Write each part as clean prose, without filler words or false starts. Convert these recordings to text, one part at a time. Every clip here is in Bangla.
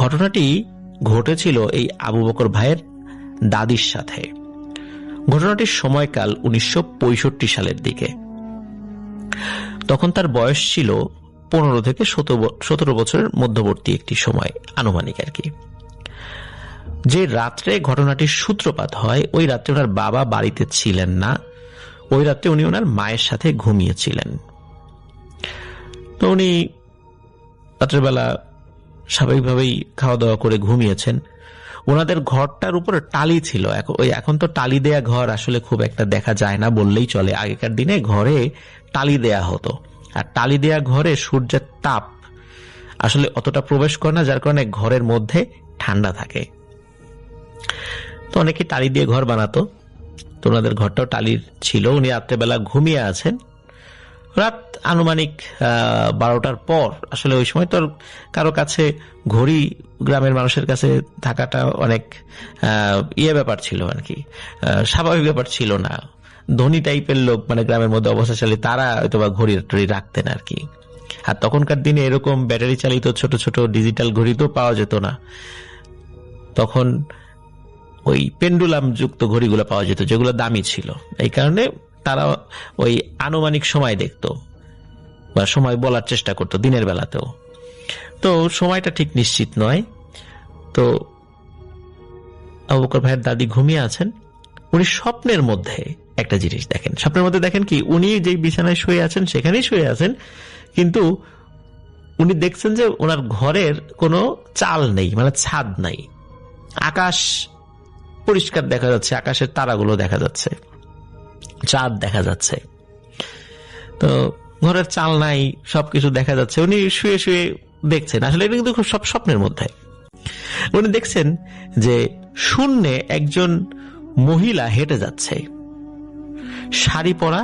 ঘটনাটি ঘটেছিল এই আবু বকর ভাইয়ের দাদির সাথে। ঘটনাটির সময়কাল 1965 সালের দিকে। তখন তার বয়স ছিল 15 থেকে 17 বছরের মধ্যবর্তী একটি সময় আনুমানিক আর কি। যে রাত্রে ঘটনাটির সূত্রপাত হয় ওই রাত্রে ওনার বাবা বাড়িতে ছিলেন না। ওই রাত্রে উনি ওনার মায়ের সাথে ঘুমিয়েছিলেন। তো উনি রাত্রেবেলা স্বাভাবিকভাবেই খাওয়া দাওয়া করে ঘুমিয়েছেন। ওনাদের ঘরটার উপরে টালি ছিল। এখন তো টালি দেয়া ঘর আসলে খুব একটা দেখা যায় না বললেই চলে। আগেকার দিনে ঘরে টালি দেয়া হতো, আর টালি দেয়া ঘরে সূর্যের তাপ আসলে অতটা প্রবেশ করে না, যার কারণে ঘরের মধ্যে ঠান্ডা থাকে। তো অনেকে টালি দিয়ে ঘর বানাতো। তো ওনাদের ঘরটাও টালির ছিল। উনি রাত্রেবেলা ঘুমিয়ে আছেন। রাত আনুমানিক 12টার পর। আসলে ওই সময় তো কারো কাছে ঘড়ি, গ্রামের মানুষের কাছে থাকাটা অনেক ব্যাপার ছিল আর কি, স্বাভাবিক ব্যাপার ছিল না। ধনী টাইপের লোক, মানে গ্রামের মধ্যে অবস্থাশালী, তারা হয়তো বা ঘড়ি টড়ি রাখতেন আর কি। আর তখনকার দিনে এরকম ব্যাটারি চালিত ছোট ছোট ডিজিটাল ঘড়ি তো পাওয়া যেত না। তখন ওই পেন্ডুলাম যুক্ত ঘড়িগুলো পাওয়া যেত, যেগুলো দামি ছিল। এই কারণে তারা ওই আনুমানিক সময় দেখত বা সময় বলার চেষ্টা করত দিনের বেলাতেও। তো সময়টা ঠিক নিশ্চিত নয়। তো আবু বকর ভাইয়ের দাদি ঘুমিয়ে আছেন। উনি স্বপ্নের মধ্যে একটা জিনিস দেখেন। স্বপ্নের মধ্যে দেখেন কি, উনি যেই বিছানায় শুয়ে আছেন সেখানেই শুয়ে আছেন, কিন্তু উনি দেখছেন যে ওনার ঘরের কোনো চাল নেই, মানে ছাদ নাই। আকাশ পরিষ্কার দেখা যাচ্ছে, আকাশের তারাগুলো দেখা যাচ্ছে, চাঁদ দেখা যাচ্ছে। তো ঘরের চাল নাই, সবকিছু দেখা যাচ্ছে। উনি শুয়ে শুয়ে দেখছেন, আসলে এটা কিন্তু খুব সব স্বপ্নের মধ্যে। উনি দেখছেন যে শূন্যে একজন মহিলা হেঁটে যাচ্ছে, শাড়ি পরা,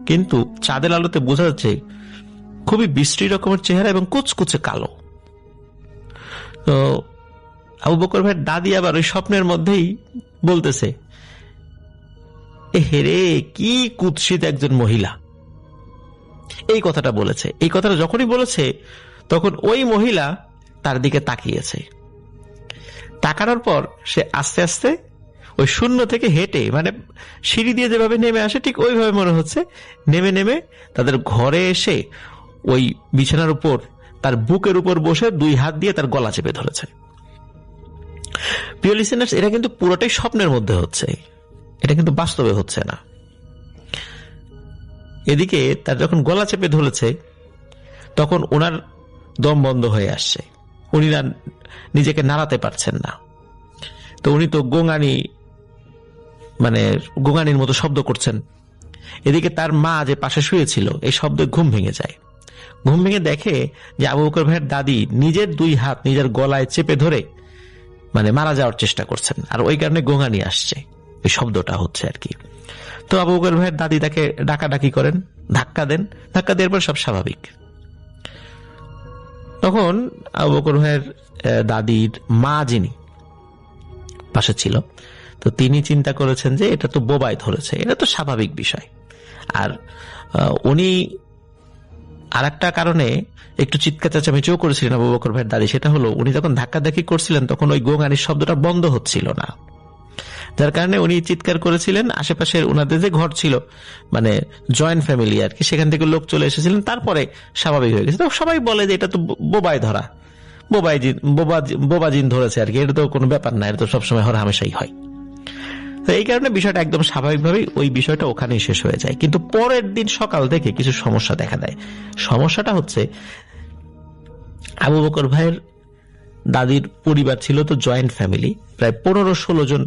কিন্তু চাঁদের আলোতে বোঝা যাচ্ছে খুবই বিশ্রী রকমের চেহারা এবং কুচকুচে কালো। তো আবু বকর ভাইয়ের দাদি আবার ওই স্বপ্নের মধ্যেই বলতেছে, হেরে কি কুৎসিত একজন মহিলা। এই কথাটা বলেছে। এই কথাটা যখনই বলেছে তখন ওই মহিলা তার দিকে তাকিয়েছে। তাকানোর পর সে আস্তে আস্তে ওই শূন্য থেকে হেঁটে, মানে সিঁড়ি দিয়ে যেভাবে নেমে আসে ঠিক ওইভাবে মনে হচ্ছে নেমে নেমে তাদের ঘরে এসে ওই বিছানার উপর তার বুকের উপর বসে 2 হাত দিয়ে তার গলা চেপে ধরেছে। প্রিয় লিসেনার্স, এটা কিন্তু পুরোটাই স্বপ্নের মধ্যে হচ্ছে, এটা কিন্তু বাস্তবে হচ্ছে না। এদিকে তার যখন গলা চেপে ধরেছে তখন ওনার দম বন্ধ হয়ে আসছে, উনি না নিজেকে নাড়াতে পারছেন না। তো উনি তো গোঙানির মতো শব্দ করছেন। এদিকে তার মা যে পাশে শুয়েছিল, এই শব্দে ঘুম ভেঙে যায়। ঘুম ভেঙে দেখে যে আবু বকর ভাইয়ের দাদি নিজের 2 হাত নিজের গলায় চেপে ধরে মানে মারা যাওয়ার চেষ্টা করছেন, আর ওই কারণে গোঙানি আসছে, এই শব্দটা হচ্ছে আর কি। তো আবু বকর ভাইয়ের দাদি তাকে ডাকাডাকি করেন, ধাক্কা দেন, ধাক্কা দেওয়ার পর সব স্বাভাবিক। তখন আবু বকর ভাইয়ের দাদির মা যিনি পাশে ছিল, তো তিনি চিন্তা করেছেন যে এটা তো বোবায় ধরেছে, এটা তো স্বাভাবিক বিষয়। আর উনি আর একটা কারণে একটু চিৎকার চেঁচামেচিও করেছিলেন আবু বকর ভাইয়ের দাদি, সেটা হলো উনি যখন ধাক্কাধাক্কি করছিলেন তখন ওই গোঙানির শব্দটা বন্ধ হচ্ছিল না, যার কারণে উনি চিৎকার করেছিলেন। আশেপাশের ওনাদের যে ঘর ছিল, মানে জয়েন্ট ফ্যামিলি আর কি, সেখান থেকে লোক চলে এসেছিলেন, তারপরে স্বাভাবিক হয়ে গেছে। তো সবাই বলে যে এটা তো বোবায় ধরা, বোবা জিন ধরেছে আর কি, এটা তো কোনো ব্যাপার না, এটা তো সবসময় হরহামেশাই হয়। তো এই কারণে বিষয়টা একদম স্বাভাবিকভাবেই ওই বিষয়টা ওখানেই শেষ হয়ে যায়। কিন্তু পরের দিন সকাল থেকে কিছু সমস্যা দেখা দেয়। সমস্যাটা হচ্ছে আবু বকর ভাইয়ের দাদির পরিবার ছিল তো জয়েন্ট ফ্যামিলি, প্রায় 15-16 জন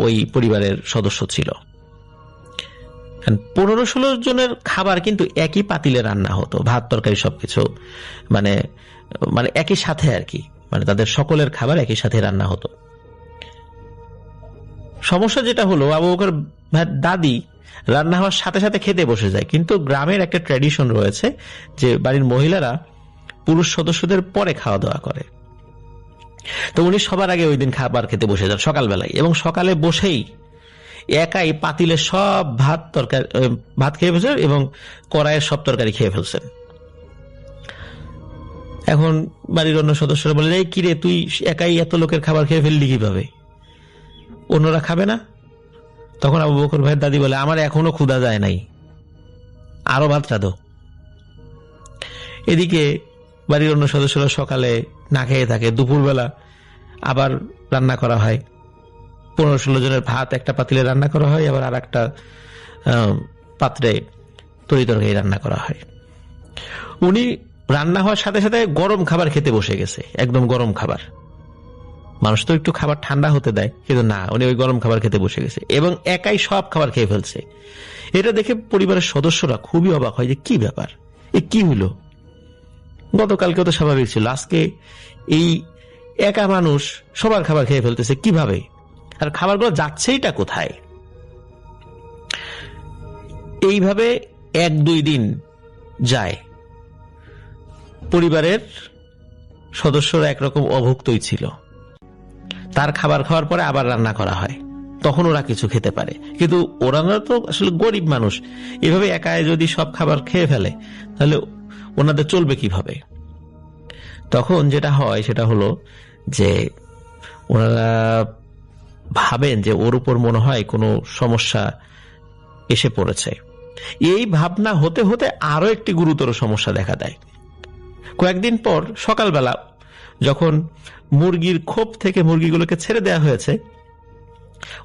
ওই পরিবারের সদস্য ছিল। 15-16 জনের খাবার কিন্তু একই পাতিলে রান্না হতো, ভাত তরকারি সবকিছু মানে একই সাথে আর কি, মানে তাদের সকলের খাবার একই সাথে রান্না হতো। সমস্যা যেটা হলো, আবু বকর ভাইয়ের দাদি রান্না হওয়ার সাথে সাথে খেতে বসে যায়, কিন্তু গ্রামের একটা ট্র্যাডিশন রয়েছে যে বাড়ির মহিলারা পুরুষ সদস্যদের পরে খাওয়া দাওয়া করে। তো উনি সবার আগে ওই দিন খাবার খেতে বসে যান সকালবেলায়, এবং সকালে বসেই একাই পাতিলে সব ভাত খেয়ে ফেলছেন এবং কড়াইয়ের সব তরকারি খেয়ে ফেলছেন। এখন বাড়ির অন্য সদস্যরা বলে, এই কিরে তুই একাই এত লোকের খাবার খেয়ে ফেললি কিভাবে, অন্যরা খাবে না? তখন আবু বকর ভাইয়ের দাদি বলে, আমার এখনো ক্ষুধা যায় নাই, আরো ভাত রাঁধো। এদিকে বাড়ির অন্য সদস্যরা সকালে না খেয়ে থাকে, দুপুরবেলা আবার রান্না করা হয়, 15-16 জনের ভাত একটা পাতিলে রান্না করা হয়, আবার আর একটা পাত্রে তরি-তরকারি রান্না করা হয়। উনি রান্না হওয়ার সাথে সাথে গরম খাবার খেতে বসে গেছে, একদম গরম খাবার। মানুষ তো একটু খাবার ঠান্ডা হতে দেয়, কিন্তু না, উনি ওই গরম খাবার খেতে বসে গেছে এবং একাই সব খাবার খেয়ে ফেলছে। এটা দেখে পরিবারের সদস্যরা খুবই অবাক হয় যে কি ব্যাপার, এ কি হলো? গতকালকেও তো স্বাভাবিক ছিল, আজকে এই একা মানুষ সবার খাবার খেয়ে ফেলতেছে কিভাবে, আর খাবারগুলো যাচ্ছেইটা কোথায়? এইভাবে 1-2 দিন যায়, পরিবারের সদস্যরা একরকম অভুক্তই ছিল। তার খাবার খাওয়ার পরে আবার রান্না করা হয়, তখন ওরা কিছু খেতে পারে, কিন্তু ওরা তো আসলে গরিব মানুষ, এভাবে একাই যদি সব খাবার খেয়ে ফেলে তাহলে ওনাদের চলবে কিভাবে? তখন যেটা হয় সেটা হলো যে ওনারা ভাবেন যে ওর উপর মনে হয় কোনো সমস্যা এসে পড়েছে। এই ভাবনা হতে হতে আরো একটি গুরুতর সমস্যা দেখা দেয়। কয়েকদিন পর সকালবেলা যখন মুরগির খোপ থেকে মুরগিগুলোকে ছেড়ে দেওয়া হয়েছে,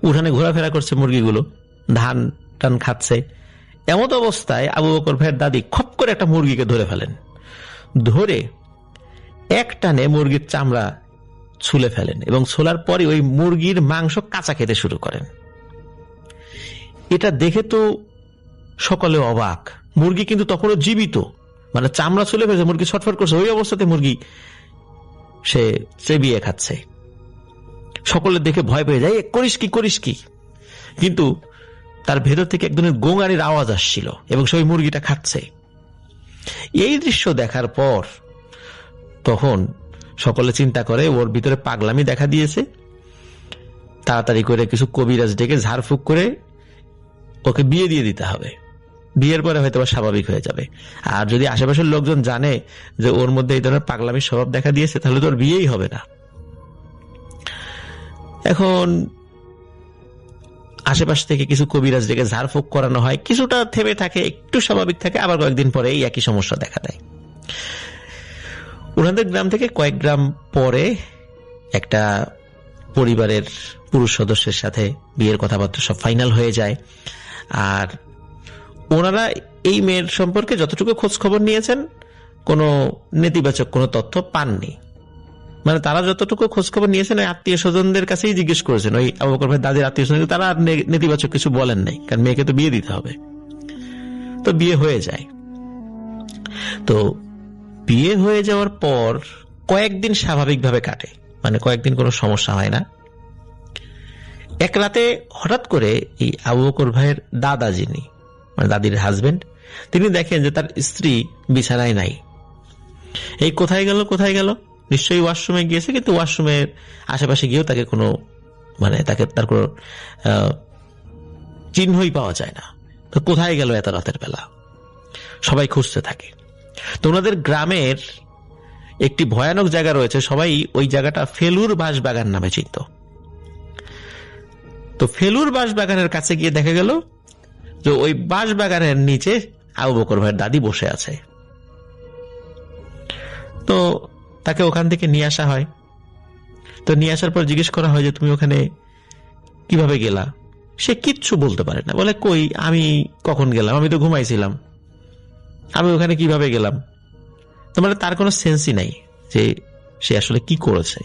উঠানে ঘোরাফেরা করছে মুরগিগুলো, ধান টান খাচ্ছে, এমত অবস্থায় আবু বকর ভাইয়ের দাদি খপ করে একটা মুরগিকে ধরে ফেলেন। ধরে এক টানে মুরগির চামড়া ছুলে ফেলেন এবং ছোলার পরে ওই মুরগির মাংস কাঁচা খেতে শুরু করেন। এটা দেখে তো সকলে অবাক। মুরগি কিন্তু তখনও জীবিত, মানে চামড়া ছুলে ফেলেছে, মুরগি ছটফট করছে, ওই অবস্থাতে মুরগি সে চেবিয়ে খাচ্ছে। সকলে দেখে ভয় পেয়ে যায়, করিস কি করিস কি? কিন্তু তার ভেতর থেকে এক ধরনের গোঙানির আওয়াজ আসছিল এবং সেই মুরগিটা খাচ্ছে। এই দৃশ্য দেখার পর তখন সকলে চিন্তা করে ওর ভিতরে পাগলামি দেখা দিয়েছে, তাড়াতাড়ি করে কিছু কবিরাজ ডেকে ঝাড়ফুঁক করে ওকে বিয়ে দিয়ে দিতে হবে। বিয়ের পরে হয়তো স্বাভাবিক হয়ে যাবে। আর যদি আশেপাশের লোকজন জানে যে ওর মধ্যে এই ধরনের পাগলামির স্বভাব দেখা দিয়েছে, তাহলে তো ওর বিয়েই হবে না। এখন আশেপাশ থেকে কিছু কবিরাজ ডেকে ঝাড়ফুঁক করানো হয়, কিছুটা থেমে থাকে, একটু স্বাভাবিক থাকে, আবার কয়েকদিন পরে এই একই সমস্যা দেখা দেয়। ওনাদের গ্রাম থেকে কয়েক গ্রাম পরে একটা পরিবারের পুরুষ সদস্যের সাথে বিয়ের কথাবার্তা সব ফাইনাল হয়ে যায়। আর ওনারা এই মেয়ের সম্পর্কে যতটুকু খোঁজ খবর নিয়েছেন, কোনো নেতিবাচক কোনো তথ্য পাননি। মানে তারা যতটুকু খোঁজ খবর নিয়েছেন ওই আত্মীয় স্বজনদের কাছেই জিজ্ঞেস করেছেন, ওই আবু বকর ভাইয়ের দাদির আত্মীয় স্বজন, তারা আর নেতিবাচক কিছু বলেন নাই, কারণ মেয়েকে তো বিয়ে দিতে হবে। তো বিয়ে হয়ে যায়। তো বিয়ে হয়ে যাওয়ার পর কয়েকদিন স্বাভাবিকভাবে কাটে, মানে কয়েকদিন কোনো সমস্যা হয় না। এক রাতে হঠাৎ করে এই আবু বকর ভাইয়ের দাদা, যিনি মানে দাদির হাজবেন্ড, তিনি দেখেন যে তার স্ত্রী বিছানায় নাই। এই কোথায় গেল, নিশ্চয়ই ওয়াশরুমে গিয়েছে, কিন্তু ওয়াশরুমের আশেপাশে গিয়েও তাকে কোনো তার কোনো চিহ্নই পাওয়া যায় না। তো কোথায় গেল এত রাতের বেলা? সবাই খুঁজতে থাকে। তো ওনাদের গ্রামের একটি ভয়ানক জায়গা রয়েছে, সবাই ওই জায়গাটা ফেলুর বাঁশবাগান নামে চিনত। তো ফেলুর বাঁশবাগানের কাছে গিয়ে দেখা গেল যে ওই বাঁশবাগানের নিচে আবু বকর ভাইয়ের দাদি বসে আছে। তো তাকে ওখান থেকে নিয়ে আসা হয়। তো নিয়ে আসার পর জিজ্ঞেস করা হয় যে তুমি ওখানে কিভাবে গেলা? সে কিচ্ছু বলতে পারে না, বলে কই আমি কখন গেলাম, আমি তো ঘুমাইছিলাম, আমি ওখানে কিভাবে গেলাম? তো মানে তার কোনো সেন্সই নাই যে সে আসলে কি করেছে।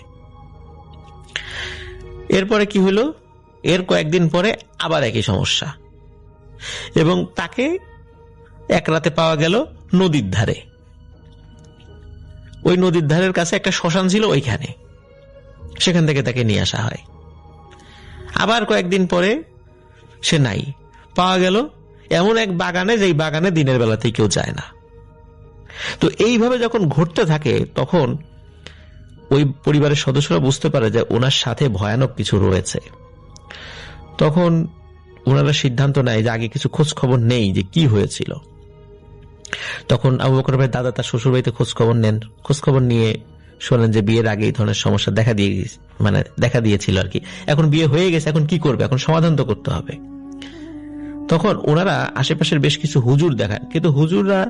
এরপরে কি হলো, এর কয়েকদিন পরে আবার একই সমস্যা, এবং তাকে এক রাতে পাওয়া গেল নদীর ধারে। ওই নদীর ধারের কাছে একটা শ্মশান ছিল, ওইখানে, সেখান থেকে তাকে নিয়ে আসা হয়। আবার কয়েকদিন পরে সে নাই, পাওয়া গেল এমন এক বাগানে, যেই বাগানে দিনের বেলাতেই কেউ যায় না। তো এইভাবে যখন ঘটতে থাকে, তখন ওই পরিবারের সদস্যরা বুঝতে পারে যে ওনার সাথে ভয়ানক কিছু রয়েছে। তখন ওনারা সিদ্ধান্ত নেয় যে আগে কিছু খোঁজ খবর নেই যে কি হয়েছিল। তখন আবু বকর ভাইয়ের দাদা তার শ্বশুর বাড়িতে খোঁজখবর নেন। খোঁজখবর নিয়ে শোনেন যে বিয়ের আগে এই ধরনের সমস্যা দেখা দিয়েছিল আর কি। এখন বিয়ে হয়ে গেছে, এখন কি করবে, এখন সমাধান তো করতে হবে। তখন ওনারা আশেপাশের বেশ কিছু হুজুর দেখান, কিন্তু হুজুররা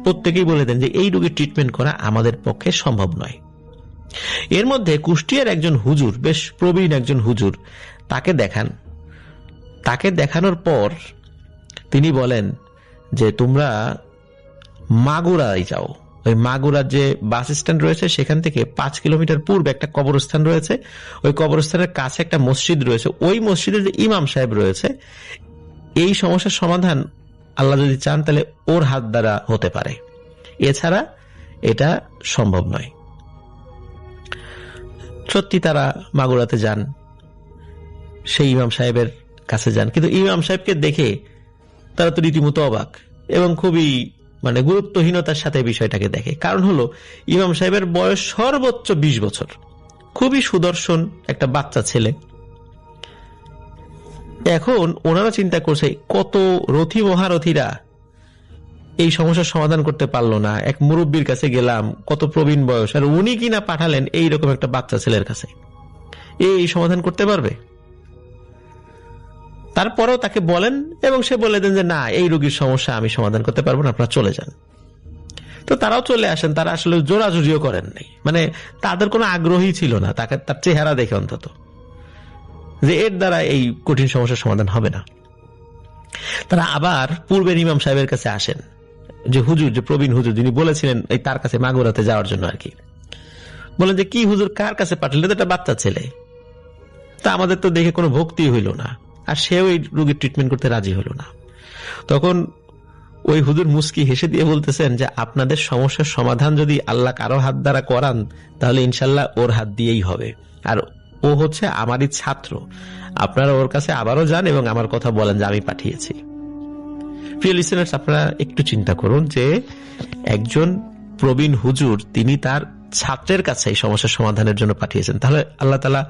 প্রত্যেকেই বলে দেন যে এই রোগীর ট্রিটমেন্ট করা আমাদের পক্ষে সম্ভব নয়। এর মধ্যে কুষ্টিয়ার একজন হুজুর, বেশ প্রবীণ একজন হুজুর, তাকে দেখান। তাকে দেখানোর পর তিনি বলেন যে তোমরা মাগুরায় যাও। ওই মাগুরার যে বাস স্ট্যান্ড রয়েছে সেখান থেকে 5 কিলোমিটার পূর্বে একটা কবরস্থান রয়েছে। ওই কবরস্থানের কাছে একটা মসজিদ রয়েছে। ওই মসজিদের যে ইমাম সাহেব রয়েছে, এই সমস্যার সমাধান আল্লাহ যদি চান তাহলে ওর হাত দ্বারা হতে পারে, এছাড়া এটা সম্ভব নয়। সত্যি তারা মাগুরাতে যান, সেই ইমাম সাহেবের কাছে যান, কিন্তু ইমাম সাহেবকে দেখে তারা তো রীতিমতো অবাক এবং খুবই গুরুত্বহীনতার সাথে বিষয়টাকে দেখে। কারণ হলো ইমাম সাহেবের বয়স সর্বোচ্চ 20 বছর, খুবই সুদর্শন একটা বাচ্চা ছেলে। এখন ওনারা চিন্তা করছে কত রথী মহারথীরা এই সমস্যার সমাধান করতে পারলো না, এক মুরব্বীর কাছে গেলাম, কত প্রবীণ বয়স, আর উনি কিনা পাঠালেন এইরকম একটা বাচ্চা ছেলের কাছে, এই সমাধান করতে পারবে? তারপরেও তাকে বলেন এবং সে বলে দেন যে না, এই রোগীর সমস্যা আমি সমাধান করতে পারবো না, আপনারা চলে যান। তো তারাও চলে আসেন। তারা আসলে জোরাজুরিও করেন নাই, তাদের কোনো আগ্রহী ছিল না, তাকে তার চেহারা দেখে অন্তত, যে এর দ্বারা এই কঠিন সমস্যার সমাধান হবে না। তারা আবার পূর্বের ইমাম সাহেবের কাছে আসেন, যে হুজুর, যে প্রবীণ হুজুর যিনি বলেছিলেন এই তার কাছে মাগুরাতে যাওয়ার জন্য আর কি। বলেন যে কি হুজুর, কার কাছে পাঠালেন? তো একটা বাচ্চা ছেলে, তা আমাদের তো দেখে কোনো ভক্তি হইল না, আর সেও এই রোগীর ট্রিটমেন্ট করতে রাজি হলো না। তখন ওই হুজুর মুস্কি হেসে দিয়ে বলতেছেন যে আপনাদের সমস্যার সমাধান যদি আল্লাহ কারো হাত দ্বারা করান তাহলে ইনশাল্লাহ ওর হাত দিয়েই হবে, আর ও হচ্ছে আমারই ছাত্র, আপনারা ওর কাছে আবারও যান এবং আমার কথা বলেন যে আমি পাঠিয়েছি। প্রিয় লিসেনার্স, আপনারা একটু চিন্তা করুন যে একজন প্রবীণ হুজুর তিনি তার ছাত্রের কাছে এই সমস্যার সমাধানের জন্য পাঠিয়েছেন, তাহলে আল্লাহ তাআলা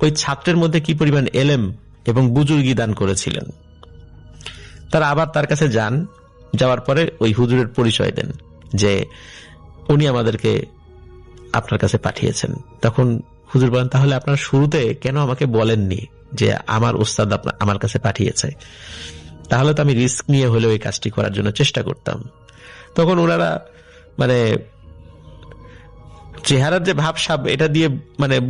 ওই ছাত্রের মধ্যে কি পরিমাণ এলেম এবং বুজুর্গি দান করেছিলেন। তারা আবার তার কাছে যান, যাওয়ার পরে ওই হুজুরের পরিচয় দেন যে উনি আমাদেরকে আপনার কাছে পাঠিয়েছেন। তখন হুজুর বলেন, তাহলে আপনার শুরুতে কেন আমাকে বলেননি যে আমার উস্তাদ আমার কাছে পাঠিয়েছে? তাহলে তো আমি রিস্ক নিয়ে হলেও এই কাজটি করার জন্য চেষ্টা করতাম। তখন ওনারা চেহারার যে ভাবসাব এটা দিয়ে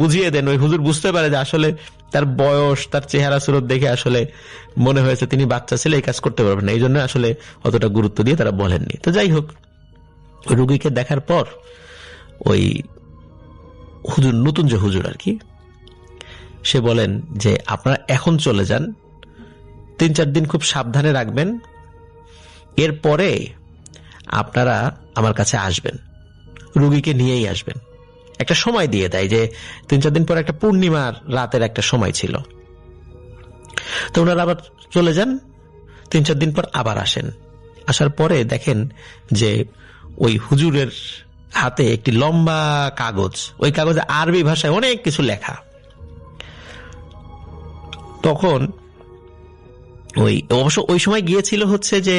বুঝিয়ে দেন। ওই হুজুর বুঝতে পারে যে আসলে তার বয়স, তার চেহারা সুরত দেখে আসলে মনে হয়েছে তিনি বাচ্চা ছেলে, এই কাজ করতে পারবেন না, এই জন্য আসলে অতটা গুরুত্ব দিয়ে তারা বলেননি। তো যাই হোক, রোগীকে দেখার পর ওই হুজুর, নতুন যে হুজুর আর কি, সে বলেন যে আপনারা এখন চলে যান, 3-4 দিন খুব সাবধানে রাখবেন, এরপরে আপনারা আমার কাছে আসবেন, রোগীকে নিয়েই আসবেন। একটা সময় দিয়ে দেয় যে 3-4 দিন পর একটা পূর্ণিমার রাতের একটা সময় ছিল। তো ওনারা আবার চলে যান, 3-4 দিন পর আবার আসেন। আসার পরে দেখেন যে ওই হুজুরের হাতে একটি লম্বা কাগজ, ওই কাগজে আরবি ভাষায় অনেক কিছু লেখা। তখন অবশ্য ওই সময় গিয়েছিল হচ্ছে যে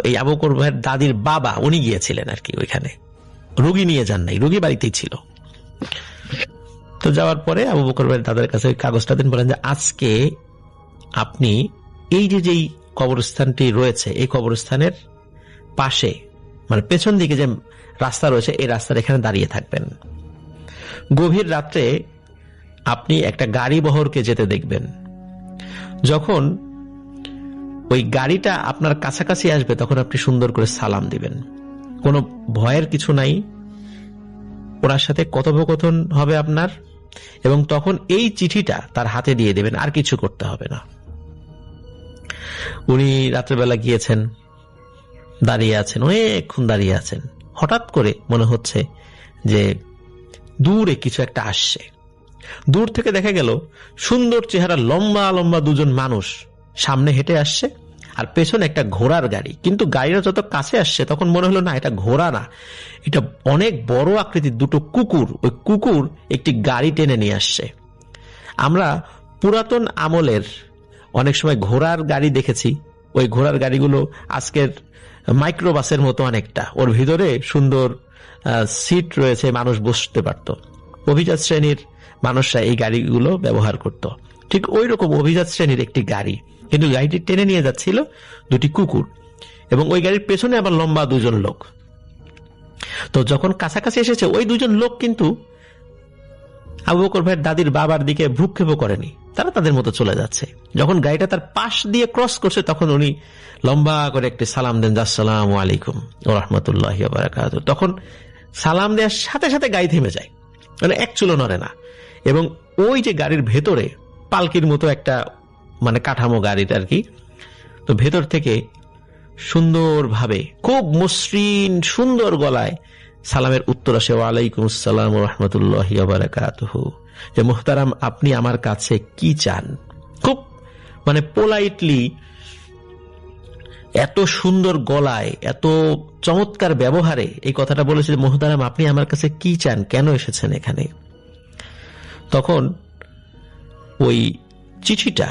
এই আবু বকর ভাইয়ের দাদির বাবা, উনি গিয়েছিলেন আর কি ওইখানে, রোগী নিয়ে যান নাই, রোগী বাড়িতেই ছিল। তো যাওয়ার পরে আবু বকর ভাইয়ের দাদার কাছে ওই কাগজটা দিন, বলেন যে আজকে আপনি এই যেই কবরস্থানটি রয়েছে, এই কবরস্থানের পাশে পেছন দিকে যে রাস্তা রয়েছে, এই রাস্তার এখানে দাঁড়িয়ে থাকবেন। গভীর রাত্রে আপনি একটা গাড়ি বহরকে যেতে দেখবেন। যখন ওই গাড়িটা আপনার কাছাকাছি আসবে তখন আপনি সুন্দর করে সালাম দিবেন। কোনো ভয়ের কিছু নাই, ওনার সাথে কথোপকথন হবে আপনার, এবং তখন এই চিঠিটা তার হাতে দিয়ে দেবেন, আর কিছু করতে হবে না। উনি রাত্রেবেলা গিয়েছেন, দাঁড়িয়ে আছেন, অনেকক্ষণ দাঁড়িয়ে আছেন। হঠাৎ করে মনে হচ্ছে যে দূরে কিছু একটা আসছে। দূর থেকে দেখা গেল সুন্দর চেহারা, লম্বা লম্বা দুজন মানুষ সামনে হেঁটে আসছে, আর পেছনে একটা ঘোড়ার গাড়ি। কিন্তু গাড়িটা যত কাছে আসছে তখন মনে হলো না, এটা ঘোড়া না, এটা অনেক বড় আকৃতির দুটো কুকুর। ওই কুকুর একটি গাড়ি টেনে নিয়ে আসছে। আমরা পুরাতন আমলের অনেক সময় ঘোড়ার গাড়ি দেখেছি, ওই ঘোড়ার গাড়িগুলো আজকের মাইক্রোবাসের মতো অনেকটা, ওর ভিতরে সুন্দর সিট রয়েছে, মানুষ বসতে পারত। অভিজাত শ্রেণীর মানুষরা এই গাড়িগুলো ব্যবহার করত। ঠিক ওই রকম অভিজাত শ্রেণীর একটি গাড়ি, কিন্তু গাড়িটি টেনে নিয়ে যাচ্ছিল দুটি কুকুর, এবং ওই গাড়ির পেছনে আবার লম্বা দুজন লোক। তো যখন কাছাকাছি এসেছে, ওই দুজন লোক কিন্তু আবু বকর ভাইয়ের দাদির বাবার দিকে ভ্রুক্ষেপও করেনি, তারা তাদের মতো চলে যাচ্ছে। যখন গাড়িটা তার পাশ দিয়ে ক্রস করছে, তখন উনি লম্বা করে একটি সালাম দেন, আসসালামু আলাইকুম ওয়া রাহমাতুল্লাহি ওয়া বারাকাতুহু। তখন সালাম দেওয়ার সাথে সাথে গাড়ি থেমে যায়, মানে এক চুলো নড়ে না। এবং ওই যে গাড়ির ভেতরে পালকির মতো একটা মানে কাঠামো গাড়িটা আর কি, তো ভেতর থেকে সুন্দরভাবে খুব মসৃণ সুন্দর গলায় সালামের উত্তর আসে, ওয়ালাইকুম আসসালাম ওয়া রাহমাতুল্লাহি ওয়া বারাকাতুহু, যে মুহতারাম আপনি আমার কাছে কি চান। খুব মানে পোলাইটলি, এত সুন্দর গলায়, এত চমৎকার ব্যবহারে এই কথাটা বলেছে, যে মুহতারাম আপনি আমার কাছে কি চান, কেন এসেছেন এখানে। তখন ওই চিঠিটা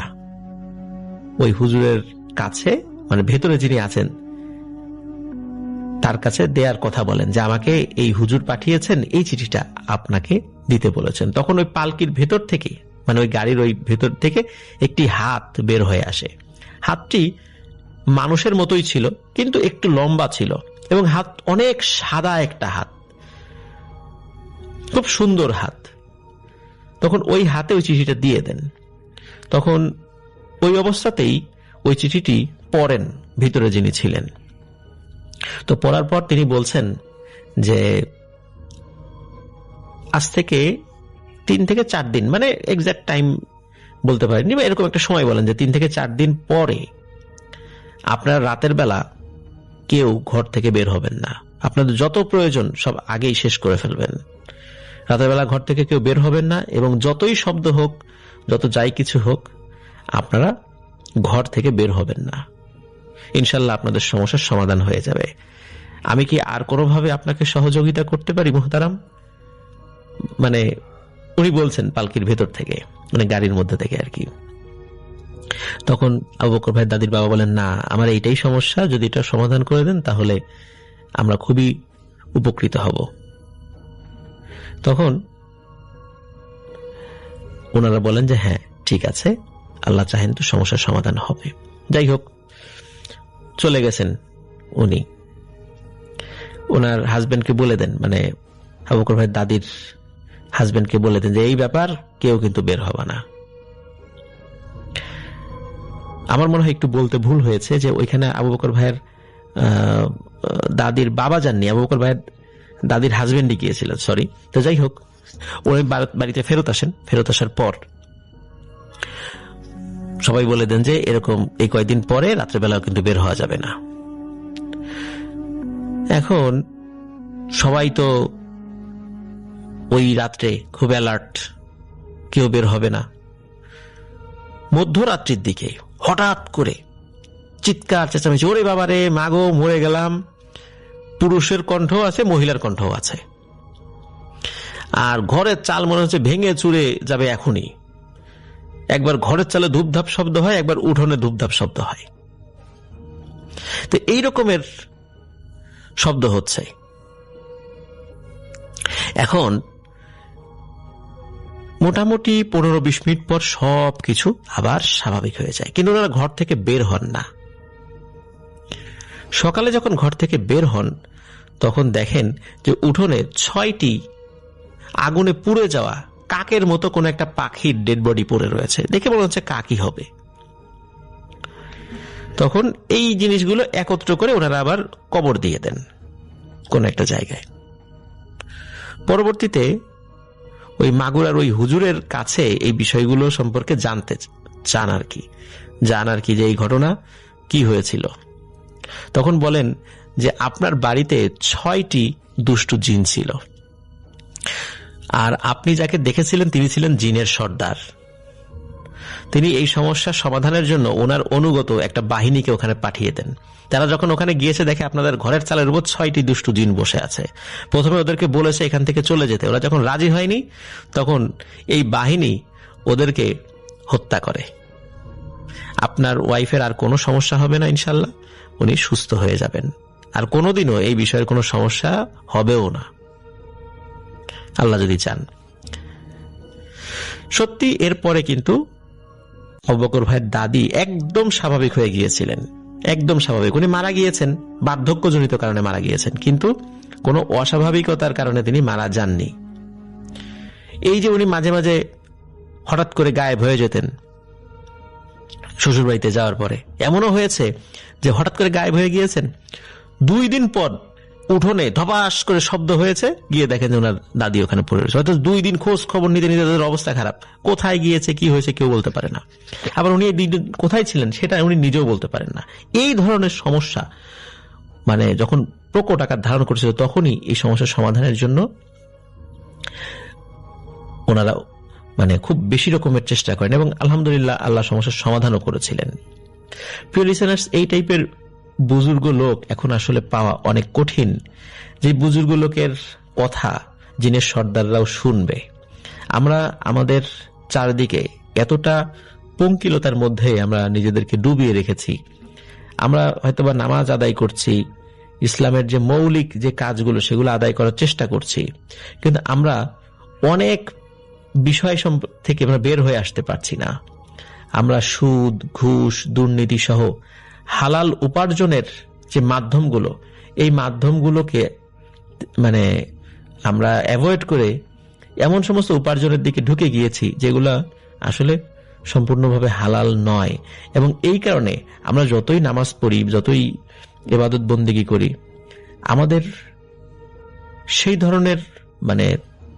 ওই হুজুরের কাছে, মানে ভেতরে যিনি আছেন তার কাছে দেয়ার কথা বলেন, যে আমাকে এই হুজুর পাঠিয়েছেন, এই চিঠিটা আপনাকে দিতে বলেছেন। তখন ওই পালকির ভেতর থেকে, মানে ওই গাড়ির ওই ভেতর থেকে একটি হাত বের হয়ে আসে। হাতটি মানুষের মতোই ছিল, কিন্তু একটু লম্বা ছিল, এবং হাত অনেক সাদা একটা হাত, খুব সুন্দর হাত। তখন ওই হাতে ওই চিঠিটা দিয়ে দেন। তখন ওই অবস্থাতেই ওই চিঠিটি পড়েন ভিতরে যিনি ছিলেন। তো পড়ার পর তিনি বলছেন যে আজ থেকে 3 থেকে 4 দিন, মানে এক্সাক্ট টাইম বলতে পারেননি, এরকম একটা সময় বলেন, যে 3 থেকে 4 দিন পরে আপনারা রাতের বেলা কেউ ঘর থেকে বের হবেন না, আপনাদের যত প্রয়োজন সব আগেই শেষ করে ফেলবেন। রাতের বেলা ঘর থেকে কেউ বের হবেন না, এবং যতই শব্দ হোক, যত যাই কিছু হোক, আপনারা ঘর থেকে বের হবেন না। ইনশাল্লাহ আপনাদের সমস্যার সমাধান হয়ে যাবে। আমি কি আর কোনোভাবে আপনাকে সহযোগিতা করতে পারি মুহতারাম? মানে উনি বলছেন পালকির ভেতর থেকে, মানে গাড়ির মধ্যে থেকে আর কি। তখন আবু বকর ভাইয়ের দাদির বাবা বলেন, না, আমার এইটাই সমস্যা, যদি এটা সমাধান করে দেন তাহলে আমরা খুবই উপকৃত হব। তখন ওনারা বলেন যে হ্যাঁ ঠিক আছে, আল্লাহ চাহেন তো সমস্যার সমাধান হবে। যাই হোক, চলে গেছেন উনি। ওনার হাজবেন্ডকে বলে দেন, মানে আবু বকর ভাইয়ের দাদির হাজবেন্ডকে বলে দেন যে এই ব্যাপার, কেউ কিন্তু বের হবে না। আমার মনে হয় একটু বলতে ভুল হয়েছে, যে ওইখানে আবু বকর ভাইয়ের দাদির বাবা যাননি, আবু বকর ভাইয়ের দাদির হাজবেন্ডই গিয়েছিলেন, সরি। তো যাই হোক, উনি বাড়িতে ফেরত আসেন। ফেরত আসার পর সবাই বলে দেন যে এরকম এই কয়েকদিন পরে রাত্রেবেলাও কিন্তু বের হওয়া যাবে না। এখন সবাই তো ওই রাত্রে খুব অ্যালার্ট, কেউ বের হবে না। মধ্যরাত্রির দিকে হঠাৎ করে চিৎকার চেঁচামেচি, ওরে বাবারে, মাগো মরে গেলাম। পুরুষের কণ্ঠ আছে, মহিলার কণ্ঠ আছে, আর ঘরের চাল মনে হচ্ছে ভেঙে চুরে যাবে এখনই। একবার ঘরের চালে ধূপধাপ শব্দ হয়, একবার উঠোনে ধূপধাপ শব্দ হয়। তো এই রকমের শব্দ হচ্ছে। এখন মোটামুটি 15-20 মিনিট পর সবকিছু আবার স্বাভাবিক হয়ে যায়, কিন্তু ওনারা ঘর থেকে বের হন না। সকালে যখন ঘর থেকে বের হন, তখন দেখেন যে উঠোনে 6টি আগুনে পুড়ে যাওয়া কাকের মতো কোন একটা পাখির ডেড বডি পড়ে রয়েছে। দেখে মনে হচ্ছে কাকই হবে। তখন এই জিনিসগুলো একত্র করে ওনারা আবার কবর দিয়ে দেন কোন একটা জায়গায়। পরবর্তীতে ওই মাগুরার ওই হুজুরের কাছে এই বিষয়গুলো সম্পর্কে জানতে চান আর কি, যে এই ঘটনা কি হয়েছিল। তখন বলেন যে আপনার বাড়িতে 6টি দুষ্টু জিন ছিল, আর আপনি যাকে দেখেছিলেন তিনি ছিলেন জিনের সর্দার। তিনি এই সমস্যার সমাধানের জন্য ওনার অনুগত একটা বাহিনীকে ওখানে পাঠিয়ে দেন। তারা যখন ওখানে গিয়েছে, দেখে আপনাদের ঘরের চালের উপর 6টি দুষ্টু জিন বসে আছে। প্রথমে ওদেরকে বলেছে এখান থেকে চলে যেতে, ওরা যখন রাজি হয়নি, তখন এই বাহিনী ওদেরকে হত্যা করে। আপনার ওয়াইফের আর কোনো সমস্যা হবে না ইনশাল্লাহ, উনি সুস্থ হয়ে যাবেন, আর কোনোদিনও এই বিষয়ের কোনো সমস্যা হবেও না, আল্লাহ যদি চান। সত্যি এরপরে কিন্তু আবু বকর ভাইয়ের দাদি একদম স্বাভাবিক হয়ে গিয়েছিলেন, একদম স্বাভাবিক। উনি মারা গিয়েছেন বার্ধক্যজনিত কারণে মারা গিয়েছেন, কিন্তু কোনো অস্বাভাবিকতার কারণে তিনি মারা যাননি। এই যে উনি মাঝে মাঝে হঠাৎ করে গায়েব হয়ে যেতেন শ্বশুর বাড়িতে যাওয়ার পরে, এমনও হয়েছে যে হঠাৎ করে গায়েব হয়ে গিয়েছেন, 2 দিন পর উঠোনে ধপাস করে শব্দ হয়েছে, গিয়ে দেখেন যে ওনার দাদি ওখানে পড়ে রয়েছে। হয়তো 2 দিন খোঁজ খবর নিতে নিতে তাদের অবস্থা খারাপ, কোথায় গিয়েছে কি হয়েছে কেউ বলতে পারে না। আবার উনি এই 2 দিন কোথায় ছিলেন সেটা উনি নিজেও বলতে পারেন না। এই ধরনের সমস্যা মানে যখন প্রকট আকার ধারণ করেছিল, তখনই এই সমস্যার সমাধানের জন্য ওনারা মানে খুব বেশি রকমের চেষ্টা করেন, এবং আলহামদুলিল্লাহ আল্লাহ সমস্যার সমাধানও করেছিলেন। প্রিয় লিসেনার্স, এই টাইপের বুজুর্গ লোক এখন আসলে পাওয়া অনেক কঠিন, যে বুজুর্গ লোকের কথা জিনের সর্দাররাও শুনবে। আমরা আমাদের চারদিকে এতটা পঙ্কিলতার মধ্যে আমরা নিজেদেরকে ডুবিয়ে রেখেছি। আমরা হয়তোবা নামাজ আদায় করছি, ইসলামের যে মৌলিক যে কাজগুলো সেগুলো আদায় করার চেষ্টা করছি, কিন্তু আমরা অনেক বিষয় থেকে আমরা বের হয়ে আসতে পারছি না। আমরা সুদ, ঘুষ, দুর্নীতি সহ হালাল উপার্জনের যে মাধ্যমগুলো, এই মাধ্যমগুলোকে মানে আমরা অ্যাভয়েড করে এমন সমস্ত উপার্জনের দিকে ঢুকে গিয়েছি যেগুলো আসলে সম্পূর্ণভাবে হালাল নয়। এবং এই কারণে আমরা যতই নামাজ পড়ি, যতই ইবাদত বন্দেগী করি, আমাদের সেই ধরনের মানে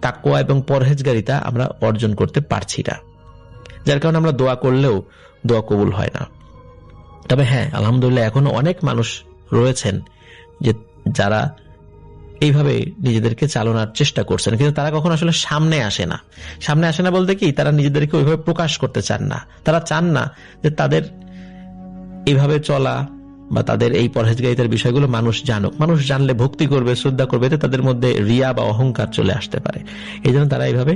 তাকওয়া এবং পরহেজগারিতা আমরা অর্জন করতে পারছি না, যার কারণে আমরা দোয়া করলেও দোয়া কবুল হয় না। তবে হ্যাঁ, আলহামদুলিল্লাহ এখনো অনেক মানুষ রয়েছেন যে যারা এইভাবে নিজেদেরকে চালানোর চেষ্টা করছেন, কিন্তু তারা কখনো আসলে সামনে আসে না। সামনে আসে না বলতে কি, তারা নিজেদেরকে ওইভাবে প্রকাশ করতে চান না। তারা চান না যে তাদের এইভাবে চলা বা তাদের এই পরহেজগারিতার বিষয়গুলো মানুষ জানুক। মানুষ জানলে ভক্তি করবে, শ্রদ্ধা করবে, এতে তাদের মধ্যে রিয়া বা অহংকার চলে আসতে পারে। এই জন্য তারা এইভাবে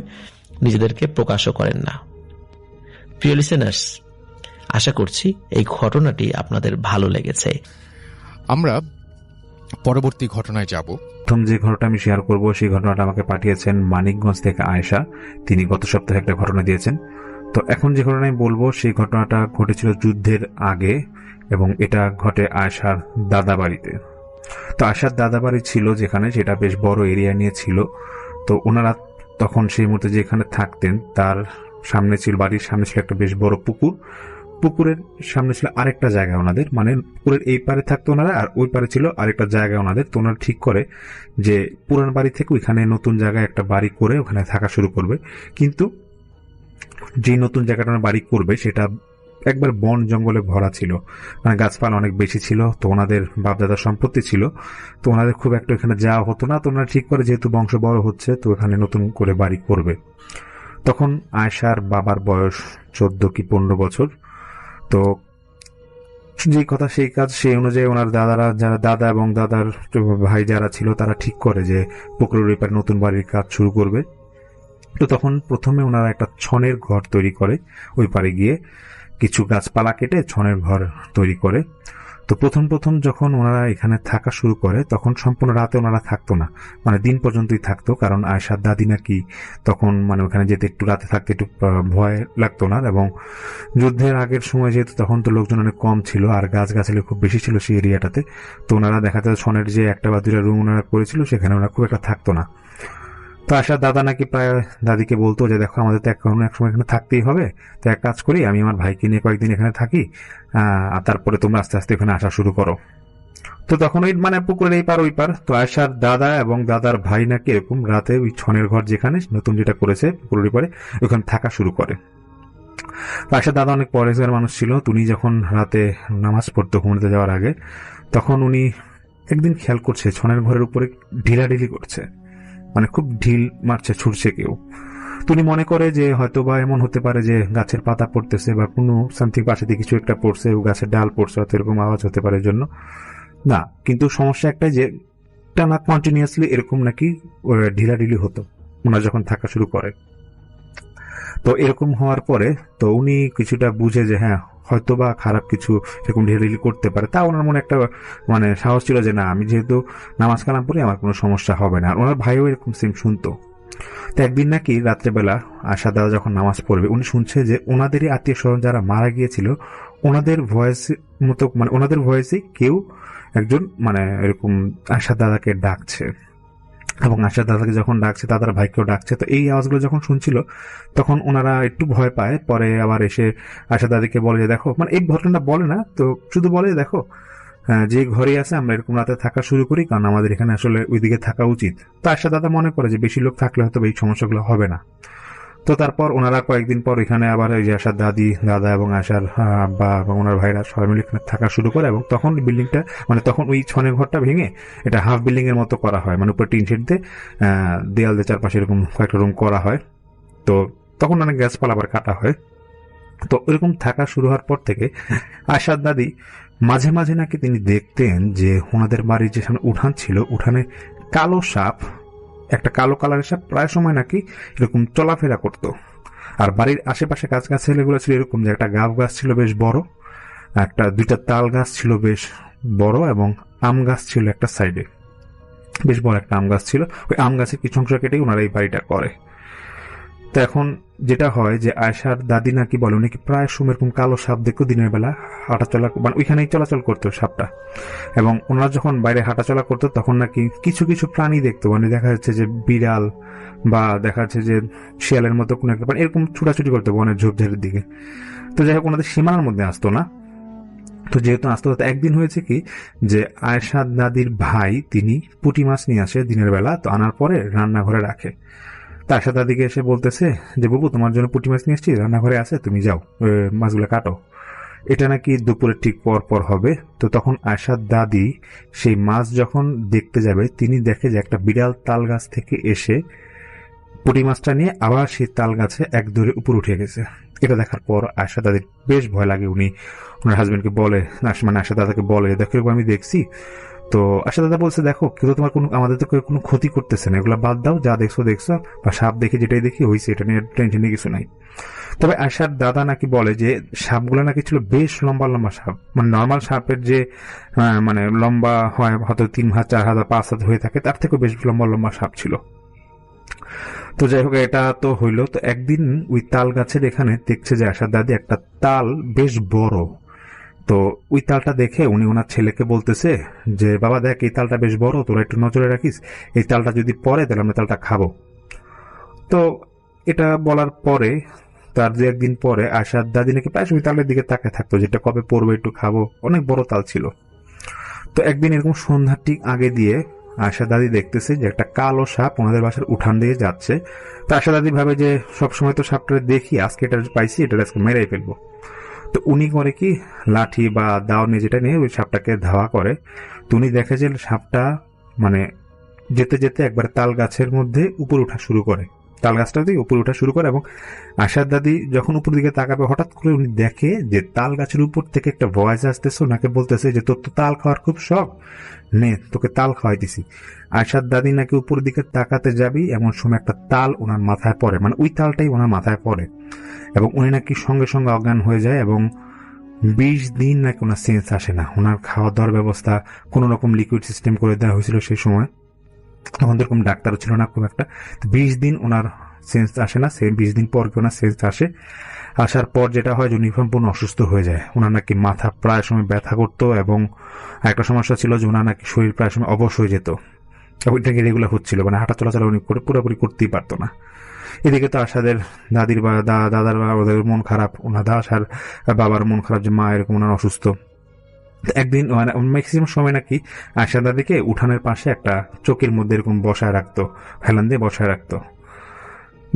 নিজেদেরকে প্রকাশও করেন না। প্রিয় লিসেনার্স, আশা করছি এই ঘটনাটি আপনাদের ভালো লেগেছে। আমরা পরবর্তী ঘটনায় যাব। প্রথম যে ঘটনাটা আমি শেয়ার করব, সেই ঘটনাটা আমাকে পাঠিয়েছেন মানিকগঞ্জ থেকে আয়েশা। তিনি গত সপ্তাহে একটা ঘটনা দিয়েছেন। তো এখন যে ঘটনা আমি বলবো, সেই ঘটনাটা ঘটেছিল যুদ্ধের আগে, এবং এটা ঘটে আয়েশার দাদা বাড়িতে। তো আয়েশার দাদা বাড়ি ছিল যেখানে, সেটা বেশ বড় এরিয়া নিয়ে ছিল। তো ওনারা তখন সেই মুহূর্তে যেখানে থাকতেন তার সামনে ছিল, বাড়ির সামনে ছিল একটা বেশ বড় পুকুর। পুকুরের সামনে ছিল আরেকটা জায়গা ওনাদের, মানে পুকুরের এই পারে থাকতো ওনারা, আর ওই পারে ছিল আরেকটা জায়গা ওনাদের। তো ওনারা ঠিক করে যে পুরান বাড়ি থেকে ওইখানে নতুন জায়গায় একটা বাড়ি করে ওখানে থাকা শুরু করবে। কিন্তু যে নতুন জায়গাটা বাড়ি করবে সেটা একবার বন জঙ্গলে ভরা ছিল, মানে গাছপালা অনেক বেশি ছিল। তো ওনাদের বাপদাদার সম্পত্তি ছিল, তো ওনাদের খুব একটা এখানে যাওয়া হতো না। তো ওনারা ঠিক করে যেহেতু বংশ বড় হচ্ছে, তো এখানে নতুন করে বাড়ি করবে। তখন আয়েশার বাবার বয়স 14 কি 15 বছর। তো যে কথা সেই কাজ, সেই অনুযায়ী ওনার দাদারা, যারা দাদা এবং দাদার ভাই যারা ছিল, তারা ঠিক করে যে পুকুরের ওই পারে নতুন বাড়ির কাজ শুরু করবে। তো তখন প্রথমে ওনারা একটা ছনের ঘর তৈরি করে, ওই পারে গিয়ে কিছু গাছপালা কেটে ছনের ঘর তৈরি করে। তো প্রথম যখন ওনারা এখানে থাকা শুরু করে, তখন সম্পূর্ণ রাতে ওনারা থাকতো না, মানে দিন পর্যন্তই থাকতো। কারণ আয়েশার দাদি নাকি তখন মানে ওখানে যেতে একটু রাতে থাকতে একটু ভয় লাগতো না, এবং যুদ্ধের আগের সময় যেহেতু তখন তো লোকজন অনেক কম ছিল আর গাছগাছালি খুব বেশি ছিল সেই এরিয়াটাতে। তো ওনারা দেখা যায় ছনের যে একটা বা দুটা রুম ওনারা করেছিল, সেখানে ওনারা খুব একটা থাকতো না। তো আশার দাদা নাকি প্রায় দাদিকে বলতো যে দেখো, আমাদের তো এক সময় এখানে থাকতেই হবে, তো এক কাজ করি, আমি আমার ভাইকে নিয়ে কয়েকদিন এখানে থাকি, আর তারপরে তোমরা আস্তে আস্তে এখানে আসা শুরু করো। তো তখন ওই মানে পুকুরের এই পার ওই পার, তো আয়শার দাদা এবং দাদার ভাই নাকি এরকম রাতে ওই ছনের ঘর যেখানে নতুন যেটা করেছে পুকুরের পারে, ওখানে থাকা শুরু করে। আয়শার দাদা অনেক পরেজগার মানুষ ছিল। উনি যখন রাতে নামাজ পড়তে ঘুমোতে যাওয়ার আগে, তখন উনি একদিন খেয়াল করছে ছনের ঘরের উপরে ঢিলাঢিলি করছে, মানে খুব ঢিল মারছে, ছুটছে কেউ। তুমি মনে করে যে হয়তো বা এমন হতে পারে যে গাছের পাতা পড়তেছে বা কোনো সামথিং পাশে দিয়ে কিছু একটা পড়ছে, গাছের ডাল পড়ছে, হয়তো এরকম আওয়াজ হতে পারে জন্য না। কিন্তু সমস্যা একটাই যে টানা কন্টিনিউয়াসলি এরকম নাকি ঢিলাঢিলি হতো ওনারা যখন থাকা শুরু করে। তো এরকম হওয়ার পরে তো উনি কিছুটা বুঝে যে হ্যাঁ হয়তো বা খারাপ কিছু এরকম ঢেলেঢেলি করতে পারে। তা ওনার মনে একটা মানে সাহস ছিল যে না, আমি যেহেতু নামাজ কালাম পড়ি আমার কোনো সমস্যা হবে না। আর ওনার ভাইও এরকম সেম শুনতো। তো একদিন নাকি রাত্রেবেলা আশা দাদা যখন নামাজ পড়বে, উনি শুনছে যে ওনাদেরই আত্মীয় স্বজন যারা মারা গিয়েছিল ওনাদের ভয়েস মতো, মানে ওনাদের ভয়েসে কেউ একজন মানে এরকম আশা দাদাকে ডাকছে, এবং আশা দাদাকে যখন ডাকছে দাদার ভাইকেও ডাকছে। তো এই আওয়াজগুলো যখন শুনছিল তখন ওনারা একটু ভয় পায়। পরে আবার এসে আশা দাদিকে বলে যে দেখো, মানে এই ঘটনাটা বলে না তো, শুধু বলে দেখো যে ঘরে আছে আমরা এরকম রাতে থাকা শুরু করি, কারণ আমাদের এখানে আসলে ওইদিকে থাকা উচিত। তো আশা দাদা মনে করে যে বেশি লোক থাকলে হয়তো এই সমস্যাগুলো হবে না। তো তারপর ওনারা কয়েকদিন পর এখানে আবার ওই যে আশার দাদি, দাদা এবং আশার আব্বা এবং ওনার ভাইরা সবাই মিলে এখানে থাকা শুরু করে। এবং তখন বিল্ডিংটা মানে তখন ওই ছনের ঘরটা ভেঙে এটা হাফ বিল্ডিং এর মতো করা হয়, মানে উপরে টিন শেড দিয়ে দেয়াল দিয়ে চারপাশে এরকম কয়েকটা রুম করা হয়। তো তখন অনেক গাছপালা আবার কাটা হয়। তো এরকম থাকা শুরু হওয়ার পর থেকে আশার দাদি মাঝে মাঝে নাকি তিনি দেখতেন যে ওনাদের বাড়ির যেখানে উঠান ছিল, উঠানে কালো সাপ, একটা কালো কালারের সাপ প্রায় সময় নাকি এরকম চলাফেরা করতো। আর বাড়ির আশেপাশে গাছগাছালিগুলো ছিল এরকম যে একটা গাব গাছ ছিল বেশ বড়, একটা দুইটা তাল গাছ ছিল বেশ বড়, এবং আম গাছ ছিল একটা সাইডে, বেশ বড় একটা আম গাছ ছিল। ওই আম গাছের কিছু অংশ কেটেই ওনারা এই বাড়িটা করে। তো এখন যেটা হয় যে আয়সার দাদি নাকি বলে উনি কি প্রায় সময় এরকম কালো সাপ দেখো দিনের বেলা হাঁটাচলা, মানে ওইখানেই চলাচল করতো সাপটা। এবং ওনারা যখন বাইরে হাঁটাচলা করতো তখন নাকি কিছু কিছু প্রাণী দেখতো, মানে দেখা যাচ্ছে যে বিড়াল বা দেখা যাচ্ছে যে শিয়ালের মতো কোনো একটা, মানে এরকম ছুটাছুটি করতো বনের ঝোপঝাড়ের দিকে। তো যাই হোক ওনাদের সীমানার মধ্যে আসতো না। তো যেহেতু আসতে হতো, একদিন হয়েছে কি যে আয়সার দাদির ভাই তিনি পুঁটি মাছ নিয়ে আসে দিনের বেলা। তো আনার পরে রান্নাঘরে রাখে। তা আয়সা দাদিকে এসে বলতেছে যে বাবু তোমার জন্য পুঁটি মাছ নিয়ে এসছি, রান্নাঘরে আছে, তুমি যাও মাছগুলো কাটো। এটা নাকি দুপুরের ঠিক পর পর হবে। তো তখন আয়সার দাদি সেই মাছ যখন দেখতে যাবে, তিনি দেখে যে একটা বিড়াল তাল গাছ থেকে এসে পুঁটি মাছটা নিয়ে আবার সেই তাল গাছে এক দৌড়ে উপর উঠে গেছে। এটা দেখার পর আয়সা দাদির বেশ ভয় লাগে। উনি ওনার হাজবেন্ডকে বলে, মানে আয়সা দাদাকে বলে, দেখো এরকম আমি দেখছি। তো আশা দাদা বলছে দেখো কেউ তোমার কোনো, আমাদের তো কেউ কোনো ক্ষতি করতেছে না, এগুলো বাদ দাও, যা দেখছো দেখছো, বা সাপ দেখে যেটাই দেখি হয়েছে, এটা নিয়ে টেনশন নিয়ে কিছু নাই। তবে আশার দাদা নাকি বলে যে সাপগুলো নাকি ছিল বেশ লম্বা লম্বা সাপ, মানে নর্মাল সাপের যে মানে লম্বা হয় হয়তো 3 হাত 4 হাত 5 হাত হয়ে থাকে, তার থেকেও বেশ লম্বা লম্বা সাপ ছিল। তো যাই হোক এটা তো হইলো। তো একদিন ওই তাল গাছের এখানে দেখছে যে আশার দাদি একটা তাল বেশ বড়। তো ওই তালটা দেখে উনি ওনার ছেলেকে বলতেছে যে বাবা দেখ এই তালটা বেশ বড়, তোরা একটু নজরে রাখিস, এই তালটা যদি পড়ে তাহলে আমরা তালটা খাবো। তো এটা বলার পরে তার 2 একদিন পরে আশার দাদি নাকি প্রায় সময় তালের দিকে তাকায় থাকতো, যেটা কবে পড়বে একটু খাবো, অনেক বড় তাল ছিল। তো একদিন এরকম সন্ধ্যার ঠিক আগে দিয়ে আশা দাদি দেখতেছে যে একটা কালো সাপ ওনাদের বাসার উঠান দিয়ে যাচ্ছে। তো আশা দাদি ভাবে যে সবসময় তো সাপটা দেখি, আজকে এটা পাইছি, এটা আজকে মেরেই ফেলবো। তো উনি করে কি লাঠি বা দাও নিয়ে যেটা নিয়ে ওই সাপটাকে ধাওয়া করে। তো উনি দেখে যে সাপটা মানে যেতে যেতে একবার তাল গাছের মধ্যে উপর উঠা শুরু করে, তাল গাছটা দিয়ে উপর উঠা শুরু করে। এবং আশার দাদি যখন উপর দিকে তাকাবে হঠাৎ করে উনি দেখে যে তাল গাছের উপর থেকে একটা ভয়েস আসতেছে, ওনাকে বলতেছে যে তোর তো তাল খাওয়ার খুব শখ, নে তোকে তাল খাওয়াই দিছি। আশার দাদি নাকি উপর দিকে তাকাতে যাবি এমন সময় একটা তাল ওনার মাথায় পড়ে, মানে ওই তালটাই ওনার মাথায় পড়ে, এবং উনি নাকি সঙ্গে সঙ্গে অজ্ঞান হয়ে যায়। এবং 20 দিন নাকি ওনার সেন্স আসে না। ওনার খাওয়া দাওয়ার ব্যবস্থা কোনো রকম লিকুইড সিস্টেম করে দেওয়া হয়েছিল সেই সময়, তখন এরকম ডাক্তারও ছিল না খুব একটা। 20 দিন ওনার সেন্স আসে না। সেই 20 দিন পর কি ওনার সেন্স আসে। আসার পর যেটা হয় যে উনি সম্পূর্ণ অসুস্থ হয়ে যায়। ওনার নাকি মাথা প্রায় সময় ব্যথা করতো, এবং একটা সমস্যা ছিল যে ওনার নাকি শরীর প্রায় সময় অবশ হয়ে যেত। ওইটাকে রেগুলার হচ্ছিল, মানে হাঁটা চলাচল উনি পুরোপুরি করতেই পারতো না। এদিকে তো আশাদের দাদির বা দাদার বা ওদের মন খারাপ, ওনার আশার বাবার মন খারাপ যে মা এরকম ওনার অসুস্থ। একদিন মানে ম্যাক্সিমাম সময় নাকি আশা দাদিকে উঠানের পাশে একটা চৌকির মধ্যে এরকম বসায় রাখতো, হেলান দিয়ে বসায় রাখতো,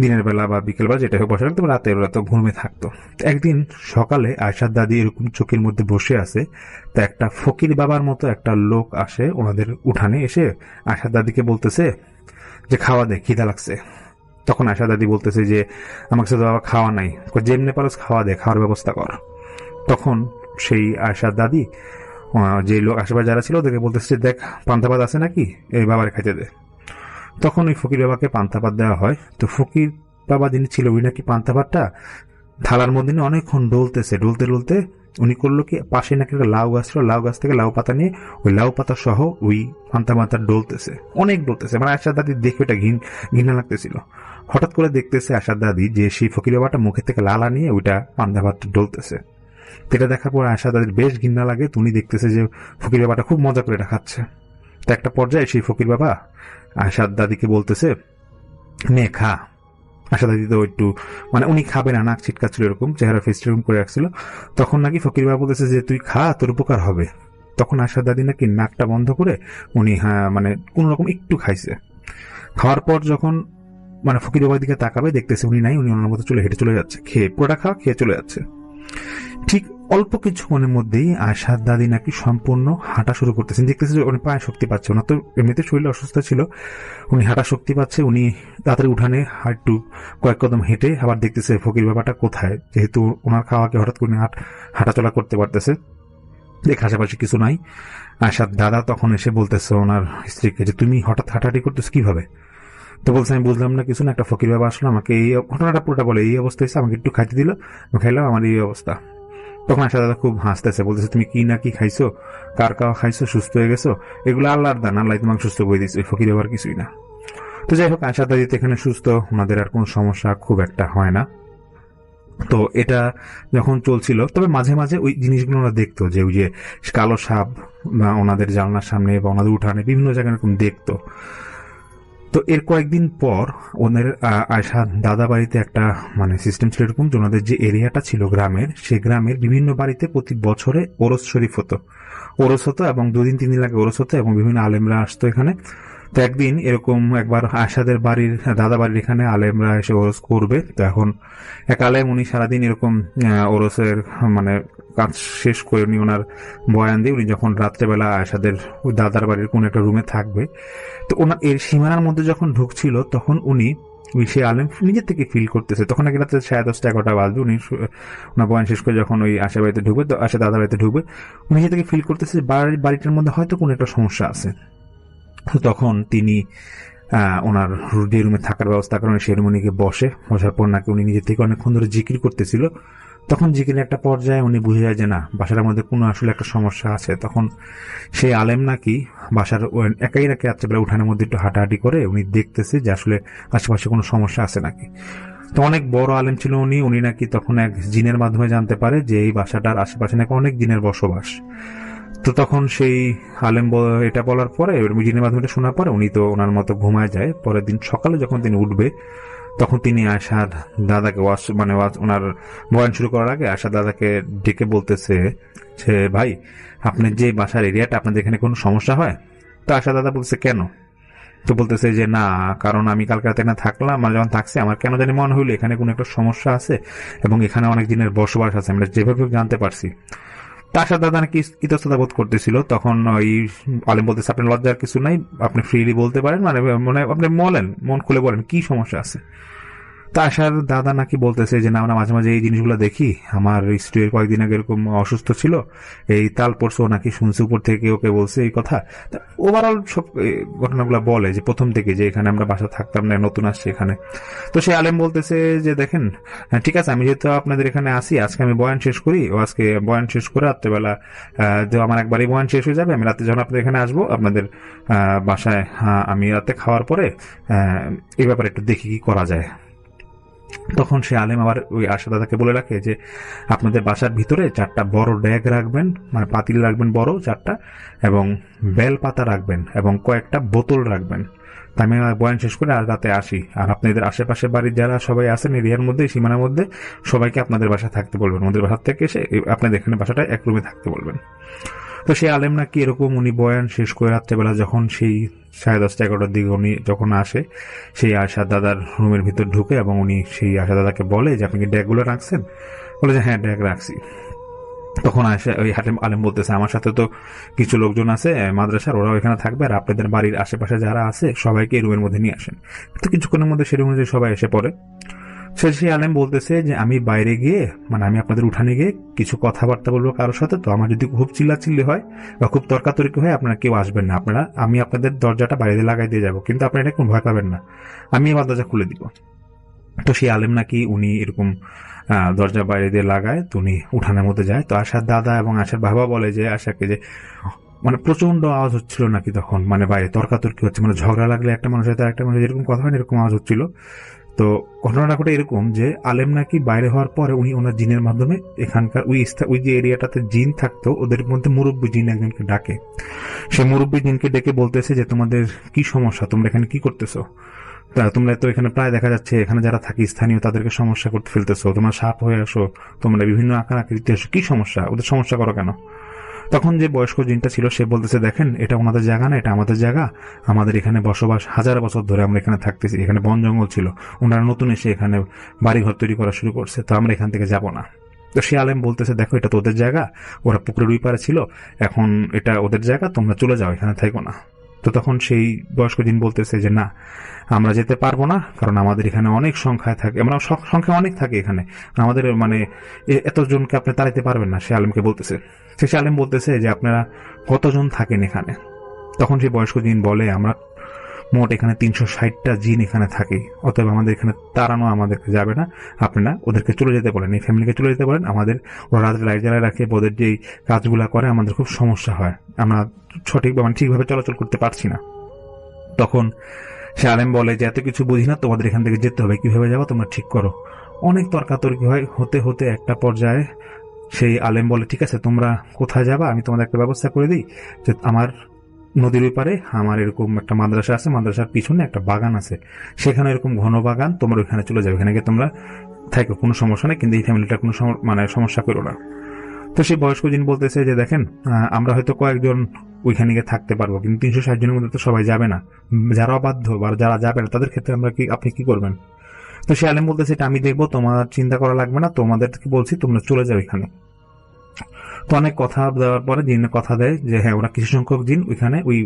দিনের বেলা বা বিকেল বেলা যেটা হোক বসায় রাখতো, রাতের বেলা তো ঘুমে থাকতো। একদিন সকালে আয়সার দাদি এরকম চৌকির মধ্যে বসে আছে। তা একটা ফকির বাবার মতো একটা লোক আসে ওনাদের উঠানে, এসে আয়সার দাদিকে বলতেছে যে খাওয়া দে, খিদা লাগছে। তখন আয়সা দাদি বলতেছে যে আমাকে তো বাবা খাওয়া নাই, যেমনি পারো খাওয়া দে, খাওয়ার ব্যবস্থা কর। তখন সেই আয়সার দাদি যে লোক আশেপাশে যারা ছিল ওদেরকে বলতেছে দেখ পান্তা ভাত আছে নাকি, এই বাবার খাইতে দে। তখন ওই ফকির বাবাকে পান্তা ভাত দেওয়া হয়। তো ফকির বাবা যিনি ছিল উনি নাকি পান্তা ভাতটা থালার মধ্যে অনেকক্ষণ ডলতেছে, ডলতে ডলতে উনি করলো কি, পাশে নাকি একটা লাউ গাছ ছিল, লাউ গাছ থেকে লাউ পাতা নিয়ে ওই লাউ পাতা সহ ওই পান্তা ভাতটা ডলতেছে, অনেক ডলতেছে। মানে আশার দাদি দেখে ওটা ঘৃণা লাগতেছিল। হঠাৎ করে দেখতেছে আশার দাদি যে সেই ফকির বাবাটা মুখের থেকে লালা নিয়ে ওইটা পান্তা ভাতটা ডলতেছে। এটা দেখার পর আশা দাদির বেশ ঘৃণা লাগে। উনি দেখতেছে যে ফকির বাবাটা খুব মজা করে এটা খাচ্ছে। তো একটা পর্যায়ে সেই ফকির বাবা আশার দাদিকে বলতেছে, নে খা। আশা দাদি তো একটু মানে উনি খাবে না, নাক ছিটকাচ্ছিল, এরকম চেহারা ফেস এরকম করে রাখছিল। তখন নাকি ফকির বাবা বলতেছে যে তুই খা, তোর উপকার হবে। তখন আশার দাদি নাকি নাকটা বন্ধ করে উনি মানে কোন রকম একটু খাইছে। খাওয়ার পর যখন মানে ফকির বাবার দিকে তাকাবে, দেখতেছে উনি নাই, উনি ওনার মতো হেঁটে চলে যাচ্ছে, খেয়ে পুরোটা খাওয়া খেয়ে চলে যাচ্ছে। ঠিক অল্প কিছুক্ষণের মধ্যেই আশার দাদি নাকি সম্পূর্ণ হাঁটা শুরু করতেছেন। দেখতেছে যে উনি পায়ে শক্তি পাচ্ছে, ওনার তো এমনিতে শরীর অসুস্থ ছিল, উনি হাঁটা শক্তি পাচ্ছে। উনি তাড়াতাড়ি উঠানে একটু কয়েক কদম হেঁটে আবার দেখতেছে ফকির বাবাটা কোথায়, যেহেতু ওনার খাওয়াকে হঠাৎ করে হাঁটাচলা করতে পারতেছে, দেখ আশেপাশে কিছু নাই। আশার দাদা তখন এসে বলতেছে ওনার স্ত্রীকে যে তুমি হঠাৎ হাঁটাহাঁটি করতেছো কিভাবে? তো বলছে আমি বুঝলাম না কিছু না, একটা ফকির বাবা আসলো, আমাকে এই ঘটনাটা পুরোটা বলে, এই অবস্থা হয়েছে, আমাকে একটু খাইতে দিল, খাইলাম, আমার এই অবস্থা। তখন আশা দাদা খুব হাসতেছে, বলতেছে তুমি কি না কি খাইছো, কার খাওয়া খাইছো, সুস্থ হয়ে গেছো, এগুলো আল্লাহর দান, আল্লাহ তোমাকে সুস্থ করে দিচ্ছে, ফকির বাবার কিছুই না। তো যাই হোক, আশা দাদিতে এখানে সুস্থ, ওনাদের আর কোনো সমস্যা খুব একটা হয় না। তো এটা যখন চলছিল, তবে মাঝে মাঝে ওই জিনিসগুলো ওরা দেখতো, যে ওই যে কালো সাপ ওনাদের জানলার সামনে বা ওনাদের উঠানে বিভিন্ন জায়গায় এরকম দেখতো। তো এর কয়েকদিন পর ওদের আয়শা দাদা বাড়িতে একটা মানে সিস্টেম ছিল এরকম, যে ওনাদের যে এরিয়াটা ছিল গ্রামের, সেই গ্রামের বিভিন্ন বাড়িতে প্রতি বছরে ওরস শরীফ হতো, এবং 2 দিন 3 দিন লাগে ওরস হতো, এবং বিভিন্ন আলেমরা আসতো এখানে। তো একদিন এরকম একবার আয়শাদের বাড়ির দাদা বাড়ির এখানে আলেমরা এসে ওরস করবে। তো এখন এক আলেম, উনি সারাদিন এরকম ওরসের মানে কাজ শেষ করে উনি ওনার বয়ান দিয়ে উনি যখন রাত্রেবেলা আয়শাদের দাদার বাড়ির কোন একটা রুমে থাকবে, তো ওনার এর সীমানার মধ্যে যখন ঢুকছিল, তখন উনি সে আলেম নিজের থেকে ফিল করতেছে, তখন নাকি রাত্রে 10:30-11টা বাজবে, উনি ওনার বয়ান শেষ করে যখন ওই আশা বাড়িতে ঢুকবে, তো আশা দাদা বাড়িতে ঢুকবে, উনি নিজে থেকে ফিল করতেছে বাড়িটার মধ্যে হয়তো কোনো একটা সমস্যা আছে। তো তখন তিনি ওনার যে রুমে থাকার ব্যবস্থা করেন, সেই রুমে উনি বসার পর নাকি উনি নিজে থেকে অনেকক্ষণ ধরে জিকির করতেছিল। তখন জিকিরের একটা পর্যায়ে উনি বুঝে যায় যে না, বাসার মধ্যে কোনো আসলে একটা সমস্যা আছে। তখন সেই আলেম নাকি বাসার একাই নাকি রাত্রেবেলা উঠানের মধ্যে একটু হাঁটাহাঁটি করে উনি দেখতেছে যে আসলে আশেপাশে কোনো সমস্যা আছে নাকি। তো অনেক বড় আলেম ছিল উনি নাকি তখন এক জিনের মাধ্যমে জানতে পারে যে এই বাসাটার আশেপাশে নাকি অনেক জিনের বসবাস। তো তখন সেই আলেম এটা বলার পরে, জিনের মাধ্যমে শোনার পরে উনি তো ওনার মতো ঘুমায় যায়। পরের দিন সকালে যখন তিনি উঠবে, তখন তিনি আয়শার দাদাকে ওনার বয়ান শুরু করার আগে আয়শার দাদাকে ডেকে বলতেছে যে ভাই, আপনার যে বাসার এরিয়াটা, আপনাদের এখানে কোনো সমস্যা হয়? তো আয়শার দাদা বলছে কেন? তো বলতেছে যে না, কারণ আমি কালকে রাতে এখানে থাকলাম, মানে যখন থাকছি আমার কেন জানি মনে হইলো এখানে কোনো একটা সমস্যা আছে, এবং এখানে অনেক দিনের বসবাস আছে, আমরা যেভাবে জানতে পারছি। আশার দাদা নাকি ইতস্ততা বোধ করতেছিল। তখন ওই আলেম বলতেছে আপনার লজ্জার কিছু নাই, আপনি ফ্রিলি বলতে পারেন, মানে আপনি মন খুলে বলেন কি সমস্যা আছে। তা আশার দাদা নাকি বলতেছে যে না, আমরা মাঝে মাঝে এই জিনিসগুলো দেখি, আমার স্ত্রীর কয়েকদিন আগে এরকম অসুস্থ ছিল, এই তাল পরশু নাকি শুনছে উপর থেকে ওকে বলছে এই কথা। ওভারঅল সব ঘটনাগুলো বলে যে প্রথম থেকে যে এখানে আমরা বাসা থাকতাম না, নতুন আসছি এখানে। তো সেই আলেম বলতেছে যে দেখেন, ঠিক আছে, আমি যেহেতু আপনাদের এখানে আসি, আজকে আমি বয়ান শেষ করি, আজকে বয়ান শেষ করে রাত্রেবেলা আমার একবারই বয়ান শেষ হয়ে যাবে, আমি রাতে যখন আপনাদের এখানে আসবো আপনাদের বাসায়, আমি রাতে খাওয়ার পরে এই ব্যাপারে একটু দেখি কি করা যায়। তখন সে আলেম আবার ওই আশা দাদাকে বলে রাখে যে আপনাদের বাসার ভিতরে 4টা বড় ড্যাগ রাখবেন, মানে পাতিল রাখবেন বড় 4টা, এবং বেল পাতা রাখবেন, এবং কয়েকটা বোতল রাখবেন। তা আমি বয়ান শেষ করে আর রাতে আসি, আর আপনাদের আশেপাশে বাড়ির যারা সবাই আছেন এরিয়ার মধ্যে, সীমানার মধ্যে, সবাইকে আপনাদের বাসায় থাকতে বলবেন, ওদের বাসার থেকে এসে আপনাদের এখানে বাসাটা এক রুমে থাকতে বলবেন। তো সেই আলেম নাকি এরকম উনি বয়ান শেষ করে রাত্রেবেলা যখন সেই 10:30-11টার দিকে উনি যখন আসে, সেই আশা দাদার রুমের ভিতর ঢুকে, এবং উনি সেই আশা দাদাকে বলে যে আপনি কি ড্যাগগুলো রাখছেন? বলে যে হ্যাঁ, ড্যাগ রাখছি। তখন আশা ওই আলেম বলতেছে আমার সাথে তো কিছু লোকজন আছে মাদ্রাসার, ওরাও এখানে থাকবে, আর আপনাদের বাড়ির আশেপাশে যারা আছে সবাইকে এই রুমের মধ্যে নিয়ে আসেন। তো কিছুক্ষণের মধ্যে সেই রুমে সবাই এসে পড়ে। সেই আলেম বলতেছে যে আমি বাইরে গিয়ে, মানে আমি আপনাদের উঠানে গিয়ে কিছু কথাবার্তা বলবো কারোর সাথে, তো আমার যদি খুব চিল্লাচিল্লি হয় বা খুব তর্কাতর্কি হয়, আপনারা কেউ আসবেন না, আমি আপনাদের দরজাটা বাইরে লাগাই দিয়ে যাবো, কিন্তু আপনারা এটা কোনো ভয় পাবেন না, আমি এবার দরজা খুলে দিব। তো সেই আলেম নাকি উনি এরকম দরজা বাইরে দিয়ে লাগায়, তো উনি উঠানের মধ্যে যায়। তো আশার দাদা এবং আশার বাবা বলে যে আশাকে যে মানে প্রচন্ড আওয়াজ হচ্ছিল নাকি তখন, মানে বাইরে তর্কাতর্কি হচ্ছে, মানে ঝগড়া লাগলে একটা মানুষের সাথে একটা মানুষের যেরকম কথা হয় এরকম আওয়াজ হচ্ছিল। তো ঘটনাটা ঘটে এরকম যে আলেম নাকি বাইরে হওয়ার পরে উনি ওনার জিনের মাধ্যমে এখানকার ওই যে এরিয়াটাতে জিন থাকতো ওদের মধ্যে মুরব্বী জিন একজনকে ডাকে। সে মুরব্বী জিনকে ডেকে বলতেছে যে তোমাদের কি সমস্যা, তোমরা এখানে কি করতেছো, তোমরা তো এখানে প্রায় দেখা যাচ্ছে এখানে যারা থাকি স্থানীয় তাদেরকে সমস্যা করতে ফেলতেছো, তোমরা সাপ হয়ে আসো, তোমরা বিভিন্ন আকার আকৃতি আসো, কি সমস্যা, ওদের সমস্যা করো কেন? তখন যে বয়স্ক জিনটা ছিল সে বলতেছে দেখেন এটা ওনাদের জায়গা না, এটা আমাদের জায়গা, আমাদের এখানে বসবাস হাজার বছর ধরে আমরা এখানে থাকতেছি, এখানে বন জঙ্গল ছিল, ওনারা নতুন এসে এখানে বাড়িঘর তৈরি করা শুরু করছে, তো আমরা এখান থেকে যাব না। তো সে আলেম বলতেছে দেখো এটা তো ওদের জায়গা, ওরা পুকুরের ওই পারে ছিল, এখন এটা ওদের জায়গা, তোমরা চলে যাও, এখানে থাকো না। তো তখন সেই বয়স্ক জিন বলতেছে যে না, আমরা যেতে পারবো না, কারণ আমাদের এখানে অনেক সংখ্যায় থাকে, আমরা সংখ্যা অনেক থাকে এখানে, আমাদের মানে এতজনকে আপনি তাড়াইতে পারবেন না। সে আলেমকে বলতেছে, সে আলেম বলতেছে যে আপনারা কতজন থাকেন এখানে? তখন সেই বয়স্ক জিন বলে আমরা মোট এখানে 360টা জিন এখানে থাকি, অতএব আমাদের এখানে তাড়ানো আমাদেরকে যাবে না, আপনারা ওদেরকে চলে যেতে বলেন, এই ফ্যামিলিকে চলে যেতে বলেন, আমাদের ওরা রাত্রে লাইট জ্বালায় রাখে, ওদের যে কাজগুলা করে আমাদের খুব সমস্যা হয়, আমরা ঠিকভাবে চলাচল করতে পারছি না। তখন সে আলেম বলে যে এত কিছু বুঝি না, তোমাদের এখান থেকে যেতে হবে, কিভাবে যাবো তোমরা ঠিক করো। অনেক তর্কাতর্কি হয়, হতে হতে একটা পর্যায়ে সেই আলেম বলে ঠিক আছে তোমরা কোথায় যাবা, আমি তোমাদের একটা ব্যবস্থা করে দিই, যে আমার নদীর ওই পারে আমার এরকম একটা মাদ্রাসা আছে, মাদ্রাসার পিছনে একটা বাগান আছে, সেখানে এরকম ঘন বাগান, তোমরা ওইখানে চলে যাবে, এখানে গিয়ে তোমরা থাকো, কোনো সমস্যা নেই, কিন্তু এই ফ্যামিলিটা কোনো মানে সমস্যা করো না। তো সেই বয়স্ক জিন বলতেছে যে দেখেন আমরা হয়তো কয়েকজন ওইখানে গিয়ে থাকতে পারবো, কিন্তু 360 জনের মধ্যে তো সবাই যাবে না, যারা অবাধ্য বা যারা যাবে না তাদের ক্ষেত্রে আপনি কি করবেন? তো সে আলেম বলতেছে এটা আমি দেখবো, তোমার চিন্তা করা লাগবে না, তোমাদেরকে বলছি তোমরা চলে যাও এখানে। তো অনেক কথা দেওয়ার পরে জিনের কথা দেয় যে হ্যাঁ ওরা কিছু সংখ্যক জিন ওইখানে ওই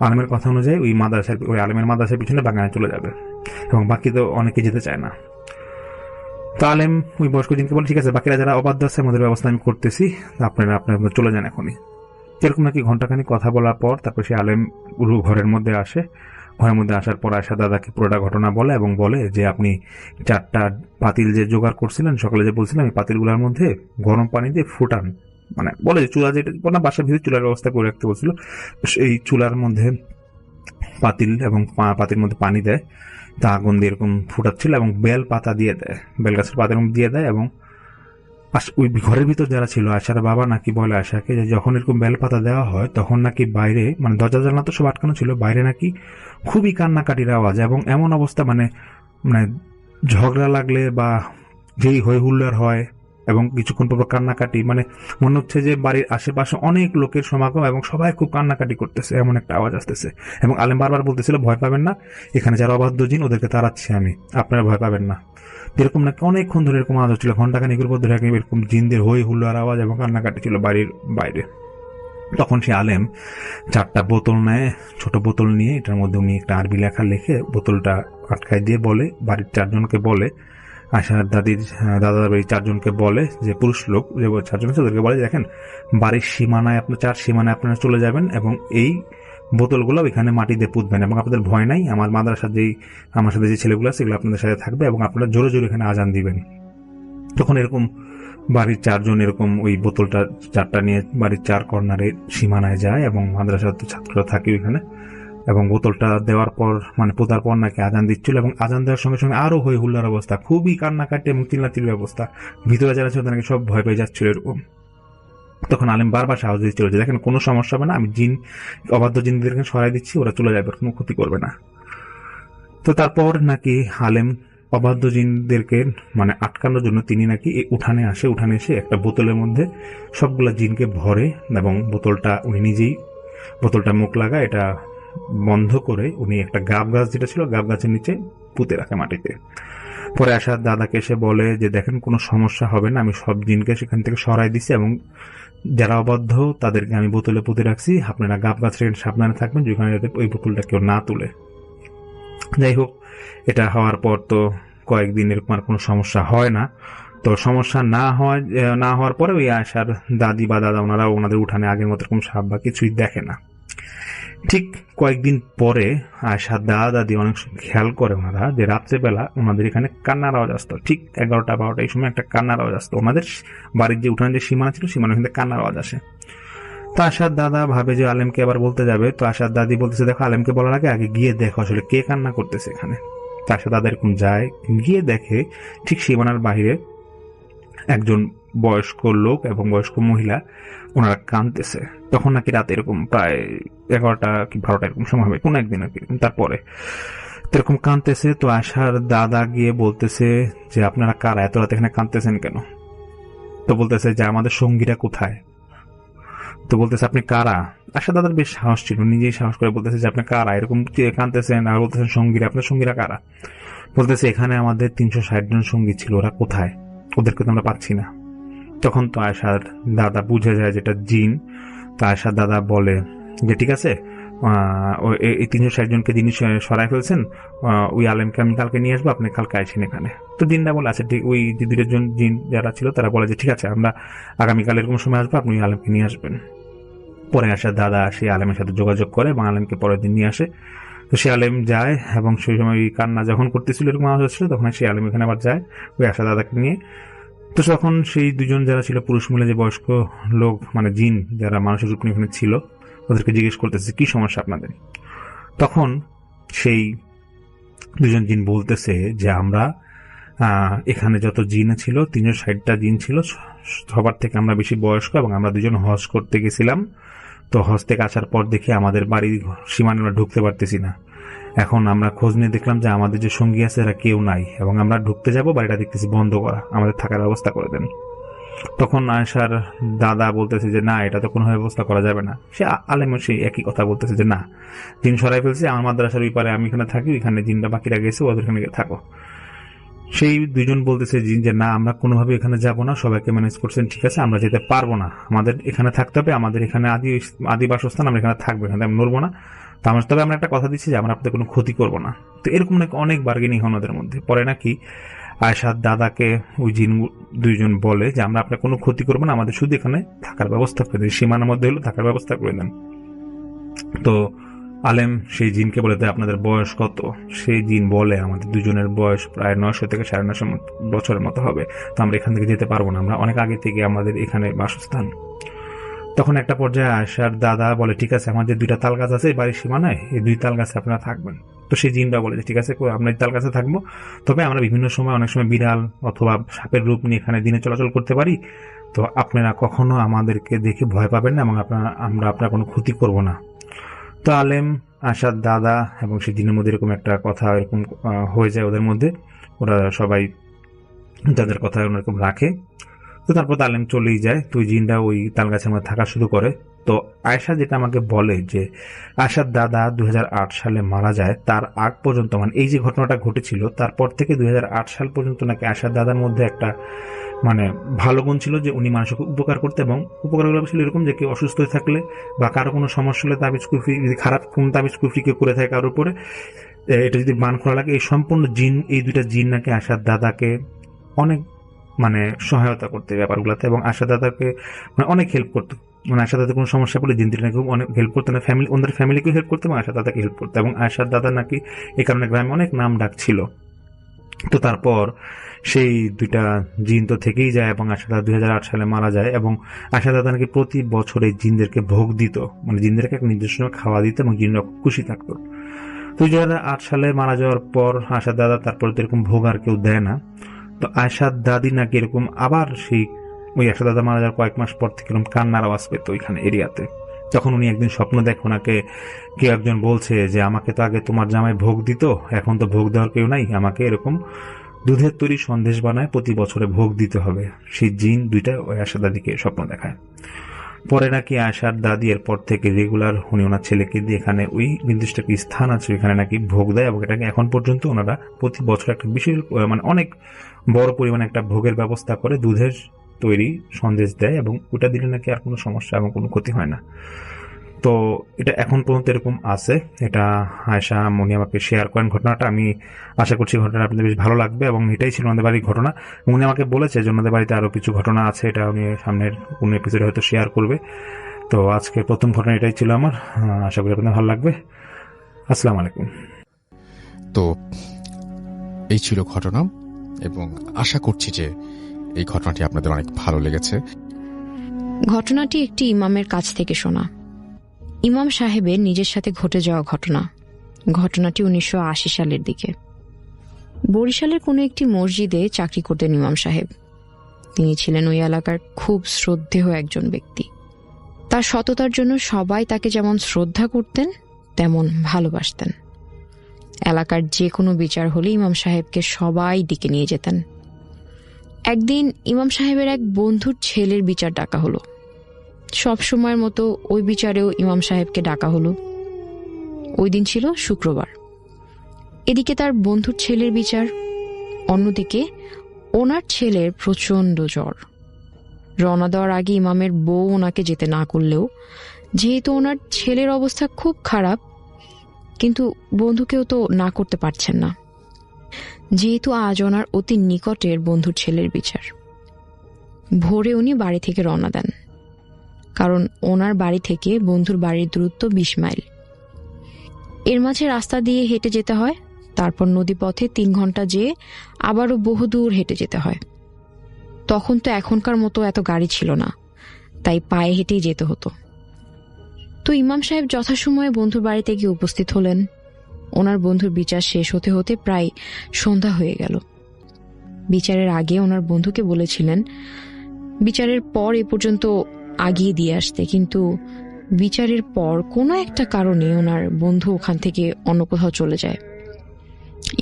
আলেমের কথা অনুযায়ী ওই আলেমের মাদ্রাসার পিছনে বাগানে চলে যাবে, এবং বাকি তো অনেকে যেতে চায় না। তো আলেম ওই বয়স্ক জিনকে বলে ঠিক আছে, বাকিরা যারা অবাধ্য আছে আমাদের ব্যবস্থা আমি করতেছি, আপনারা চলে যান এখনই। এরকম নাকি ঘন্টাখানি কথা বলার পর তারপর সে আলেম ঘরের মধ্যে আসে। ঘরের মধ্যে আসার পর আশা দাদাকে পুরোটা ঘটনা বলে এবং বলে যে আপনি 4টা পাতিল যে জোগাড় করছিলেন সকালে, যে বলছিলাম এই পাতিলগুলোর মধ্যে গরম পানি দিয়ে ফুটান, মানে বলে যে চুলা যেটা না বাসার ভিতরে চুলার ব্যবস্থা করে রাখতে বলছিল, এই চুলার মধ্যে পাতিল এবং পাতির মধ্যে পানি দেয়, তা আগুন দিয়ে এরকম ফুটাচ্ছিল এবং বেল পাতা দিয়ে দেয়, বেল গাছের পাতা দিয়ে দেয়। এবং ওই ঘরের ভিতর যারা ছিল আশার বাবা নাকি বলে আশাকে যে যখন এরকম বেল পাতা দেওয়া হয় তখন নাকি বাইরে, মানে দরজা জানলা তো সব আটকানো ছিল, বাইরে নাকি খুবই কান্নাকাটির আওয়াজ, এবং এমন অবস্থা মানে মানে ঝগড়া লাগলে বা যেই হই হুল্লার হয় এবং কিছুক্ষণ পর কান্নাকাটি, মানে মনে হচ্ছে যে বাড়ির আশেপাশে অনেক লোকের সমাগম এবং সবাই খুব কান্নাকাটি করতেছে, এমন একটা আওয়াজ আসতেছে। এবং আলেম বারবার বলতেছিল ভয় পাবেন না, এখানে যারা অবাধ্য জিন ওদেরকে তাড়াচ্ছি আমি, আপনারা ভয় পাবেন না। এরকম নাকি অনেকক্ষণ ধরে এরকম আওয়াজ হচ্ছিল, ঘন্টাখানিকের উপর ধরে এরকম জিনদের হই হুল্লার আওয়াজ এবং কান্নাকাটি ছিল বাড়ির বাইরে। তখন সে আলেম 4টা বোতল নেয়, ছোট বোতল নিয়ে এটার মধ্যে উনি একটা আরবি লেখা লিখে বোতলটা আটকায় দিয়ে বলে বাড়ির 4জনকে বলে, আশার দাদার বাড়ির 4জনকে বলে, যে পুরুষ লোক যে 4জন আছে ওদেরকে বলে দেখেন বাড়ির সীমানায় আপনার 4 সীমানায় আপনারা চলে যাবেন এবং এই বোতলগুলো এখানে মাটি দিয়ে পুঁতবেন, এবং আপনাদের ভয় নাই, আমার মাদ্রাসার আমার সাথে যে ছেলেগুলো আছে সেগুলো আপনাদের সাথে থাকবে, এবং আপনারা জোরে জোরে এখানে আজান দিবেন। তখন এরকম বাড়ির 4জন এরকম ওই বোতলটা 4টা নিয়ে বাড়ির 4 কর্নারে সীমানায় যায়, এবং মাদ্রাসার ছাত্ররা থাকে ওইখানে, এবং বোতলটা দেওয়ার পর মানে পোতার পর নাকি আজান দিচ্ছিল, এবং আজান দেওয়ার সঙ্গে সঙ্গে আরো হই হুল্লার অবস্থা, খুবই কান্নাকাটি এবং চিল্লাচিল্লির অবস্থা, ভিতরে যারা ছিল নাকি সব ভয় পেয়ে যাচ্ছিল এরকম। তখন আলেম বারবার সাহস দিচ্ছিল যে দেখেন কোনো সমস্যা হবে না, আমি অবাধ্য জিনদেরকে সরাই দিচ্ছি, ওরা চলে যাবে, কোনো ক্ষতি করবে না। তো তারপর নাকি আলেম অবাধ্য জিনদেরকে মানে আটকানোর জন্য তিনি নাকি উঠানে এসে একটা বোতলের মধ্যে সবগুলা জিনকে ভরে, এবং বোতলটা উনি নিজেই বোতলটা মুখ লাগা এটা বন্ধ করে উনি একটা গাব গাছ যেটা ছিল গাব গাছের নিচে পুঁতে রাখে মাটিতে। পরে আসার দাদাকে এসে বলে যে দেখেন কোনো সমস্যা হবে না, আমি সব জিনকে সেখান থেকে সরাই দিছি, এবং যারা অবাধ্য তাদেরকে আমি বোতলে পুঁতে রাখছি, আপনারা গাব গাছ থেকে সাবধানে থাকবেন যেখানে যাতে ওই বোতলটা কেউ না তুলে। যাই হোক, এটা হওয়ার পর তো কয়েকদিন এরকম আর কোনো সমস্যা হয় না। তো সমস্যা না হওয়ার পরে ওই আশার দাদি বা দাদা ওনারা ওনাদের উঠানে আগের মতো এরকম সাপ বা কিছুই দেখে না। ঠিক কয়েকদিন পরে আয়শা দাদা দাদি অনেক খেয়াল করে ওনারা যে রাত্রেবেলা ওনাদের এখানে কান্নার আওয়াজ আসতো। ঠিক 11টা-12টা এই সময় একটা কান্নার আওয়াজ আসতো। ওনাদের বাড়ির যে উঠানের যে সীমানা ছিল সীমানার মধ্যে কান্নার আওয়াজ আসে। তো আশার দাদা ভাবে যে আলেমকে আবার বলতে যাবে। তো আশার দাদি বলতেছে, দেখো আলেমকে বলার আগে আগে গিয়ে দেখো আসলে কে কান্না করতেছে এখানে। তো আশার দাদা এরকম যায়, গিয়ে দেখে ঠিক সীমানার বাহিরে একজন বয়স্ক লোক এবং বয়স্ক মহিলা ওনারা কাঁদতেছে। তখন নাকি রাতে এরকম প্রায় 11টা কি 12টা এরকম সময় হবে, কোন একদিন আর কি তারপরে এরকম কাঁদতেছে। তো আশার দাদা গিয়ে বলতেছে যে আপনারা কারা, এত রাতে এখানে কাঁদতেছেন কেন? তো বলতেছে যে আমাদের সঙ্গীরা কোথায়? তো বলতেছে আপনি কারা? আশা দাদার বেশ সাহস ছিল, নিজেই সাহস করে বলতেছে যে আপনি কারা, এরকম কাঁদতেছেন আর বলতেছেন সঙ্গীরা, আপনার সঙ্গীরা কারা? বলতেছে এখানে আমাদের 360 জন সঙ্গী ছিল, ওরা কোথায়? ওদেরকে তো আমরা পাচ্ছি না। তখন তো আয়শার দাদা বুঝে যায় যেটা জিন। তো আয়শার দাদা বলে যে ঠিক আছে, এই 360 জনকে যিনি সরাই ফেলছেন ওই আলেমকে আমি কালকে নিয়ে আসবো, আপনি কালকে আসেন এখানে। তো জিনরা বলে আচ্ছা ঠিক, ওই যে 2 জন জিন যারা ছিল তারা বলে যে ঠিক আছে আমরা আগামীকাল এরকম সময় আসবো, আপনি ওই আলেমকে নিয়ে আসবেন। পরে আয়শার দাদা সেই আলেমের সাথে যোগাযোগ করে এবং আলেমকে পরের দিন নিয়ে আসে। তো সে আলেম যায় এবং সেই সময় কান্না যখন করতেছিল এরকম আওয়াজ হচ্ছিল তখন সেই আলেম এখানে আবার যায় ওই আশা দাদাকে নিয়ে। তো তখন সেই 2 জন যারা ছিল পুরুষ মহিলা, যে বয়স্ক লোক মানে জিন যারা মানুষের রূপ নিয়ে ছিল, ওদেরকে জিজ্ঞেস করতেছে কি সমস্যা আপনাদের। তখন সেই 2 জন জিন বলতেছে যে আমরা এখানে যত জিন ছিল 360টা জিন ছিল, সবার থেকে আমরা বেশি বয়স্ক এবং আমরা 2 জন হজ করতে গেছিলাম। তো হজ থেকে আসার পর দেখি আমাদের বাড়ির সীমানা আমরা ঢুকতে পারতেছি না। এখন আমরা খোঁজ নিয়ে দেখলাম যে আমাদের যে সঙ্গী আছে এরা কেউ নাই এবং আমরা ঢুকতে যাব, বাড়িটা দেখতেছি বন্ধ করা, আমাদের থাকার ব্যবস্থা করে দেন। তখন আয়শার দাদা বলতেছে যে না, এটা তো কোনো ব্যবস্থা করা যাবে না। সে আলেমও সেই একই কথা বলতেছে যে না, জিন সরাই ফেলছে, আমার মাদ্রাসার ওই পারে আমি এখানে থাকি, এখানে জিনটা বাকিরা গেছে, ওদের এখানে থাকো। সেই 2 জন বলতেছে জিন যে না, আমরা কোনোভাবে এখানে যাব না, সবাইকে ম্যানেজ করছেন ঠিক আছে, আমরা যেতে পারবো না, আমাদের এখানে থাকতে হবে, আমাদের এখানে আদি বাসস্থান, আমরা এখানে থাকবো, এখানে আমি নড়বো না। তবে আমরা একটা কথা দিচ্ছি যে আমরা আপনাদের কোনো ক্ষতি করবো না। তো এরকম নাকি অনেক বার্গেনিং হয় ওদের মধ্যে। পরে নাকি আয়শার দাদাকে ওই জিন 2 জন বলে যে আমরা আপনার কোনো ক্ষতি করবো না, আমাদের শুধু এখানে থাকার ব্যবস্থা করে দেন, সীমানার মধ্যে হলো থাকার ব্যবস্থা করে দেন। তো আলেম সেই জিনকে বলে দেয় আপনাদের বয়স কত? সেই জিন বলে আমাদের 2 জনের বয়স প্রায় 900 থেকে 950 বছরের মতো হবে, তো আমরা এখান থেকে যেতে পারবো না, আমরা অনেক আগে থেকে আমাদের এখানে বাসস্থান। তখন একটা পর্যায়ে আয়শার দাদা বলে ঠিক আছে, আমার যে 2টা তাল গাছ আছে এই বাড়ির সীমানায়, এই 2 তাল গাছে আপনারা থাকবেন। তো সেই জিনটা বলে যে ঠিক আছে, আমরা এই তাল গাছে থাকবো, তবে আমরা বিভিন্ন সময় অনেক সময় বিড়াল অথবা সাপের রূপ নিয়ে এখানে দিনে চলাচল করতে পারি, তো আপনারা কখনো আমাদেরকে দেখে ভয় পাবেন না এবং আমরা আপনার কোনো ক্ষতি করব না। তো আলেম, আয়শার দাদা এবং সেই জিনের মধ্যে এরকম একটা কথা এরকম হয়ে যায় ওদের মধ্যে, ওরা সবাই যাদের কথা ওরকম রাখে। তো তারপর আলেম চলেই যায়। তো ওই জিনটা ওই তাল গাছের মধ্যে থাকা শুরু করে। তো আয়শা যেটা আমাকে বলে যে আয়শার দাদা 2008 সালে মারা যায়, তার আগ পর্যন্ত মানে এই যে ঘটনাটা ঘটেছিল তারপর থেকে 2008 সাল পর্যন্ত নাকি আয়শার দাদার মধ্যে একটা মানে ভালো গুণ ছিল যে উনি মানুষকে উপকার করতে, এবং উপকারগুলো ছিল এরকম যে কেউ অসুস্থ হয়ে থাকলে বা কারো কোনো সমস্যা হলে তাবিজ কুফরি, যদি খারাপ কোন তাবিজ কুফরি কেউ করে থাকে কারোর উপরে, এটা যদি মান করা লাগে, এই সম্পূর্ণ জিন, এই 2টা জিন নাকি আয়শার দাদাকে অনেক মানে সহায়তা করতে ব্যাপারগুলোতে, এবং আয়শা দাদাকে মানে অনেক হেল্প করতো। মানে আয়শা দাদার কোনো সমস্যা পড়লে জিন নাকি অনেক হেল্প করতো, না ফ্যামিলি, ওদের ফ্যামিলিকেও হেল্প করতো এবং আয়শা দাদাকে হেল্প করতো, এবং আয়শার দাদা নাকি এই কারণে গ্রামে অনেক নাম ডাক ছিল। তো তারপর সেই 2টা জিন তো থেকেই যায় এবং আয়শা দাদা 2008 সালে মারা যায়, এবং আয়শা দাদা নাকি প্রতি বছর এই জিনদেরকে ভোগ দিত, মানে জিনদেরকে এক নির্দিষ্ট সময় খাওয়া দিত এবং জিনরা খুশি থাকতো। তো 2008 সালে মারা যাওয়ার পর আয়শা দাদা তারপরে তো এরকম ভোগ আর কেউ দেয় না। তো আয়শার দাদি নাকি এরকম আবার সেই ওই আয়শা দাদা মারা যাওয়ার কয়েক মাস পর থেকে এরকম কান্নার আওয়াজ পেত ওইখানে এরিয়াতে। তখন উনি একদিন স্বপ্ন দেখে ওনাকে কেউ একজন বলছে যে আমাকে তো আগে তোমার জামাই ভোগ দিত, এখন তো ভোগ দেওয়ার কেউ নাই, আমাকে এরকম দুধের তৈরি সন্দেশ বানায় প্রতি বছরে ভোগ দিতে হবে। সেই জিন 2টা ওই আয়শা দাদিকে স্বপ্ন দেখায়। পরে নাকি আয়শার দাদি এরপর থেকে রেগুলার উনি ওনার ছেলেকে দিয়ে এখানে ওই নির্দিষ্ট একটি স্থান আছে ওইখানে নাকি ভোগ দেয়, এবং এটাকে এখন পর্যন্ত ওনারা প্রতি বছর একটা বিশেষ মানে অনেক বড় পরিমাণে একটা ভোগের ব্যবস্থা করে দুধের তৈরি সন্দেশ দেয়, এবং ওটা দিলে নাকি আর কোনো সমস্যা এবং কোনো ক্ষতি হয় না। তো এটা এখন পর্যন্ত এরকম আছে। এটা আয়শা মনি আমাকে শেয়ার করেন ঘটনাটা। আমি আশা করছি ঘটনাটা আপনাদের বেশ ভালো লাগবে, এবং এটাই ছিল আমাদের বাড়ির ঘটনা। উনি আমাকে বলেছে যে ওনাদের বাড়িতে আরো কিছু ঘটনা আছে, এটা উনি সামনের কোনো এপিসোডে হয়তো শেয়ার করবে। তো আজকে প্রথম ঘটনা এটাই ছিল আমার। আশা করি আপনাদের ভালো লাগবে। আসসালামু আলাইকুম। তো এই ছিল ঘটনা, এবং আশা করছি যে এই ঘটনাটি আপনাদের অনেক ভালো লেগেছে। ঘটনাটি একটি ইমামের কাছ থেকে শোনা। ইমাম সাহেবের নিজের সাথে ঘটে যাওয়া ঘটনা। ঘটনাটি 1980 সালের দিকে। বরিশালের কোনো একটি মসজিদে চাকরি করতেন ইমাম সাহেব। তিনি ছিলেন ওই এলাকার খুব শ্রদ্ধেয় একজন ব্যক্তি। তার সততার জন্য সবাই তাকে যেমন শ্রদ্ধা করতেন তেমন ভালোবাসতেন। এলাকার যে কোনো বিচার হলে ইমাম সাহেবকে সবাই ডেকে নিয়ে যেতেন। একদিন ইমাম সাহেবের এক বন্ধুর ছেলের বিচার ডাকা হলো। সব সময়ের মতো ওই বিচারেও ইমাম সাহেবকে ডাকা হলো। ওই দিন ছিল শুক্রবার। এদিকে তার বন্ধুর ছেলের বিচার, অন্যদিকে ওনার ছেলের প্রচন্ড জ্বর। রওনা দেওয়ার আগে ইমামের বউ ওনাকে যেতে না করলেও, যেহেতু ওনার ছেলের অবস্থা খুব খারাপ, কিন্তু বন্ধুকেও তো না করতে পারছেন না, যেহেতু আজ ওনার অতি নিকটের বন্ধুর ছেলের বিচার। ভোরে উনি বাড়ি থেকে রওনা দেন, কারণ ওনার বাড়ি থেকে বন্ধুর বাড়ির দূরত্ব 20 মাইল। এর মাঝে রাস্তা দিয়ে হেঁটে যেতে হয়, তারপর নদীপথে 3 ঘন্টা যেয়ে আবারও বহুদূর হেঁটে যেতে হয়। তখন তো এখনকার মতো এত গাড়ি ছিল না, তাই পায়ে হেঁটেই যেতে হতো। তো ইমাম সাহেব যথাসময়ে বন্ধুর বাড়িতে গিয়ে উপস্থিত হলেন। ওনার বন্ধুর বিচার শেষ হতে হতে প্রায় সন্ধ্যা হয়ে গেল। বিচারের আগে ওনার বন্ধুকে বলেছিলেন বিচারের পর এ পর্যন্ত আগিয়ে দিয়ে আসতে, কিন্তু বিচারের পর কোনো একটা কারণে ওনার বন্ধু ওখান থেকে অন্য কোথাও চলে যায়।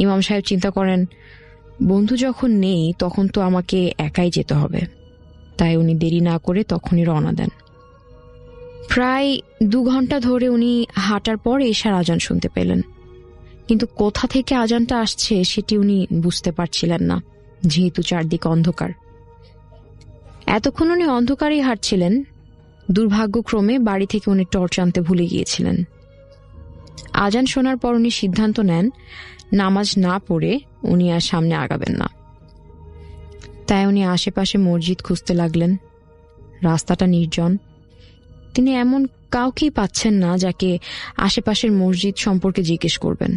ইমাম সাহেব চিন্তা করেন, বন্ধু যখন নেই তখন তো আমাকে একাই যেতে হবে। তাই উনি দেরি না করে তখনই রওনা দেন। প্রায় 2 ঘন্টা ধরে উনি হাঁটার পর এশার আজান শুনতে পেলেন, কিন্তু কোথা থেকে আজানটা আসছে সেটি উনি বুঝতে পারছিলেন না, যেহেতু চারদিকে অন্ধকার। এতক্ষণ উনি অন্ধকারেই হাঁটছিলেন। দুর্ভাগ্যক্রমে বাড়ি থেকে উনি টর্চ আনতে ভুলে গিয়েছিলেন। আজান শোনার পর উনি সিদ্ধান্ত নেন নামাজ না পড়ে উনি আর সামনে আগাবেন না। তাই উনি আশেপাশে মসজিদ খুঁজতে লাগলেন। রাস্তাটা নির্জন। তিনি এমন কাউকেই পাচ্ছেন না যাকে আশেপাশের মসজিদ সম্পর্কে জিজ্ঞেস করবেন।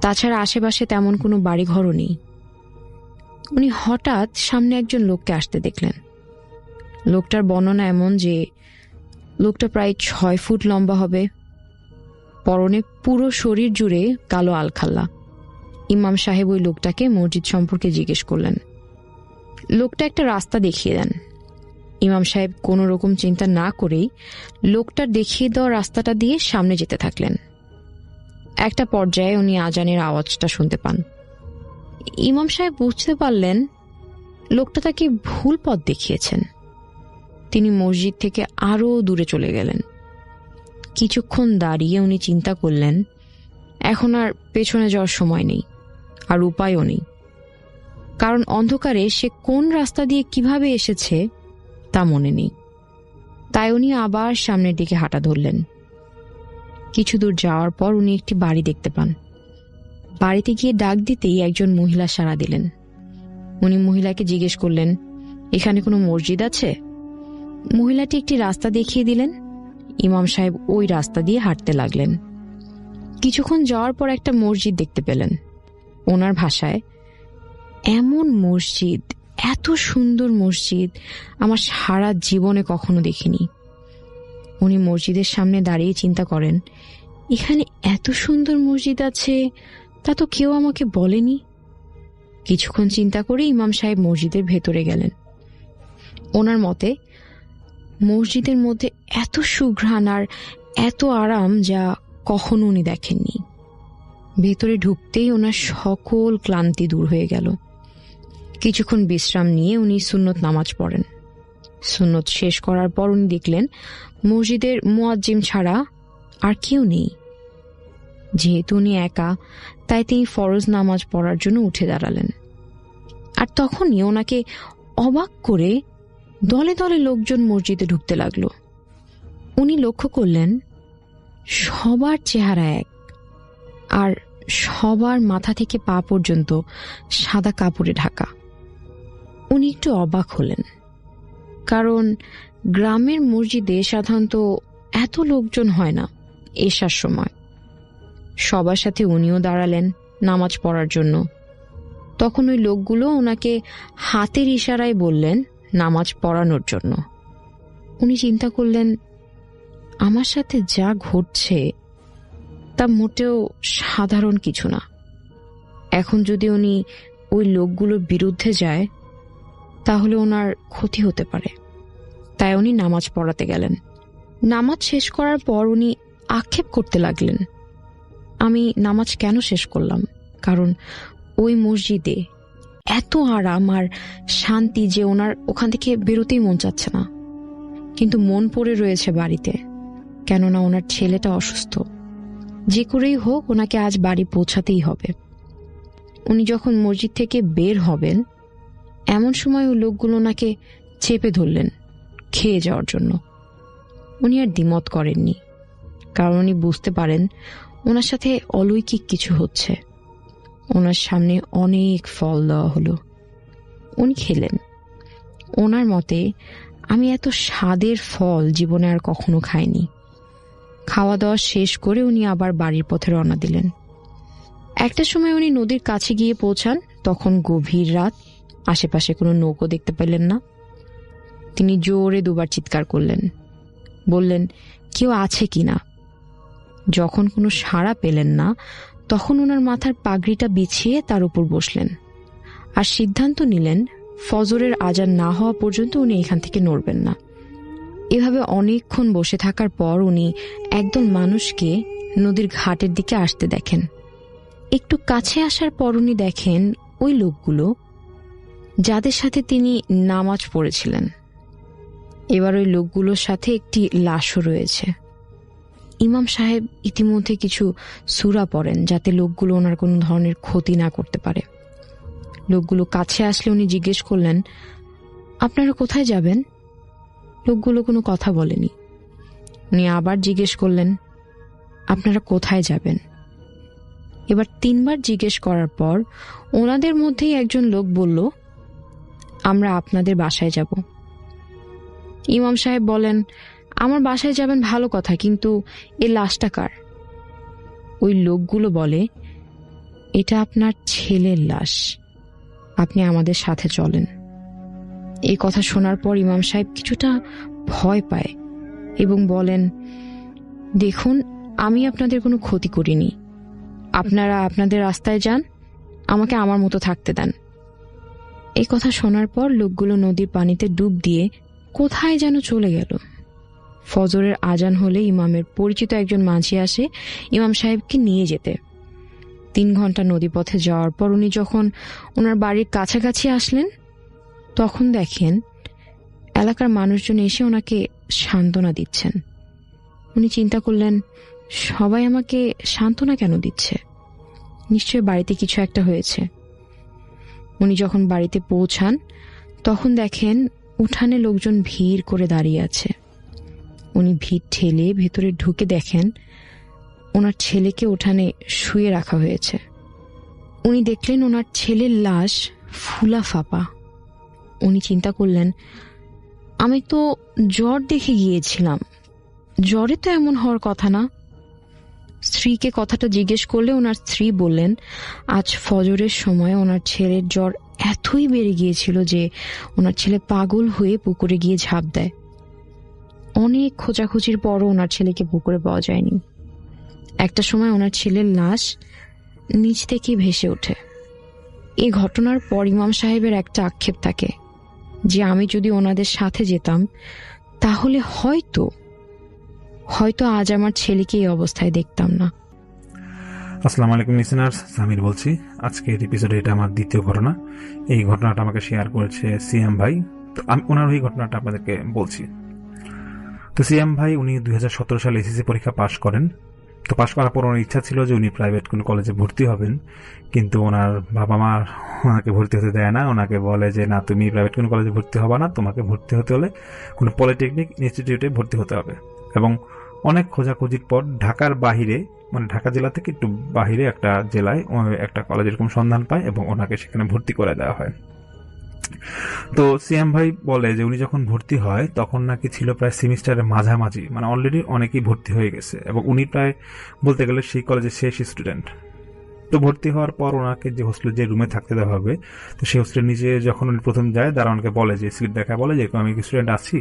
তাছাড়া আশেপাশে তেমন কোনো বাড়িঘরও নেই। উনি হঠাৎ সামনে একজন লোককে আসতে দেখলেন। লোকটার বর্ণনা এমন যে লোকটা প্রায় 6 ফুট লম্বা হবে, পরনে পুরো শরীর জুড়ে কালো আলখাল্লা। ইমাম সাহেব ওই লোকটাকে মসজিদ সম্পর্কে জিজ্ঞেস করলেন। লোকটা একটা রাস্তা দেখিয়ে দেন। ইমাম সাহেব কোনো রকম চিন্তা না করেই লোকটার দেখিয়ে দেওয়া রাস্তাটা দিয়ে সামনে যেতে থাকলেন। একটা পর্যায়ে উনি আজানের আওয়াজটা শুনতে পান। ইমাম সাহেব বুঝতে পারলেন লোকটা তাকে ভুল পথ দেখিয়েছেন। তিনি মসজিদ থেকে আরো দূরে চলে গেলেন। কিছুক্ষণ দাঁড়িয়ে উনি চিন্তা করলেন, এখন আর পেছনে যাওয়ার সময় নেই, আর উপায়ও নেই, কারণ অন্ধকারে সে কোন রাস্তা দিয়ে কিভাবে এসেছে তা মনে নেই। তাই উনি আবার সামনের দিকে হাঁটা ধরলেন। কিছু দূর যাওয়ার পর উনি একটি বাড়ি দেখতে পান। বাড়িতে গিয়ে ডাক দিতেই একজন মহিলা সাড়া দিলেন। উনি মহিলাকে জিজ্ঞেস করলেন, এখানে কোনো মসজিদ আছে? মহিলাটি একটি রাস্তা দেখিয়ে দিলেন। ইমাম সাহেব ওই রাস্তা দিয়ে হাঁটতে লাগলেন। কিছুক্ষণ যাওয়ার পর একটা মসজিদ দেখতে পেলেন। ওনার ভাষায়, এমন মসজিদ, এত সুন্দর মসজিদ আমার সারা জীবনে কখনো দেখিনি। উনি মসজিদের সামনে দাঁড়িয়ে চিন্তা করেন, এখানে এত সুন্দর মসজিদ আছে তা তো কেউ আমাকে বলেনি। কিছুক্ষণ চিন্তা করে ইমাম সাহেব মসজিদের ভেতরে গেলেন। ওনার মতে মসজিদের মধ্যে এত সুঘ্রাণ আর এত আরাম যা কখনো উনি দেখেননি। ভেতরে ঢুকতেই ওনার সকল ক্লান্তি দূর হয়ে গেল। কিছুক্ষণ বিশ্রাম নিয়ে উনি সুন্নত নামাজ পড়েন। সুন্নত শেষ করার পর উনি দেখলেন মসজিদের মুয়াজ্জিম ছাড়া আর কেউ নেই। যেহেতু উনি একা, তাই তিনি ফরজ নামাজ পড়ার জন্য উঠে দাঁড়ালেন। আর তখনই ওনাকে অবাক করে দলে দলে লোকজন মসজিদে ঢুকতে লাগলো। উনি লক্ষ্য করলেন সবার চেহারা এক, আর সবার মাথা থেকে পা পর্যন্ত সাদা কাপড়ে ঢাকা। উনি একটু অবাক হলেন। কারণ গ্রামের মসজিদে সাধারণত এত লোকজন হয় না এশার সময়। সবার সাথে উনিও দাঁড়ালেন নামাজ পড়ার জন্য। তখন ওই লোকগুলো ওনাকে হাতের ইশারায় বললেন নামাজ পড়ানোর জন্য। উনি চিন্তা করলেন, আমার সাথে যা ঘটছে তা মোটেও সাধারণ কিছু না। এখন যদি উনি ওই লোকগুলোর বিরুদ্ধে যায় তাহলে ওনার ক্ষতি হতে পারে। তাই উনি নামাজ পড়াতে গেলেন। নামাজ শেষ করার পর উনি আক্ষেপ করতে লাগলেন, আমি নামাজ কেন শেষ করলাম? কারণ ওই মসজিদে এত আরাম আর শান্তি যে ওনার ওখান থেকে বেরোতেই মন চাচ্ছে না। কিন্তু মন পড়ে রয়েছে বাড়িতে, কেননা ওনার ছেলেটা অসুস্থ। যে করেই হোক ওনাকে আজ বাড়ি পৌঁছাতেই হবে। উনি যখন মসজিদ থেকে বের হবেন এমন সময় ওই লোকগুলো ওনাকে চেপে ধরলেন খেয়ে যাওয়ার জন্য। উনি আর দ্বিমত করেননি, কারণ উনি বুঝতে পারেন ওনার সাথে অলৌকিক কিছু হচ্ছে। ওনার সামনে অনেক ফল দেওয়া হলো, উনি খেলেন। ওনার মতে, আমি এত স্বাদের ফল জীবনে আর কখনো খাইনি। খাওয়া দাওয়া শেষ করে উনি আবার বাড়ির পথে রওনা দিলেন। একটা সময় উনি নদীর কাছে গিয়ে পৌঁছান। তখন গভীর রাত, আশেপাশে কোনো নৌকো দেখতে পেলেন না। তিনি জোরে দুবার চিৎকার করলেন, বললেন কেউ আছে কিনা। যখন কোনো সাড়া পেলেন না তখন ওনার মাথার পাগড়িটা বিছিয়ে তার উপর বসলেন আর সিদ্ধান্ত নিলেন ফজরের আজান না হওয়া পর্যন্ত উনি এখান থেকে নড়বেন না। এভাবে অনেকক্ষণ বসে থাকার পর উনি একদল মানুষকে নদীর ঘাটের দিকে আসতে দেখেন। একটু কাছে আসার পর উনি দেখেন ওই লোকগুলো যাদের সাথে তিনি নামাজ পড়েছিলেন। এবার ওই লোকগুলোর সাথে একটি লাশও রয়েছে। ইমাম সাহেব ইতিমধ্যে কিছু সূরা পড়েন যাতে লোকগুলো ওনার কোনো ধরনের ক্ষতি না করতে পারে। লোকগুলো কাছে আসলে উনি জিজ্ঞেস করলেন, আপনারা কোথায় যাবেন? লোকগুলো কোনো কথা বলেনি। উনি আবার জিজ্ঞেস করলেন, আপনারা কোথায় যাবেন? এবার 3 বার জিজ্ঞেস করার পর ওনাদের মধ্যেই একজন লোক বলল, আমরা আপনাদের বাসায় যাব। ইমাম সাহেব বলেন, আমার বাসায় যাবেন ভালো কথা, কিন্তু এই লাশটা কার? ওই লোকগুলো বলে, এটা আপনার ছেলের লাশ, আপনি আমাদের সাথে চলেন। এই কথা শোনার পর ইমাম সাহেব কিছুটা ভয় পায় এবং বলেন, দেখুন, আমি আপনাদের কোনো ক্ষতি করিনি, আপনারা আপনাদের রাস্তায় যান, আমাকে আমার মতো থাকতে দেন। এই কথা শোনার পর লোকগুলো নদীর পানিতে ডুব দিয়ে কোথায় যেন চলে গেল। ফজরের আজান হলে ইমামের পরিচিত একজন মাঝি আসে ইমাম সাহেবকে নিয়ে যেতে। 3 ঘন্টা নদীপথে যাওয়ার পর উনি যখন ওনার বাড়ির কাছাকাছি আসলেন তখন দেখেন এলাকার মানুষজন এসে ওনাকে সান্ত্বনা দিচ্ছেন। উনি চিন্তা করলেন, সবাই আমাকে সান্ত্বনা কেন দিচ্ছে? নিশ্চয়ই বাড়িতে কিছু একটা হয়েছে। উনি যখন বাড়িতে পৌঁছান তখন দেখেন উঠানে লোকজন ভিড় করে দাঁড়িয়ে আছে। উনি ভিড় ঠেলে ভেতরে ঢুকে দেখেন ওনার ছেলেকে উঠানে শুয়ে রাখা হয়েছে। উনি দেখলেন ওনার ছেলের লাশ ফুলা ফাঁপা। উনি চিন্তা করলেন, আমি তো জ্বর দেখে গিয়েছিলাম, জ্বরে তো এমন হওয়ার কথা না। স্ত্রীকে কথাটা জিজ্ঞেস করলে ওনার স্ত্রী বললেন, আজ ফজরের সময় ওনার ছেলের জ্বর এতই বেড়ে গিয়েছিল যে ওনার ছেলে পাগল হয়ে পুকুরে গিয়ে ঝাঁপ দেয়। অনেক খোঁজাখুঁজির পরও ওনার ছেলেকে পুকুরে পাওয়া যায়নি। একটা সময় ওনার ছেলের লাশ নিচ থেকে ভেসে ওঠে। এই ঘটনার পর ইমাম সাহেবের একটা আক্ষেপ থাকে যে আমি যদি ওনাদের সাথে যেতাম তাহলে হয়তো আজ আমার ছেলেকে এই অবস্থায় দেখতাম না। আসসালামু আলাইকুম লিসেনার্স, সামির বলছি। আজকের এপিসোডে এটা আমার দ্বিতীয় ঘটনা। এই ঘটনাটা আমাকে শেয়ার করেছে সিএম ভাই। তো আমি ওনার এই ঘটনাটা আপনাদেরকে বলছি। তো সিএম ভাই উনি 2017 সালে এসএসসি পরীক্ষা পাশ করেন। তো পাশ করার পর ওনার ইচ্ছা ছিল যে উনি প্রাইভেট কোনো কলেজে ভর্তি হবেন, কিন্তু ওনার বাবা মা ওনাকে ভর্তি হতে দেয় না। ওনাকে বলে যে না, তুমি প্রাইভেট কোনো কলেজে ভর্তি হবা না, তোমাকে ভর্তি হতে হলে কোনো পলিটেকনিক ইনস্টিটিউটে ভর্তি হতে হবে। এবং অনেক খোঁজাখুঁজির পর ঢাকার বাহিরে, মানে ঢাকা জেলা থেকে একটু বাহিরে একটা জেলায় একটা কলেজ এরকম সন্ধান পায় এবং ওনাকে সেখানে ভর্তি করে দেওয়া হয়। তো সিয়াম ভাই বলে যে উনি যখন ভর্তি হয় তখন নাকি ছিল প্রায় সেমিস্টারের মাঝামাঝি, মানে অলরেডি অনেকেই ভর্তি হয়ে গেছে এবং উনি প্রায় বলতে গেলে সেই কলেজের শেষ স্টুডেন্ট। তো ভর্তি হওয়ার পর ওনাকে যে হোস্টেলে যে রুমে থাকতে দেওয়া হবে, তো সেই হোস্টেলের নিচে যখন উনি প্রথম যায় দারোয়ানকে বলে যে সিট দেখা, বলে যে আমি স্টুডেন্ট আছি,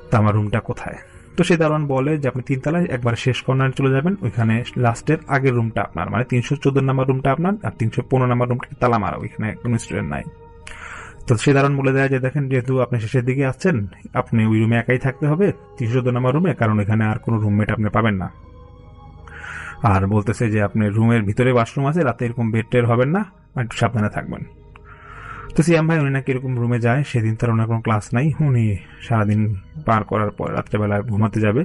তো আমার রুমটা কোথায়। তো সেই দারোয়ান বলে যে আপনি 3 তলায় একবার শেষ কর্নারে চলে যাবেন, ওইখানে লাস্টের আগের রুমটা আপনার, মানে 314 নম্বর রুমটা আপনার, আর 315 নম্বর রুমটা তালা মারা, ওইখানে কোনো স্টুডেন্ট নাই। তো সে দারোয়ান বলে দেয় যে দেখেন, যেহেতু আপনি শেষের দিকে আসছেন, আপনি ওই রুমে একাই থাকতে হবে, 314 নম্বর রুমে, কারণ এখানে আর কোনো রুমমেট আপনি পাবেন না। আর বলতেছে যে আপনি রুমের ভিতরে ওয়াশরুম আছে, রাতে এরকম বেড টের হবেন না, একটু সাবধানে থাকবেন। তো সিয়াম ভাই উনি নাকি এরকম রুমে যায়, সেদিন তার ওনার কোনো ক্লাস নাই, উনি সারাদিন পার করার পর রাত্রেবেলা ঘুমাতে যাবে।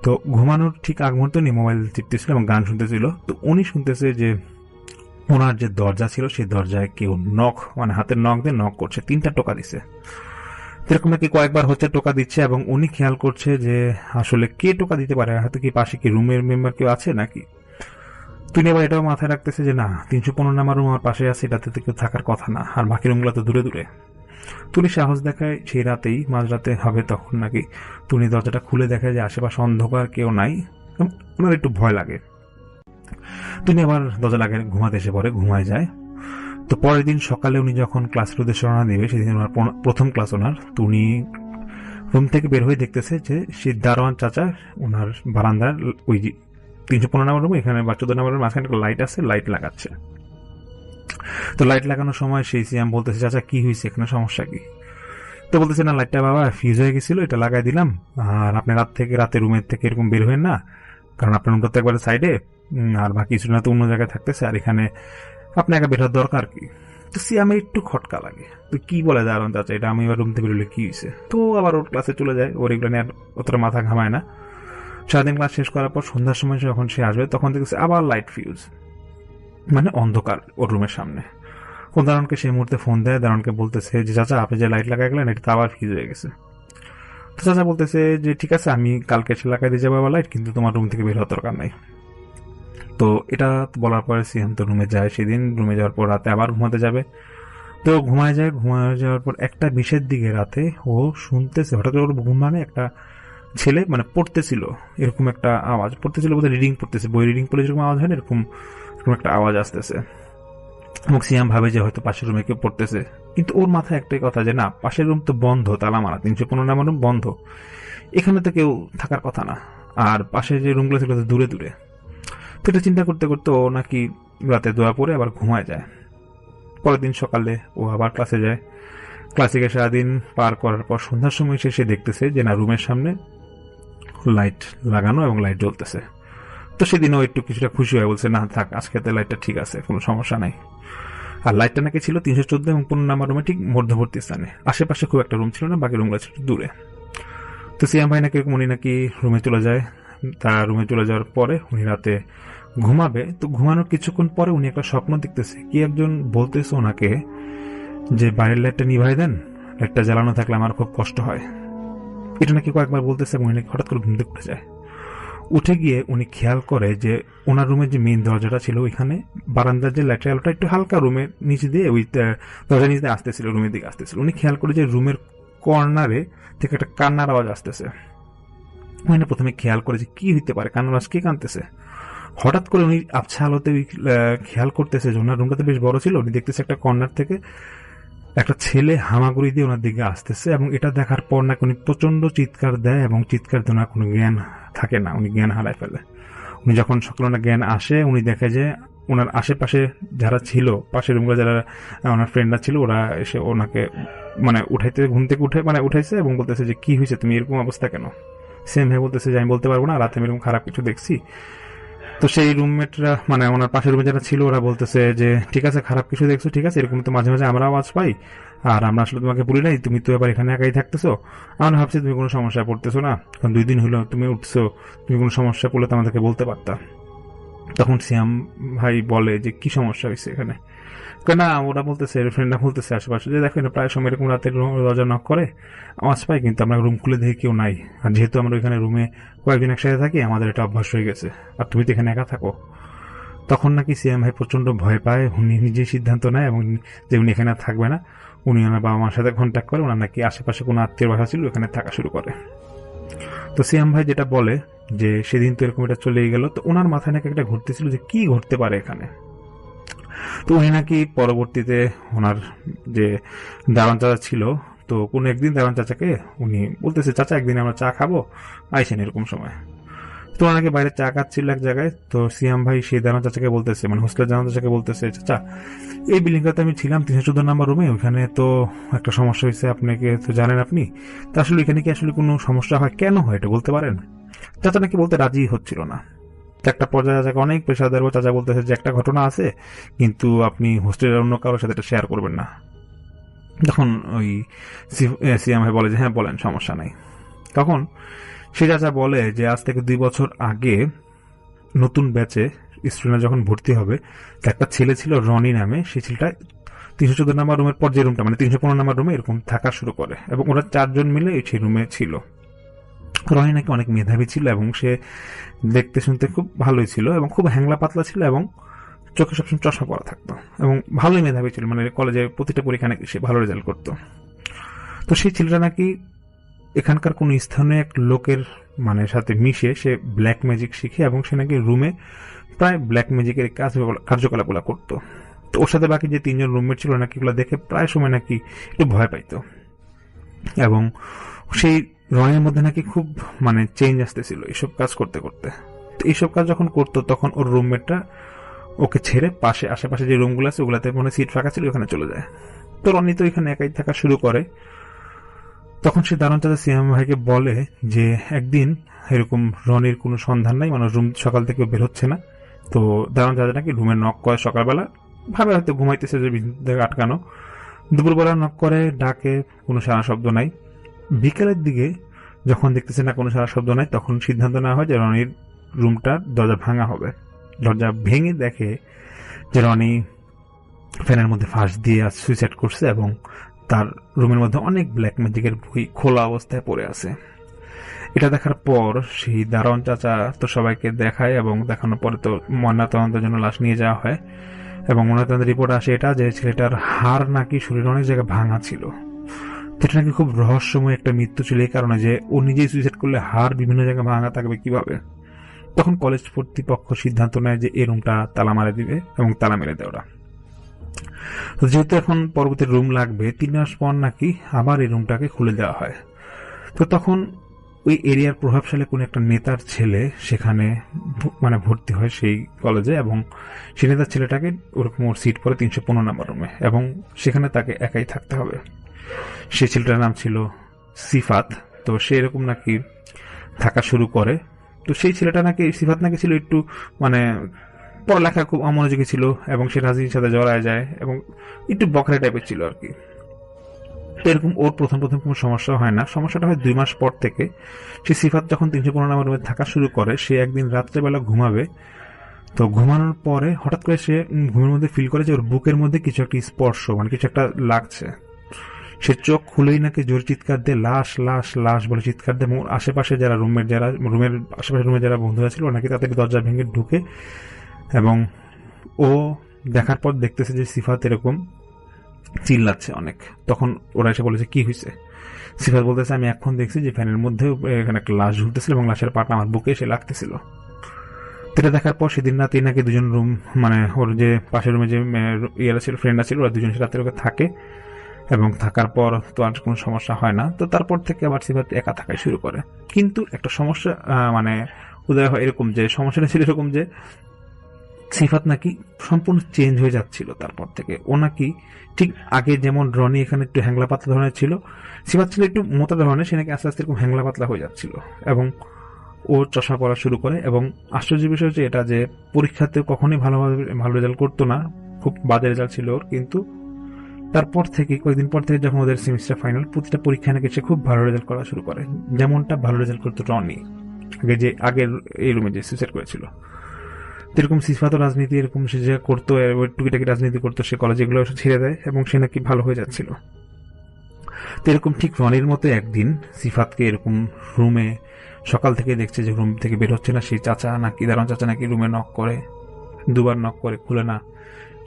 তো ঘুমানোর ঠিক আগ মুহূর্তে উনি মোবাইল টিপতেছিল এবং গান শুনতেছিল। তো উনি শুনতেছে যে ওনার যে দরজা ছিল সেই দরজায় কেউ নখ, মানে হাতের নখ দিয়ে নখ করছে, 3টা টোকা দিছে। এরকম নাকি কয়েকবার হচ্ছে টোকা দিচ্ছে এবং উনি খেয়াল করছে যে আসলে কে টোকা দিতে পারে, হয়তো কি পাশে কি রুমের মেম্বার কেউ আছে নাকি। তিনি আবার এটাও মাথায় রাখতেছে যে না, 315 নম্বর রুম আমার পাশে আছে, এটাতে তো কেউ থাকার কথা না, আর বাকি রুমগুলো তো দূরে দূরে। তুমি সাহস দেখায় সেই রাতেই, মাঝরাতে হবে তখন নাকি, তুমি দরজাটা খুলে দেখায় যে আশেপাশে অন্ধকার, কেউ নাই, ওনার একটু ভয় লাগে। তিনি আবার দরজা লাগায় ঘুমাতে এসে পড়ে, ঘুমায় যায়। তো পরের দিন সকালে উনি যখন ক্লাসের উদ্দেশ্যে রওনা দিবে, সেদিন ওনার প্রথম ক্লাস ওনার, তো উনি রুম থেকে বের হয়ে দেখতেছে যে সেই দারোয়ান চাচা ওনার বারান্দার ওই 315 নম্বর রুম, এখানে বা 14 নম্বরের মাঝখানে একটা লাইট আছে, লাইট লাগাচ্ছে। তো লাইট লাগানোর সময় সেই সিয়াম বলতেছে চাচা কি হয়েছে, এখানে সমস্যা কি। তো বলতেছে না, লাইটটা বাবা ফিউজ হয়ে গেছিল, এটা লাগাই দিলাম, আর আপনি রাতে রুমের থেকে এরকম বের হবেন না, কারণ আপনার রুমটা তো একবারে সাইডে, আর বাকি কিছু না তো অন্য জায়গায় থাকতেছে, আর এখানে আপনি একা বের হওয়ার দরকার কি। তো সিয়ামের একটু খটকা লাগে, তো কি বলে দাঁড়ান চাচা, এটা আমি এবার রুম থেকে বেরোলে কি হয়েছে। তো আবার ওর ক্লাসে চলে যায়, ওর এগুলো নিয়ে আর অতটা মাথা ঘামায় না। সারাদিন ক্লাস শেষ করার পর সন্ধ্যার সময় যখন সে আসবে, তখন দেখছে আবার লাইট ফিউজ, মানে অন্ধকার ওর রুমের সামনে। ও দারোয়ানকে সেই মুহূর্তে ফোন দেয়, দারোয়ানকে বলতেছে যে চাচা আপনি যে লাইট লাগাই গেলেন, এটা তো আবার ফিউজ হয়ে গেছে। তো চাচা বলতেছে যে ঠিক আছে, আমি কালকে এসে লাগাই দিয়ে যাবো আবার লাইট, কিন্তু তোমার রুম থেকে বের হওয়ার দরকার নাই। তো এটা বলার পরে সিয়াম তো রুমে যায়। সেদিন রুমে যাওয়ার পর রাতে আবার ঘুমাতে যাবে। তো ঘুমায় যাওয়ার পর 1:20 দিকে রাতে ও শুনতেছে, হঠাৎ করে ওর ঘুম ভাঙে, একটা ছেলে মানে পড়তেছিল, এরকম একটা আওয়াজ, পড়তেছিল বলতে রিডিং পড়তেছে, বই রিডিং পড়লে যেরকম আওয়াজ হয় না, এরকম একটা আওয়াজ আসতেছে। এবং সিয়াম ভাবে যে হয়তো পাশের রুমে কেউ পড়তেছে, কিন্তু ওর মাথায় একটাই কথা যে না, পাশের রুম তো বন্ধ, তালা মারা, 315 নম্বর রুম বন্ধ, এখানে তো কেউ থাকার কথা না, আর পাশে যে রুমগুলো সেগুলো তো দূরে দূরে। তো এটা চিন্তা করতে করতে ও নাকি রাতে দোয়া পড়ে আবার ঘুমায় যায়। পরের দিন সকালে ও আবার ক্লাসে যায়। ক্লাসে গিয়ে সারাদিন পার করার পর সন্ধ্যার সময় সে দেখতেছে যে না, রুমের সামনে লাইট লাগানো এবং লাইট জ্বলতেছে। তো সেদিনও একটু কিছুটা খুশি হয়ে বলছে না থাক, আজকে লাইটটা ঠিক আছে, কোনো সমস্যা নাই। আর লাইটটা নাকি ছিল 314 এবং 15 নম্বর রুমে ঠিক মধ্যবর্তী স্থানে, আশেপাশে খুব একটা রুম ছিল না, বাকি রুমগুলো ছিল দূরে। তো সিয়াম ভাই নাকি উনি নাকি রুমে চলে যায়। তার রুমে চলে যাওয়ার পরে উনি রাতে ঘুমাবে। তো ঘুমানোর কিছুক্ষণ পরে উনি একটা স্বপ্ন দেখতেছে, কি একজন বলতেছে ওনাকে যে বাইরের লাইটটা নিভাই দেন, লাইটটা জ্বালানো থাকলে আমার খুব কষ্ট হয়। এটা নাকি কয়েকবার বলতেছে এবং উনি নাকি হঠাৎ করে ঘুম থেকে উঠে যায়। উঠে গিয়ে উনি খেয়াল করে যে ওনার রুমের যে মেইন দরজাটা ছিল, ওইখানে বারান্দার যে লাইটের আলোটা একটু হালকা রুমের নিচে দিয়ে, ওই দরজার নিচে দিয়ে আসতেছিল, রুমের দিকে আসতেছিল। উনি খেয়াল করে যে রুমের কর্নারে থেকে একটা কান্নার আওয়াজ আসতেছে। উনি প্রথমে খেয়াল করে যে কি হইতে পারে, কান্নার আওয়াজ কে কাঁদতেছে। হঠাৎ করে উনি আবছা আলোতে খেয়াল করতেছে যে ওনার রুমটা তো বেশ বড় ছিল, উনি দেখতেছে একটা কর্নার থেকে একটা ছেলে হামাগুড়ি দিয়ে ওনার দিকে আসতেছে। এবং এটা দেখার পর নাকি উনি প্রচন্ড চিৎকার দেয় এবং চিৎকার দিয়ে ওনার কোনো জ্ঞান থাকে না, উনি জ্ঞান হারায় ফেলে। উনি যখন সকালে ওনার জ্ঞান আসে, উনি দেখে যে ওনার আশেপাশে যারা ছিল, পাশের রুমগুলো যারা ওনার ফ্রেন্ডরা ছিল, ওরা এসে ওনাকে মানে উঠাইতে, ঘুম থেকে উঠাইছে এবং বলতেছে যে কি হয়েছে, তুমি এরকম অবস্থা কেন। সেম হয়ে বলতেছে যে আমি বলতে পারবো না, রাতে আমি এরকম খারাপ কিছু দেখছি। তো সেই রুমমেটরা মানে ওনার পাশের রুমে যারা ছিল ওরা বলতেছে যে ঠিক আছে, খারাপ কিছু দেখছো, ঠিক আছে, এরকম তো মাঝে মাঝে আমরা আওয়াজ পাই, আর আমরা আসলে তোমাকে বলি নাই, তুমি তো এবার এখানে একাই থাকতেছো, আমরা ভাবছি তুমি কোনো সমস্যায় পড়তেছো না, কারণ 2 দিন হলো তুমি উঠছো, তুমি কোনো সমস্যা পড়লে তো আমাদেরকে বলতে পারতা। তখন সিয়াম ভাই বলে যে কি সমস্যা হয়েছে এখানে। না, ওরা বলতেছে, ফ্রেন্ডরা বলতেছে আশেপাশে যে দেখো প্রায় সময় এরকম রাতে দরজা নক করে, আওয়াজ পাই, কিন্তু আমরা রুম খুলে দেখি কেউ নাই, আর যেহেতু আমরা ওইখানে রুমে কয়েকদিন একসাথে থাকি, আমাদের এটা অভ্যাস হয়ে গেছে, আর তুমি তো এখানে একা থাকো। তখন নাকি সিয়াম ভাই প্রচন্ড ভয় পায়, উনি নিজেই সিদ্ধান্ত নেয় এবং যে উনি এখানে থাকবে না, উনি ওনার বাবা মার সাথে কন্ট্যাক্ট করে, ওনার নাকি আশেপাশে কোনো আত্মীয় বাসা ছিল, ওখানে থাকা শুরু করে। তো সিয়াম ভাই যেটা বলে যে সেদিন তো এরকম এটা চলেই গেল, তো ওনার মাথায় নাকি একটা ঘুরতেছিল যে কি ঘটতে পারে এখানে। তো উনি নাকি পরবর্তীতে ওনার যে দারোয়ান চাচা ছিল, তো কোনো একদিন দারোয়ান চাচাকে উনি বলতেছে, চাচা একদিন আমরা চা খাবো, আইসেন এরকম সময়। তো ওনাকে বাইরে চা খাচ্ছিল এক জায়গায়, তো সিয়াম ভাই সেই দারোয়ান চাচাকে বলতেছে, মানে হোস্টেলের দারোয়ান চাচাকে বলতেছে, চাচা এই বিল্ডিংটাতে আমি ছিলাম 314 নাম্বার রুমে, ওইখানে তো একটা সমস্যা হয়েছে, আপনাকে তো জানেন আপনি, তা আসলে এখানে কি আসলে কোনো সমস্যা হয়, কেন হয় এটা বলতে পারেন? চাচা নাকি বলতে রাজি হচ্ছিল না। একটা পর্যায়ে চাচাকে অনেক প্রেশার দেবো, চাচা বলতেছে যে একটা ঘটনা আছে, কিন্তু আপনি হোস্টেলের অন্য কারোর সাথে এটা শেয়ার করবেন না। তখন ওই সিয়াম ভাই বলে যে হ্যাঁ বলেন, সমস্যা নাই। তখন সে চাচা বলে যে আজ থেকে 2 বছর আগে নতুন ব্যাচে স্টুডেন্ট যখন ভর্তি হবে, তো একটা ছেলে ছিল রনি নামে, সেই ছেলেটা 314 নাম্বার রুমের পর যে রুমটা, মানে 315 নাম্বার রুমে এরকম থাকা শুরু করে, এবং ওরা 4 জন মিলে সেই রুমে ছিল। রনি নাকি অনেক মেধাবী ছিল, এবং সে দেখতে শুনতে খুব ভালোই ছিল, এবং খুব হ্যাংলা পাতলা ছিল, এবং চোখে সবসময় চশমা পরা থাকতো, এবং ভালোই মেধাবী ছিল, মানে কলেজে প্রতিটা পরীক্ষা নাকি সে ভালো রেজাল্ট করতো। তো সেই ছেলেটা নাকি এখানকার কোন স্থানীয় এক লোকের মানে সাথে মিশে সে ব্ল্যাক ম্যাজিক শিখে, এবং সে নাকি রুমে প্রায় ব্ল্যাক ম্যাজিকের কার্যকলাপগুলো করতো। তো ওর সাথে বাকি যে 3 জন রুমমেট ছিল নাকি এগুলো দেখে প্রায় সময় নাকি একটু ভয় পাইতো, এবং সেই রনের মধ্যে নাকি খুব মানে চেঞ্জ আসতেছিল এইসব কাজ করতে করতে। তো এইসব কাজ যখন করতো তখন ওর রুমমেটটা ওকে ছেড়ে পাশে আশেপাশে যে রুমগুলো আছে ওগুলাতে মনে সিট ফাঁকা ছিল, ওখানে চলে যায়। তো রনি তো এখানে একাই থাকা শুরু করে। তখন সে দারোয়ান চাচা সিয়াম ভাইকে বলে যে একদিন এরকম রনির কোনো সন্ধান নাই, মানে রুম সকাল থেকে বের হচ্ছে না। তো দারোয়ান চাচা নাকি রুমে নক করে সকালবেলা, ভাবে হয়তো ঘুমাইতেছে যে বিদ্যুৎ আটকানো। দুপুরবেলা নক করে, ডাকে, কোনো সারা শব্দ নাই। বিকেলের দিকে যখন দেখতেছে না কোনো সারা শব্দ নাই, তখন সিদ্ধান্ত নেওয়া হয় যে রনির রুমটার দরজা ভাঙা হবে। দরজা ভেঙে দেখে যে রনি ফ্যানের মধ্যে ফাঁস দিয়ে সুইসাইড করছে, এবং তার রুমের মধ্যে অনেক ব্ল্যাক ম্যাজিকের বই খোলা অবস্থায় পড়ে আছে। এটা দেখার পর সেই দারোয়ান চাচা তো সবাইকে দেখায়, এবং দেখানোর পরে তো ময়নাতদন্তের জন্য লাশ নিয়ে যাওয়া হয়, এবং ময়নাতদন্তের রিপোর্ট আসে এটা যে ছেলেটার হাড় নাকি শরীরে অনেক জায়গায় ভাঙা ছিল। যেটা নাকি খুব রহস্যময় একটা মৃত্যু ছিল, এই কারণে যে ও নিজেই সুইসাইড করলে হাড় বিভিন্ন জায়গায় ভাঙা থাকবে কিভাবে। তখন কলেজ কর্তৃপক্ষ সিদ্ধান্ত নেয় যে এই রুমটা তালা মারে দিবে, এবং তালা মেরে দেয় ওরা। তো যেহেতু এখন পরবর্তী রুম লাগবে, 3 মাস পর নাকি আবার এই রুমটাকে খুলে দেওয়া হয়। তো তখন ওই এরিয়ার প্রভাবশালী কোন একটা নেতার ছেলে সেখানে মানে ভর্তি হয় সেই কলেজে, এবং সেই নেতার ছেলেটাকে ওরকম ওর সিট পরে 315 নাম্বার রুমে, এবং সেখানে তাকে একাই থাকতে হবে। সেই ছেলেটার নাম ছিল সিফাত। তো সে এরকম নাকি থাকা শুরু করে। তো সেই ছেলেটা নাকি, সিফাত নাকি ছিল একটু মানে পড়ালেখা খুব অমনোযোগী ছিল, এবং সে রাজনীতির সাথে জড়ায় যায়, এবং একটু বকরা টাইপের ছিল আর কি। তো এরকম ওর প্রথম কোনো সমস্যা হয় না। সমস্যাটা হয় 2 মাস পর থেকে। সে সিফাত যখন 315 নাম্বার রুমে থাকা শুরু করে, সে একদিন রাত্রেবেলা ঘুমাবে। তো ঘুমানোর পরে হঠাৎ করে সে ঘুমের মধ্যে ফিল করে যে ওর বুকের মধ্যে কিছু একটা স্পর্শ, মানে কিছু একটা লাগছে। সে চোখ খুলেই নাকি জোর চিৎকার দিয়ে লাশ লাশ লাশ বলে চিৎকার দেয়, এবং আশেপাশে যারা রুমের আশেপাশে রুমে যারা বন্ধুরা ছিল নাকি তাদের দরজা ভেঙে ঢুকে, এবং ও দেখার পর দেখতেছে যে সিফাত এরকম চিল্লাচ্ছে অনেক। তখন ওরা এসে বলেছে কি হয়েছে। সিফাত বলতেছে আমি এখন দেখছি যে ফ্যানের মধ্যে এখানে একটা লাশ ঝুলতেছিল, এবং লাশের পাটা আমার বুকে এসে লাগতেছিল। এটা দেখার পর সেদিন রাতে নাকি 2 জন রুম মানে ওর যে পাশের রুমে যে ইয়ারা ছিল, ফ্রেন্ডরা ছিল, ওরা 2 জন রাতে ওকে থাকে, এবং থাকার পর তো আর কোনো সমস্যা হয় না। তো তারপর থেকে আবার সিফাত একা থাকাই শুরু করে। কিন্তু একটা সমস্যা মানে উদয় হয় এরকম, যে সমস্যাটা ছিল এরকম যে সিফাত নাকি সম্পূর্ণ চেঞ্জ হয়ে যাচ্ছিল তারপর থেকে। ও নাকি ঠিক আগে যেমন রনি এখানে একটু হ্যাংলা পাতলা ধরনের ছিল, সিফাত ছিল একটু মোটা ধরনের, সে নাকি আস্তে আস্তে এরকম হ্যাংলা পাতলা হয়ে যাচ্ছিল, এবং ও চশমা পড়া শুরু করে। এবং আশ্চর্য বিষয় হচ্ছে এটা যে পরীক্ষাতে কখনোই ভালো রেজাল্ট করতো না, খুব বাজে রেজাল্ট ছিল ওর। কিন্তু তারপর থেকে কয়েকদিন পর থেকে যখন ওদের সেমিস্টার ফাইনাল, প্রতিটা পরীক্ষায় নাকি সে খুব ভালো রেজাল্ট করা শুরু করে, যেমনটা ভালো রেজাল্ট করতো রনি আগের এই রুমে যে সুইসাইড করেছিল। এরকম সিফাত রাজনীতি এরকম সে যে করতো, টুকিটাকি রাজনীতি করতো, সে কলেজে এগুলো ছেড়ে দেয়, এবং সে নাকি ভালো হয়ে যাচ্ছিল। তো এরকম ঠিক রনির মতো একদিন সিফাতকে এরকম রুমে সকাল থেকে দেখছে যে রুম থেকে বের হচ্ছে না, সেই চাচা নাকি দারোয়ান চাচা নাকি রুমে নক করে, 2 বার নক করে, খুলে না,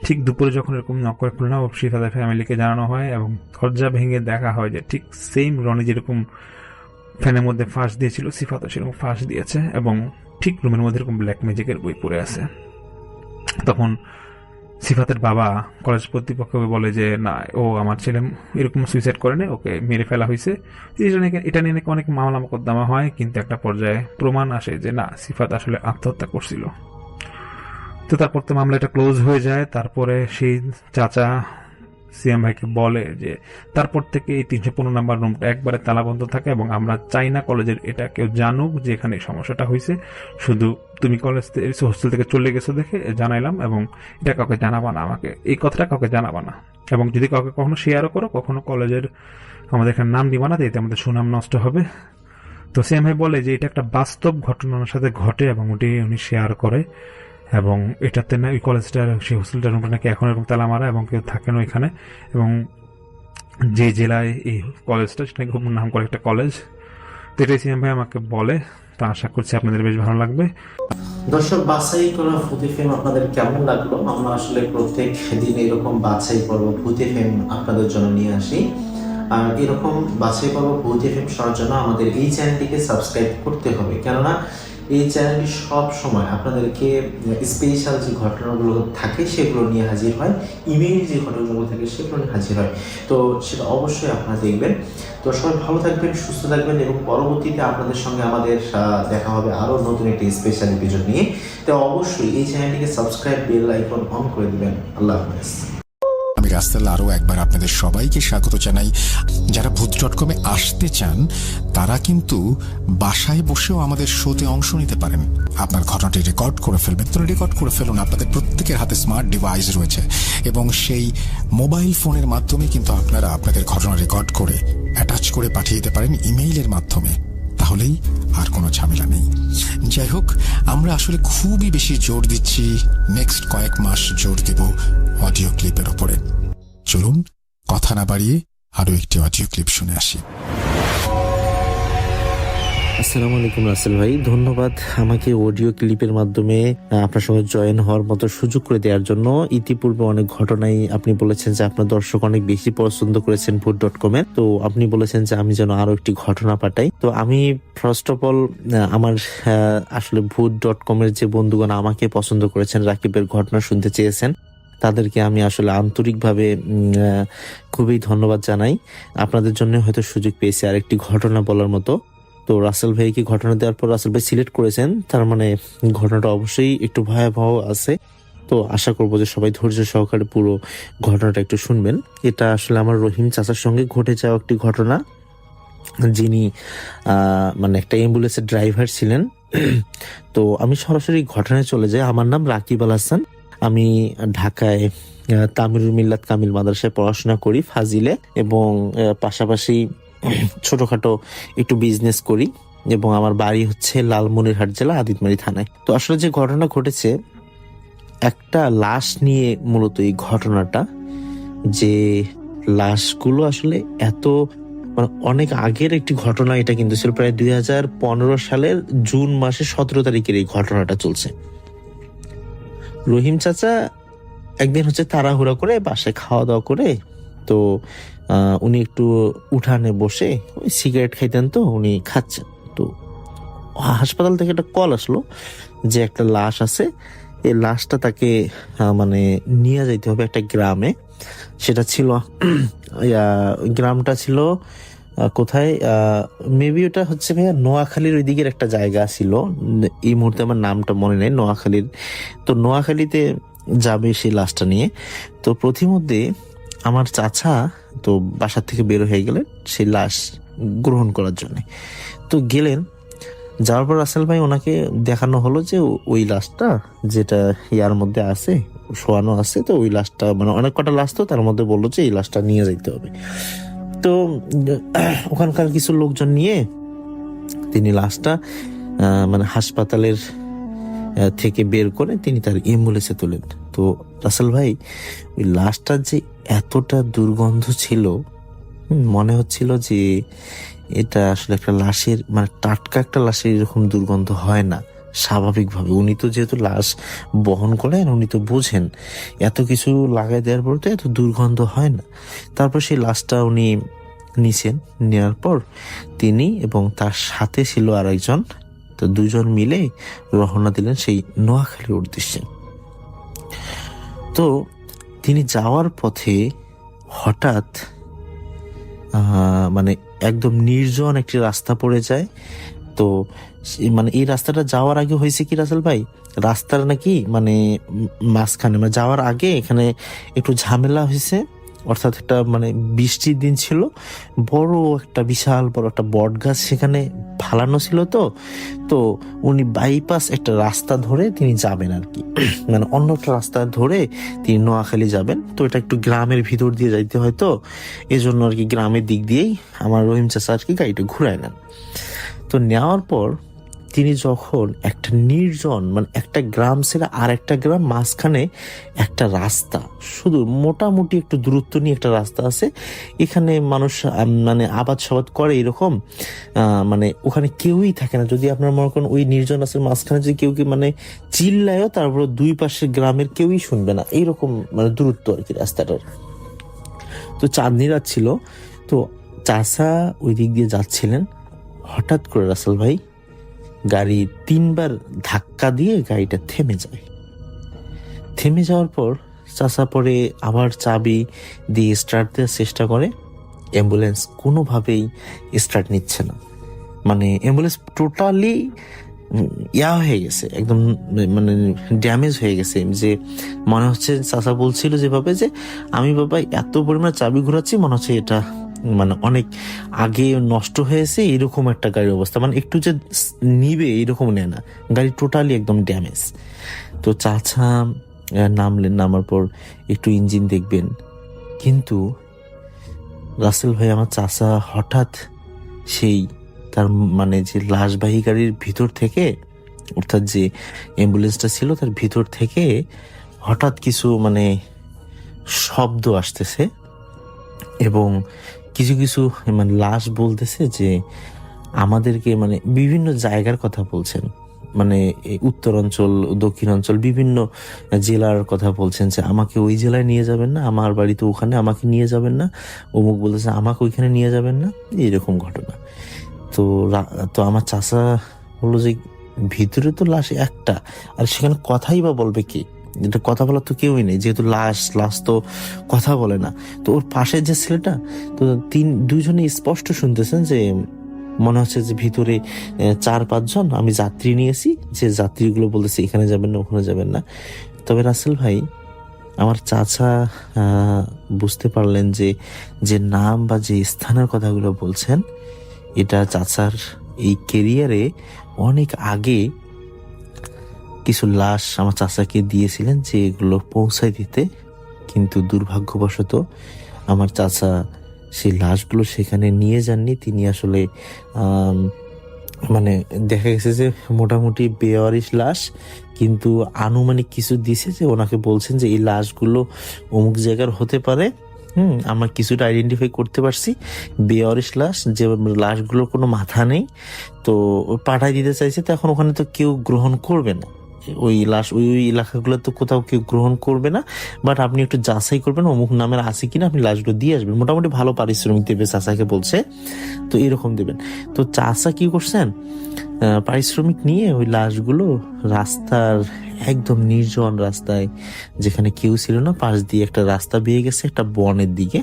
ঠিক দুপুরে যখন এরকম নক করে খুলনা ও সিফাতের ফ্যামিলিকে জানানো হয় এবং দরজা ভেঙে দেখা হয় যে ঠিক সেম রনি যেরকম ফ্যানের মধ্যে ফাঁস দিয়েছিল, সিফাতও সেরকম ফাঁস দিয়েছে এবং ঠিক রুমের মধ্যে এরকম ব্ল্যাক ম্যাজিকের বই পড়ে আছে। তখন সিফাতের বাবা কলেজ কর্তৃপক্ষকে বলে যে না, ও আমার ছেলে এরকম সুইসাইড করে নেই, ওকে মেরে ফেলা হয়েছে। এটা নিয়ে নাকি অনেক মামলা মোকদ্দমা হয়, কিন্তু একটা পর্যায়ে প্রমাণ আসে যে না, সিফাত আসলে আত্মহত্যা করছিল। তো তারপর তো মামলাটা ক্লোজ হয়ে যায়। তারপরে সেই চাচা সিএম ভাইকে বলে যে তারপর থেকে এই 315 নাম্বার রুমটা একবারে তালাবন্ধ থাকে এবং আমরা চাই না কলেজের এটা কেউ জানুক যে এখানে এই সমস্যাটা হয়েছে। শুধু তুমি কলেজ হোস্টেল থেকে চলে গেছো দেখে জানাইলাম এবং এটা কাউকে জানাবা না, আমাকে এই কথাটা কাউকে জানাবা না, এবং যদি কাউকে কখনো শেয়ারও করো কখনো কলেজের আমাদের এখানে নাম দিবা না, এতে আমাদের সুনাম নষ্ট হবে। তো সিএম ভাই বলে যে এটা একটা বাস্তব ঘটনা ওনার সাথে ঘটে এবং ওটি উনি শেয়ার করে, এবং এটাতে না ওই কলেজটার সেই হোস্টেলটার রুমটা নাকি এখন এরকম তালা মারা এবং কেউ থাকে না ওইখানে, এবং যে জেলায় এই কলেজটা সেটা খুব নাম করে একটা কলেজ। তো এটাই সিএম ভাই আমাকে বলে। তো আশা করছি আপনাদের বেশ ভালো লাগবে। দর্শক, বাছাই করা ভূতি ফিল্ম আপনাদের কেমন লাগলো? আমরা আসলে প্রত্যেক দিন এরকম বাছাই পর্ব ভূতি ফিল্ম আপনাদের জন্য নিয়ে আসি, আর এরকম বাছাই পর্ব ভূতি ফিল্ম শোনার জন্য আমাদের এই চ্যানেলটিকে সাবস্ক্রাইব করতে হবে, কেননা এই চ্যানেলটি সব সময় আপনাদেরকে স্পেশাল যে ঘটনাগুলো থাকে সেগুলো নিয়ে হাজির হয়, ইমেইল যে ঘটনাগুলো থাকে সেগুলো নিয়ে হাজির হয়। তো সেটা অবশ্যই আপনারা দেখবেন। তো সবাই ভালো থাকবেন, সুস্থ থাকবেন, এবং পরবর্তীতে আপনাদের সঙ্গে আমাদের দেখা হবে আরও নতুন একটি স্পেশাল এপিসোড নিয়ে। তো অবশ্যই এই চ্যানেলটিকে সাবস্ক্রাইব, বেল আইকন অন করে দিবেন। আল্লাহ হাফেজ। আমি রাস্তাল আরও একবার আপনাদের সবাইকে স্বাগত জানাই। যারা ভূত.com-এ আসতে চান তারা কিন্তু বাসায় বসেও আমাদের শোতে অংশ নিতে পারেন। আপনার ঘটনাটি রেকর্ড করে ফেলবেন, তো রেকর্ড করে ফেলুন। আপনাদের প্রত্যেকের হাতে স্মার্ট ডিভাইস রয়েছে এবং সেই মোবাইল ফোনের মাধ্যমে কিন্তু আপনারা আপনাদের ঘটনা রেকর্ড করে অ্যাটাচ করে পাঠিয়ে দিতে পারেন ইমেইলের মাধ্যমে, তাহলেই আর কোনো ঝামেলা নেই। যাই হোক, আমরা আসলে খুবই বেশি জোর দিচ্ছি, নেক্সট কয়েক মাস জোর দেব অডিও ক্লিপের ওপরে। চলুন কথা না বাড়িয়ে আরো একটি অডিও ক্লিপ শুনে আসি। আসসালামু আলাইকুম রাসেল ভাই, ধন্যবাদ আমাকে অডিও ক্লিপের মাধ্যমে আপনার সঙ্গে জয়েন হওয়ার মতো সুযোগ করে দেওয়ার জন্য। ইতিপূর্বে অনেক ঘটনাই আপনি বলেছেন যে আপনার দর্শক অনেক বেশি পছন্দ করেছেন ভূত.com-এ, তো আপনি বলেছেন যে আমি যেন আরো একটি ঘটনা পাঠাই। তো আমি ফার্স্ট অফ অল আমার আসলে ভূত.com-এর যে বন্ধুগণ আমাকে পছন্দ করেছেন, রাকিবের ঘটনা শুনতে চেয়েছেন, তাদেরকে আমি আসলে আন্তরিকভাবে খুবই ধন্যবাদ জানাই। আপনাদের জন্য হয়তো সুযোগ পেয়েছি আরেকটি ঘটনা বলার মতো। তো রাসেল ভাইকে ঘটনা দেওয়ার পর রাসেল ভাই সিলেক্ট করেছেন, তার মানে ঘটনাটা অবশ্যই একটু ভয়াবহ আছে। তো আশা করবো যে সবাই ধৈর্য সহকারে পুরো ঘটনাটা একটু শুনবেন। এটা আসলে আমার রহিম চাচার সঙ্গে ঘটে যাওয়া একটি ঘটনা, যিনি মানে একটা অ্যাম্বুলেন্সের ড্রাইভার ছিলেন। তো আমি সরাসরি ঘটনায় চলে যাই। আমার নাম রাকিব আল হাসান, আমি ঢাকায় তামিরুল মিল্লাত কামিল মাদ্রাসায় পড়াশোনা করি ফাজিলে, এবং পাশাপাশি ছোটখাটো একটু বিজনেস করি, এবং আমার বাড়ি হচ্ছে লালমনিরহাট জেলা আদিতমারি থানায়। তো আসলে যে ঘটনা ঘটেছে, একটা লাশ নিয়ে মূলত এই ঘটনাটা, যে লাশগুলো আসলে এত মানে অনেক আগের একটি ঘটনা। এটা কিন্তু ছিল প্রায় 2015 সালের জুন মাসের 17 তারিখের এই ঘটনাটা চলছে। রহিম চাচা একদিন হচ্ছে তাড়াহুড়া করে বাসায় খাওয়া দাওয়া করে, তো উনি একটু উঠানে বসে সিগারেট খাইতেন, তো উনি খাচ্ছেন। তো হাসপাতাল থেকে একটা কল আসলো যে একটা লাশ আছে, এই লাশটা তাকে মানে নিয়ে যাইতে হবে একটা গ্রামে। সেটা ছিল গ্রামটা ছিল কোথায়, মেবি ওটা হচ্ছে ভাইয়া নোয়াখালীর ওই দিকের একটা জায়গা ছিল, এই মুহূর্তে আমার নামটা মনে নেই, নোয়াখালীর। তো নোয়াখালীতে যাবে সেই লাশটা নিয়ে। তো প্রতিমধ্যে আমার চাচা তো বাসার থেকে বের হয়ে গেলেন সেই লাশ গ্রহণ করার জন্য। তো গেলেন, যাওয়ার পর রাসেল ভাই ওনাকে দেখানো হলো যে ওই লাশটা যেটা ইয়ার মধ্যে আছে, শোয়ানো আছে, তো ওই লাশটা মানে অনেক কটা লাশ, তো তার মধ্যে বললো যে এই লাশটা নিয়ে যাইতে হবে। তো ওখানকার কিছু লোকজন নিয়ে তিনি লাশটা মানে হাসপাতালের থেকে বের করে তিনি তার অ্যাম্বুলেন্সে তোলেন। তো রাসেল ভাই ওই লাশটার যে এতটা দুর্গন্ধ ছিল, মনে হচ্ছিল যে এটা আসলে একটা লাশের মানে টাটকা একটা লাশের এরকম দুর্গন্ধ হয় না, স্বাভাবিকভাবে। উনি তো যেহেতু লাশ বহন করেন, উনি তো বোঝেন এত কিছু লাগাই দেওয়ার পর তো এত দুর্গন্ধ হয় না। তারপর সেই লাশটা উনি নিছেন, নেওয়ার পর তিনি এবং তার সাথে ছিল আর একজন, তো দুজন মিলে রওনা দিলেন সেই নোয়াখালীর উদ্দেশ্যে। তো তিনি যাওয়ার পথে হঠাৎ মানে একদম নির্জন একটি রাস্তা পড়ে যায়। তো মানে এই রাস্তাটা যাওয়ার আগে হয়েছে কি রাসেল ভাই, রাস্তার নাকি মানে মাঝখানে মানে যাওয়ার আগে এখানে একটু ঝামেলা হয়েছে। অর্থাৎ একটা মানে বৃষ্টির দিন ছিল, বড় একটা বিশাল বড় একটা বট গাছ সেখানে ফালানো ছিল। তো উনি বাইপাস একটা রাস্তা ধরে তিনি যাবেন আর কি, মানে অন্য একটা রাস্তা ধরে তিনি নোয়াখালী যাবেন। তো এটা একটু গ্রামের ভিতর দিয়ে যাইতে হয়, তো এই জন্য আর কি গ্রামের দিক দিয়েই আমার রহিম চাচা আর কি গাড়িটা ঘুরায় নেন। তো নেওয়ার পর তিনি যখন একটা নির্জন মানে একটা গ্রাম ছেড়ে আর একটা গ্রাম মাঝখানে একটা রাস্তা, শুধু মোটামুটি একটু দূরত্ব নিয়ে একটা রাস্তা আছে, এখানে মানুষ মানে আবাদ সাবাদ করে এরকম, মানে ওখানে কেউই থাকে না। যদি আপনার মনে করেন ওই নির্জন রাস্তার মাঝখানে যদি কেউ মানে চিল্লায়ও, তারপর দুই পাশের গ্রামের কেউই শুনবে না, এইরকম মানে দূরত্ব আর কি রাস্তাটার। তো চাঁদনি রাত ছিল, তো চাচা ওই দিক দিয়ে যাচ্ছিলেন। হঠাৎ করে রাসেল ভাই গাড়ি 3 বার ধাক্কা দিয়ে গাড়িটা থেমে যায়। থেমে যাওয়ার পর চাচা পরে আবার চাবি দিয়ে স্টার্ট দেওয়ার চেষ্টা করে, অ্যাম্বুলেন্স কোনোভাবেই স্টার্ট নিচ্ছে না। মানে অ্যাম্বুলেন্স টোটালি হয়ে গেছে, একদম মানে ড্যামেজ হয়ে গেছে। যে মনে হচ্ছে চাচা বলছিল যেভাবে যে আমি বাবা এত পরিমাণে চাবি ঘোরাচ্ছি, মনে হচ্ছে এটা মানে অনেক আগে নষ্ট হয়েছে, এরকম একটা গাড়ির অবস্থা, মানে একটু যে নিবে এরকম নেয় না, গাড়ি টোটালি একদম ড্যামেজ। তো চাচা নামলেন, নামার পর একটু ইঞ্জিন দেখবেন, কিন্তু রাসেল ভাই আমার চাচা হঠাৎ সেই তার মানে যে লাশবাহী গাড়ির ভিতর থেকে, অর্থাৎ যে অ্যাম্বুলেন্সটা ছিল তার ভিতর থেকে হঠাৎ কিছু মানে শব্দ আসতেছে, এবং কিছু কিছু মানে লাশ বলতেছে যে আমাদেরকে মানে বিভিন্ন জায়গার কথা বলছেন, মানে উত্তরাঞ্চল দক্ষিণাঞ্চল বিভিন্ন জেলার কথা বলছেন, যে আমাকে ওই জেলায় নিয়ে যাবেন না, আমার বাড়ি তো ওখানে, আমাকে নিয়ে যাবেন না, অমুক বলতেছে আমাকে ওইখানে নিয়ে যাবেন না, এইরকম ঘটনা। তো আমার চাচা বললো যে ভিতরে তো লাশ একটা, আর সেখানে কথাই বা বলবে কি, এটা কথা বলার তো কেউই নেই, যেহেতু লাশ তো কথা বলে না। তো ওর পাশের যে ছেলেটা, তো দুইজনে স্পষ্ট শুনতেছেন যে মনে হচ্ছে যে ভিতরে 4-5 জন আমি যাত্রী নিয়েছি, যে যাত্রীগুলো বলতেছে এখানে যাবেন না ওখানে যাবেন না। তবে রাসেল ভাই আমার চাচা বুঝতে পারলেন যে নাম বা যে স্থানের কথাগুলো বলছেন, এটা চাচার এই কেরিয়ারে অনেক আগে কিছু লাশ আমার চাচাকে দিয়েছিলেন যে এগুলো পৌঁছায় দিতে, কিন্তু দুর্ভাগ্যবশত আমার চাচা সেই লাশগুলো সেখানে নিয়ে যাননি। তিনি আসলে মানে দেখা গেছে যে মোটামুটি বেওয়ারিশ লাশ, কিন্তু আনুমানিক কিছু দিছে যে ওনাকে বলছেন যে এই লাশগুলো অমুক জায়গার হতে পারে, আমরা কিছুটা আইডেন্টিফাই করতে পারছি, বেওয়ারিশ লাশ, যে লাশগুলোর কোনো মাথা নেই, তো পাঠাই দিতে চাইছে। তো এখন ওখানে তো কেউ গ্রহণ করবে না, ওই লাশ ওই এলাকাগুলো তো কোথাও কেউ গ্রহণ করবে না, বাট আপনি একটু যাচাই করবেন অমুক নামের আছে কিনা, আপনি লাশগুলো দিয়ে আসবেন, মোটামুটি ভালো পারিশ্রমিক দেবে চাচাকে বলছে, তো এরকম দেবেন। তো চাচা কি করছেন, পারিশ্রমিক নিয়ে ওই লাশগুলো রাস্তার একদম নির্জন রাস্তায়, যেখানে কেউ ছিল না, পাশ দিয়ে একটা রাস্তা বেয়ে গেছে একটা বনের দিকে,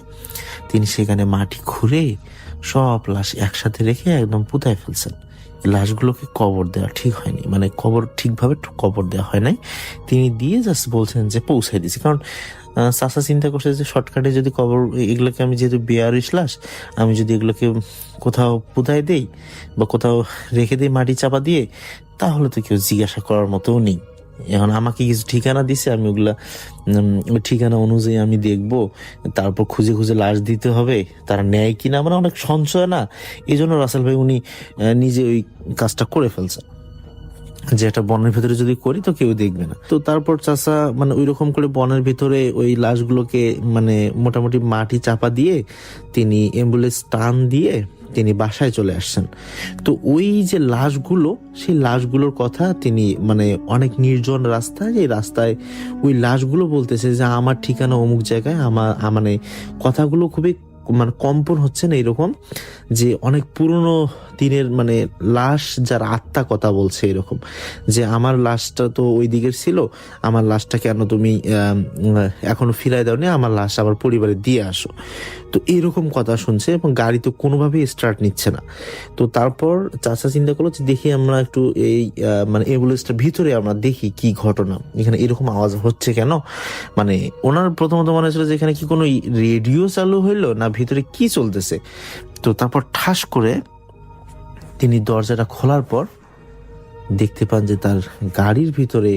তিনি সেখানে মাটি খুঁড়ে সব লাশ একসাথে রেখে একদম পুঁতায় ফেলছেন। লাশগুলোকে কবর দেওয়া ঠিক হয়নি, মানে ঠিকভাবে কবর দেওয়া হয় নাই, তিনি দিয়ে জাস্ট বলছেন যে পৌঁছাই দিয়েছি। কারণ চাচা চিন্তা করছে যে শর্টকাটে যদি কবর এগুলোকে, আমি যেহেতু বেয়ারিশ লাশ, আমি যদি এগুলোকে কোথাও পুঁতায় দেই বা কোথাও রেখে দিই মাটি চাপা দিয়ে, তাহলে তো কেউ জিজ্ঞাসা করার মতোও নেই। এখন আমাকে কিছু ঠিকানা দিছে, আমি ওগুলা ওই ঠিকানা অনুযায়ী আমি দেখবো, তারপর খুঁজে খুঁজে লাশ দিতে হবে, তারা নেয় কিনা, মানে অনেক সঞ্চয় না, এই জন্য রাসেল ভাই উনি নিজে ওই কাজটা করে ফেলছে, যে একটা বনের ভিতরে যদি করি তো কেউ দেখবে না। তো তারপর চাচা মানে ওই রকম করে বনের ভিতরে ওই লাশগুলোকে মানে মোটামুটি মাটি চাপা দিয়ে তিনি অ্যাম্বুলেন্স টান দিয়ে তিনি বাসায় চলে আসছেন। তো ওই যে লাশগুলো, সেই লাশগুলোর কথা তিনি মানে অনেক নির্জন রাস্তায়, এই রাস্তায় ওই লাশগুলো বলতেছে যে আমার ঠিকানা অমুক জায়গায়, আমার মানে কথাগুলো খুবই মানে কম্পন হচ্ছে না, এরকম যে অনেক পুরনো দিনের মানে লাশ যার আত্মা কথা বলছে এরকম, যে আমার লাশটা তো ওই দিকের ছিল, আমার লাশটা কেন তুমি এখনো ফিরাই দাওনি, আমার লাশ আমার পরিবারে দিয়ে আসো। তো এইরকম কথা শুনছে এবং গাড়ি তো কোনোভাবেই স্টার্ট নিচ্ছে না। তো তারপর চাচা চিন্তা করলো যে দেখি আমরা একটু এই মানে অ্যাম্বুলেন্সটার ভিতরে আমরা দেখি কি ঘটনা, এখানে এরকম আওয়াজ হচ্ছে কেন। মানে ওনার প্রথমত মনে হচ্ছিল যে এখানে কি কোনো রেডিও চালু হইলো না ভিতরে কি চলতেছে। তো তারপর ঠাস করে তিনি দরজাটা খোলার পর দেখতে পান যে তার গাড়ির ভিতরে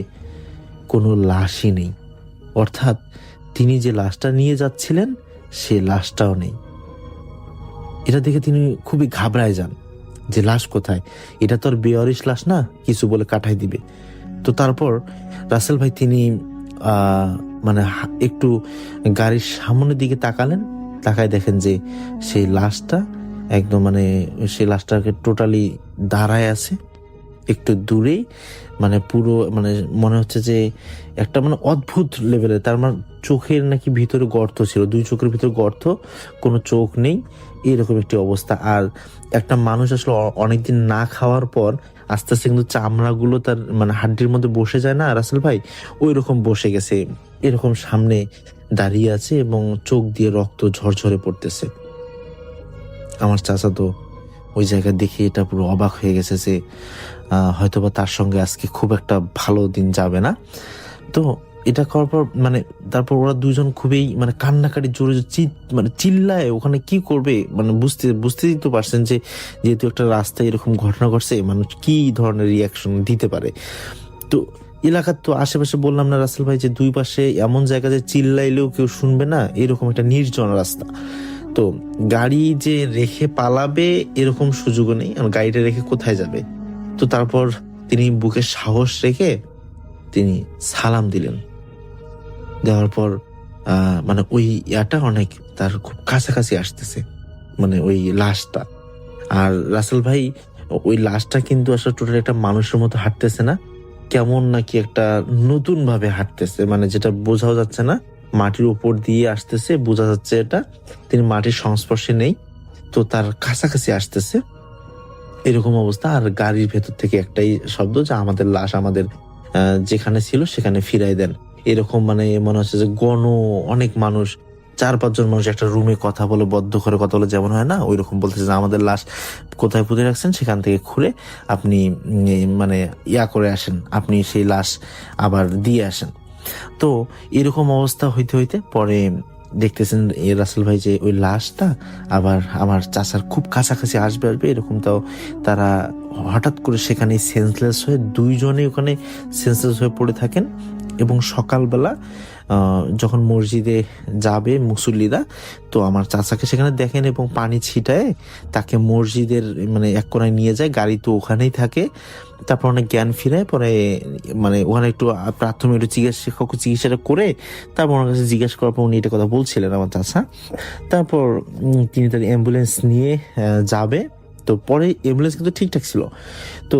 কোনো লাশই নেই, অর্থাৎ তিনি যে লাশটা নিয়ে যাচ্ছিলেন সে লাশটাও নেই। এটা দেখে তিনি খুবই ঘাবড়ায় যান যে লাশ কোথায়, এটা তো আর বেওয়ারিশ লাশ না, কিছু বলে কাটাই দিবে। তো তারপর রাসেল ভাই তিনি মানে একটু গাড়ির সামনের দিকে তাকালেন, তাকায় দেখেন যে সেই লাশটা একদম মানে সেই লাশটাকে টোটালি দাঁড়ায় আছে একটু দূরেই, মানে পুরো মানে মনে হচ্ছে যে একটা মানে অদ্ভুত লেভেলের, তার মানে চোখের নাকি ভিতরে গর্ত ছিল, দুই চোখের ভিতরে গর্ত, কোনো চোখ নেই, এরকম একটি অবস্থা। আর একটা মানুষ আসলে অনেকদিন না খাওয়ার পর আস্তে আস্তে কিন্তু চামড়াগুলো তার মানে হাড্ডির মধ্যে বসে যায় না রাসেল ভাই, ওই রকম বসে গেছে, এরকম সামনে দাঁড়িয়ে আছে এবং চোখ দিয়ে রক্ত ঝরঝরে পড়তেছে। আমার চাচা তো ওই জায়গা দেখে এটা পুরো অবাক হয়ে গেছে যে হয়তোবা তার সঙ্গে আজকে খুব একটা ভালো দিন যাবে না। তো এটা করার পর মানে তারপর ওরা দুজন খুবই মানে কান্নাকাটি জোরে মানে চিল্লায়, ওখানে কি করবে মানে বুঝতেই তো পারছেন যে যেহেতু একটা রাস্তায় এরকম ঘটনা ঘটছে, মানুষ কি ধরনের রিয়াকশন দিতে পারে। তো এলাকার তো আশেপাশে বললাম না রাসেল ভাই যে দুই পাশে এমন জায়গা যে চিল্লাইলেও কেউ শুনবে না, এরকম একটা নির্জন রাস্তা। তো গাড়ি যে রেখে পালাবে এরকম সুযোগও নেই, গাড়িটা রেখে কোথায় যাবে। তো তারপর তিনি বুকে সাহস রেখে তিনি সালাম দিলেন, দেওয়ার পর মানে ওই ইয়াটা অনেক তার খুব কাছাকাছি আসতেছে, মানে ওই লাশটা। আর রাসেল ভাই ওই লাশটা কিন্তু আসলে টোটাল একটা মানুষের মতো হাঁটতেছে না, কেমন নাকি একটা নতুন ভাবে হাঁটতেছে, মানে যেটা বোঝাও যাচ্ছে না, মাটির উপর দিয়ে আসতেছে, বোঝা যাচ্ছে এটা তিনি মাটির সংস্পর্শে নেই, তো তার কাছাকাছি আসতেছে এরকম অবস্থা। আর গাড়ির ভেতর থেকে একটাই শব্দ যে আমাদের লাশ আমাদের যেখানে ছিল সেখানে ফিরাই দেন। এরকম মানে মনে হচ্ছে যে অনেক মানুষ, 4-5 জন মানুষ একটা রুমে কথা বলে, বদ্ধ করে কথা বলে যেমন হয় না, ওই রকম বলতেছে যে আমাদের লাশ কোথায় পুঁতে রাখছেন সেখান থেকে খুঁড়ে আপনি মানে করে আসেন, আপনি সেই লাশ আবার দিয়ে আসেন। তো এরকম অবস্থা হইতে হইতে পরে দেখতেছেন রাসেল ভাই যে ওই লাশটা আবার আমার চাচার খুব কাছাকাছি আসবে এরকম, তাও তারা হঠাৎ করে সেখানে সেন্সলেস হয়ে দুইজনে ওখানে সেন্সলেস হয়ে পড়ে থাকেন। এবং সকালবেলা যখন মসজিদে যাবে মুসল্লিরা, তো আমার চাচাকে সেখানে দেখেন এবং পানি ছিটায় তাকে মসজিদের মানে এক কোণায় নিয়ে যায়, গাড়ি তো ওখানেই থাকে। তারপর অনেক জ্ঞান ফিরায়, পরে মানে ওখানে একটু প্রাথমিক একটু চিকিৎসাটা করে তারপর ওনার কাছে জিজ্ঞাসা করার পর উনি এটা কথা বলছিলেন আমার চাচা। তারপর তিনি তার অ্যাম্বুলেন্স নিয়ে যাবে। তো পরে অ্যাম্বুলেন্স কিন্তু ঠিকঠাক ছিল। তো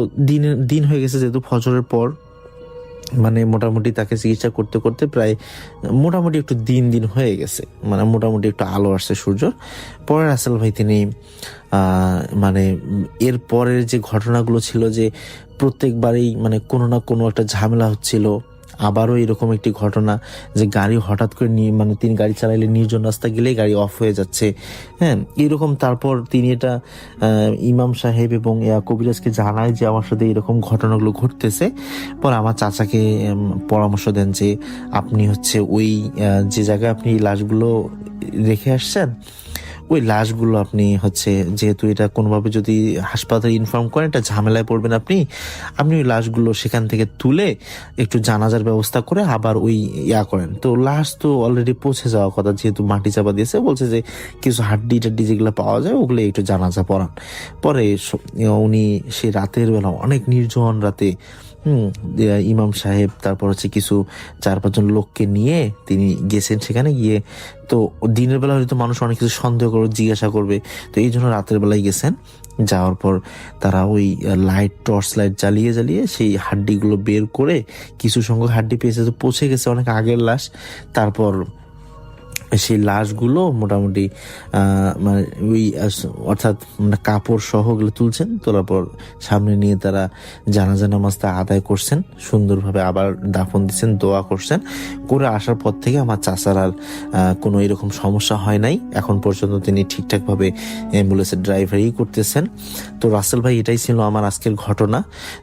দিন হয়ে গেছে, যেহেতু ফজরের পর মানে মোটামুটি তাকে চিকিৎসা করতে করতে প্রায় মোটামুটি একটু দিন হয়ে গেছে, মানে মোটামুটি একটু আলো আসছে সূর্যর। পরে রাসেল ভাই তিনি মানে এর পরের যে ঘটনাগুলো ছিল যে প্রত্যেকবারই মানে কোনো না কোনো একটা ঝামেলা হচ্ছিল। আবারও এরকম একটি ঘটনা যে গাড়ি হঠাৎ করে মানে তিনি গাড়ি চালাইলে নির্জন রাস্তা গেলেই গাড়ি অফ হয়ে যাচ্ছে, হ্যাঁ এরকম। তারপর তিনি এটা ইমাম সাহেব এবং কবিরাজকে জানায় যে আমার সাথে এরকম ঘটনাগুলো ঘটতেছে। পরে আমার চাচাকে পরামর্শ দেন যে আপনি হচ্ছে ওই যে জায়গায় আপনি লাশগুলো রেখে আসছেন ওই লাশগুলো আপনি হচ্ছে, যেহেতু এটা কোনোভাবে যদি হাসপাতালে ইনফর্ম করেন এটা ঝামেলায় পড়বেন আপনি ওই লাশগুলো সেখান থেকে তুলে একটু জানাজার ব্যবস্থা করে আবার ওই করেন। তো লাশ তো অলরেডি পৌঁছে যাওয়ার কথা, যেহেতু মাটি চাপা দিয়েছে, বলছে যে কিছু হাড্ডি টাড্ডি যেগুলো পাওয়া যায় ওগুলো একটু জানাজা পড়ান। পরে উনি সেই রাতের বেলা অনেক নির্জন রাতে ইমাম সাহেব তারপর হচ্ছে কিছু 4-5 জন লোককে নিয়ে তিনি গেছেন সেখানে গিয়ে। তো দিনের বেলা হয়তো মানুষ অনেক কিছু সন্দেহ করবে, জিজ্ঞাসা করবে, তো এই জন্য রাতের বেলায় গেছেন। যাওয়ার পর তারা ওই টর্চ লাইট জ্বালিয়ে সেই হাড্ডিগুলো বের করে কিছু সংখ্যক হাড্ডি পেয়েছে, তো পচে গেছে অনেক আগের লাশ। তারপর সেই লাশগুলো মোটামুটি মানে ওই অর্থাৎ কাপড় সহ ওগুলো তুলছেন, তোলার পর সামনে নিয়ে তারা জানাজা নামাজটা আদায় করছেন, সুন্দরভাবে আবার দাফন দিচ্ছেন, দোয়া করছেন। করে আসার পর থেকে আমার চাচার আর কোনো এরকম সমস্যা হয় নাই। এখন পর্যন্ত তিনি ঠিকঠাকভাবে অ্যাম্বুলেন্সের ড্রাইভারই করতেছেন। তো রাসেল ভাই, এটাই ছিল আমার আজকের ঘটনা।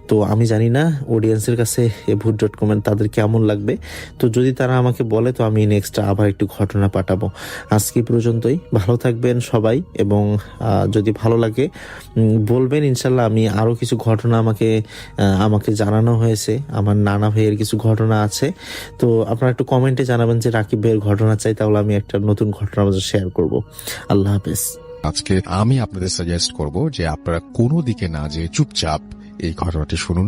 তো আমি জানি না অডিয়েন্সের কাছে ভূত.com তাদের কেমন লাগবে। তো যদি তারা আমাকে বলে তো আমি নেক্সট আবার একটু ঘটনা পাঠাবো। আজকে পর্যন্তই, ভালো থাকবেন সবাই, এবং যদি ভালো লাগে বলবেন। ইনশাল্লাহ আমি আরো কিছু ঘটনা আমাকে জানানো হয়েছে, আমার নানা ভাইয়ের কিছু ঘটনা আছে। তো আপনারা একটু কমেন্টে জানাবেন যে রাকিব ভাইয়ের ঘটনা চাই, তাহলে আমি একটা নতুন ঘটনা শেয়ার করব। আল্লাহ হাফেজ। আজকে আমি আপনাদের সাজেস্ট করব যে আপনারা কোনো দিকে না যেয়ে চুপচাপ এই ঘটনাটি শুনুন।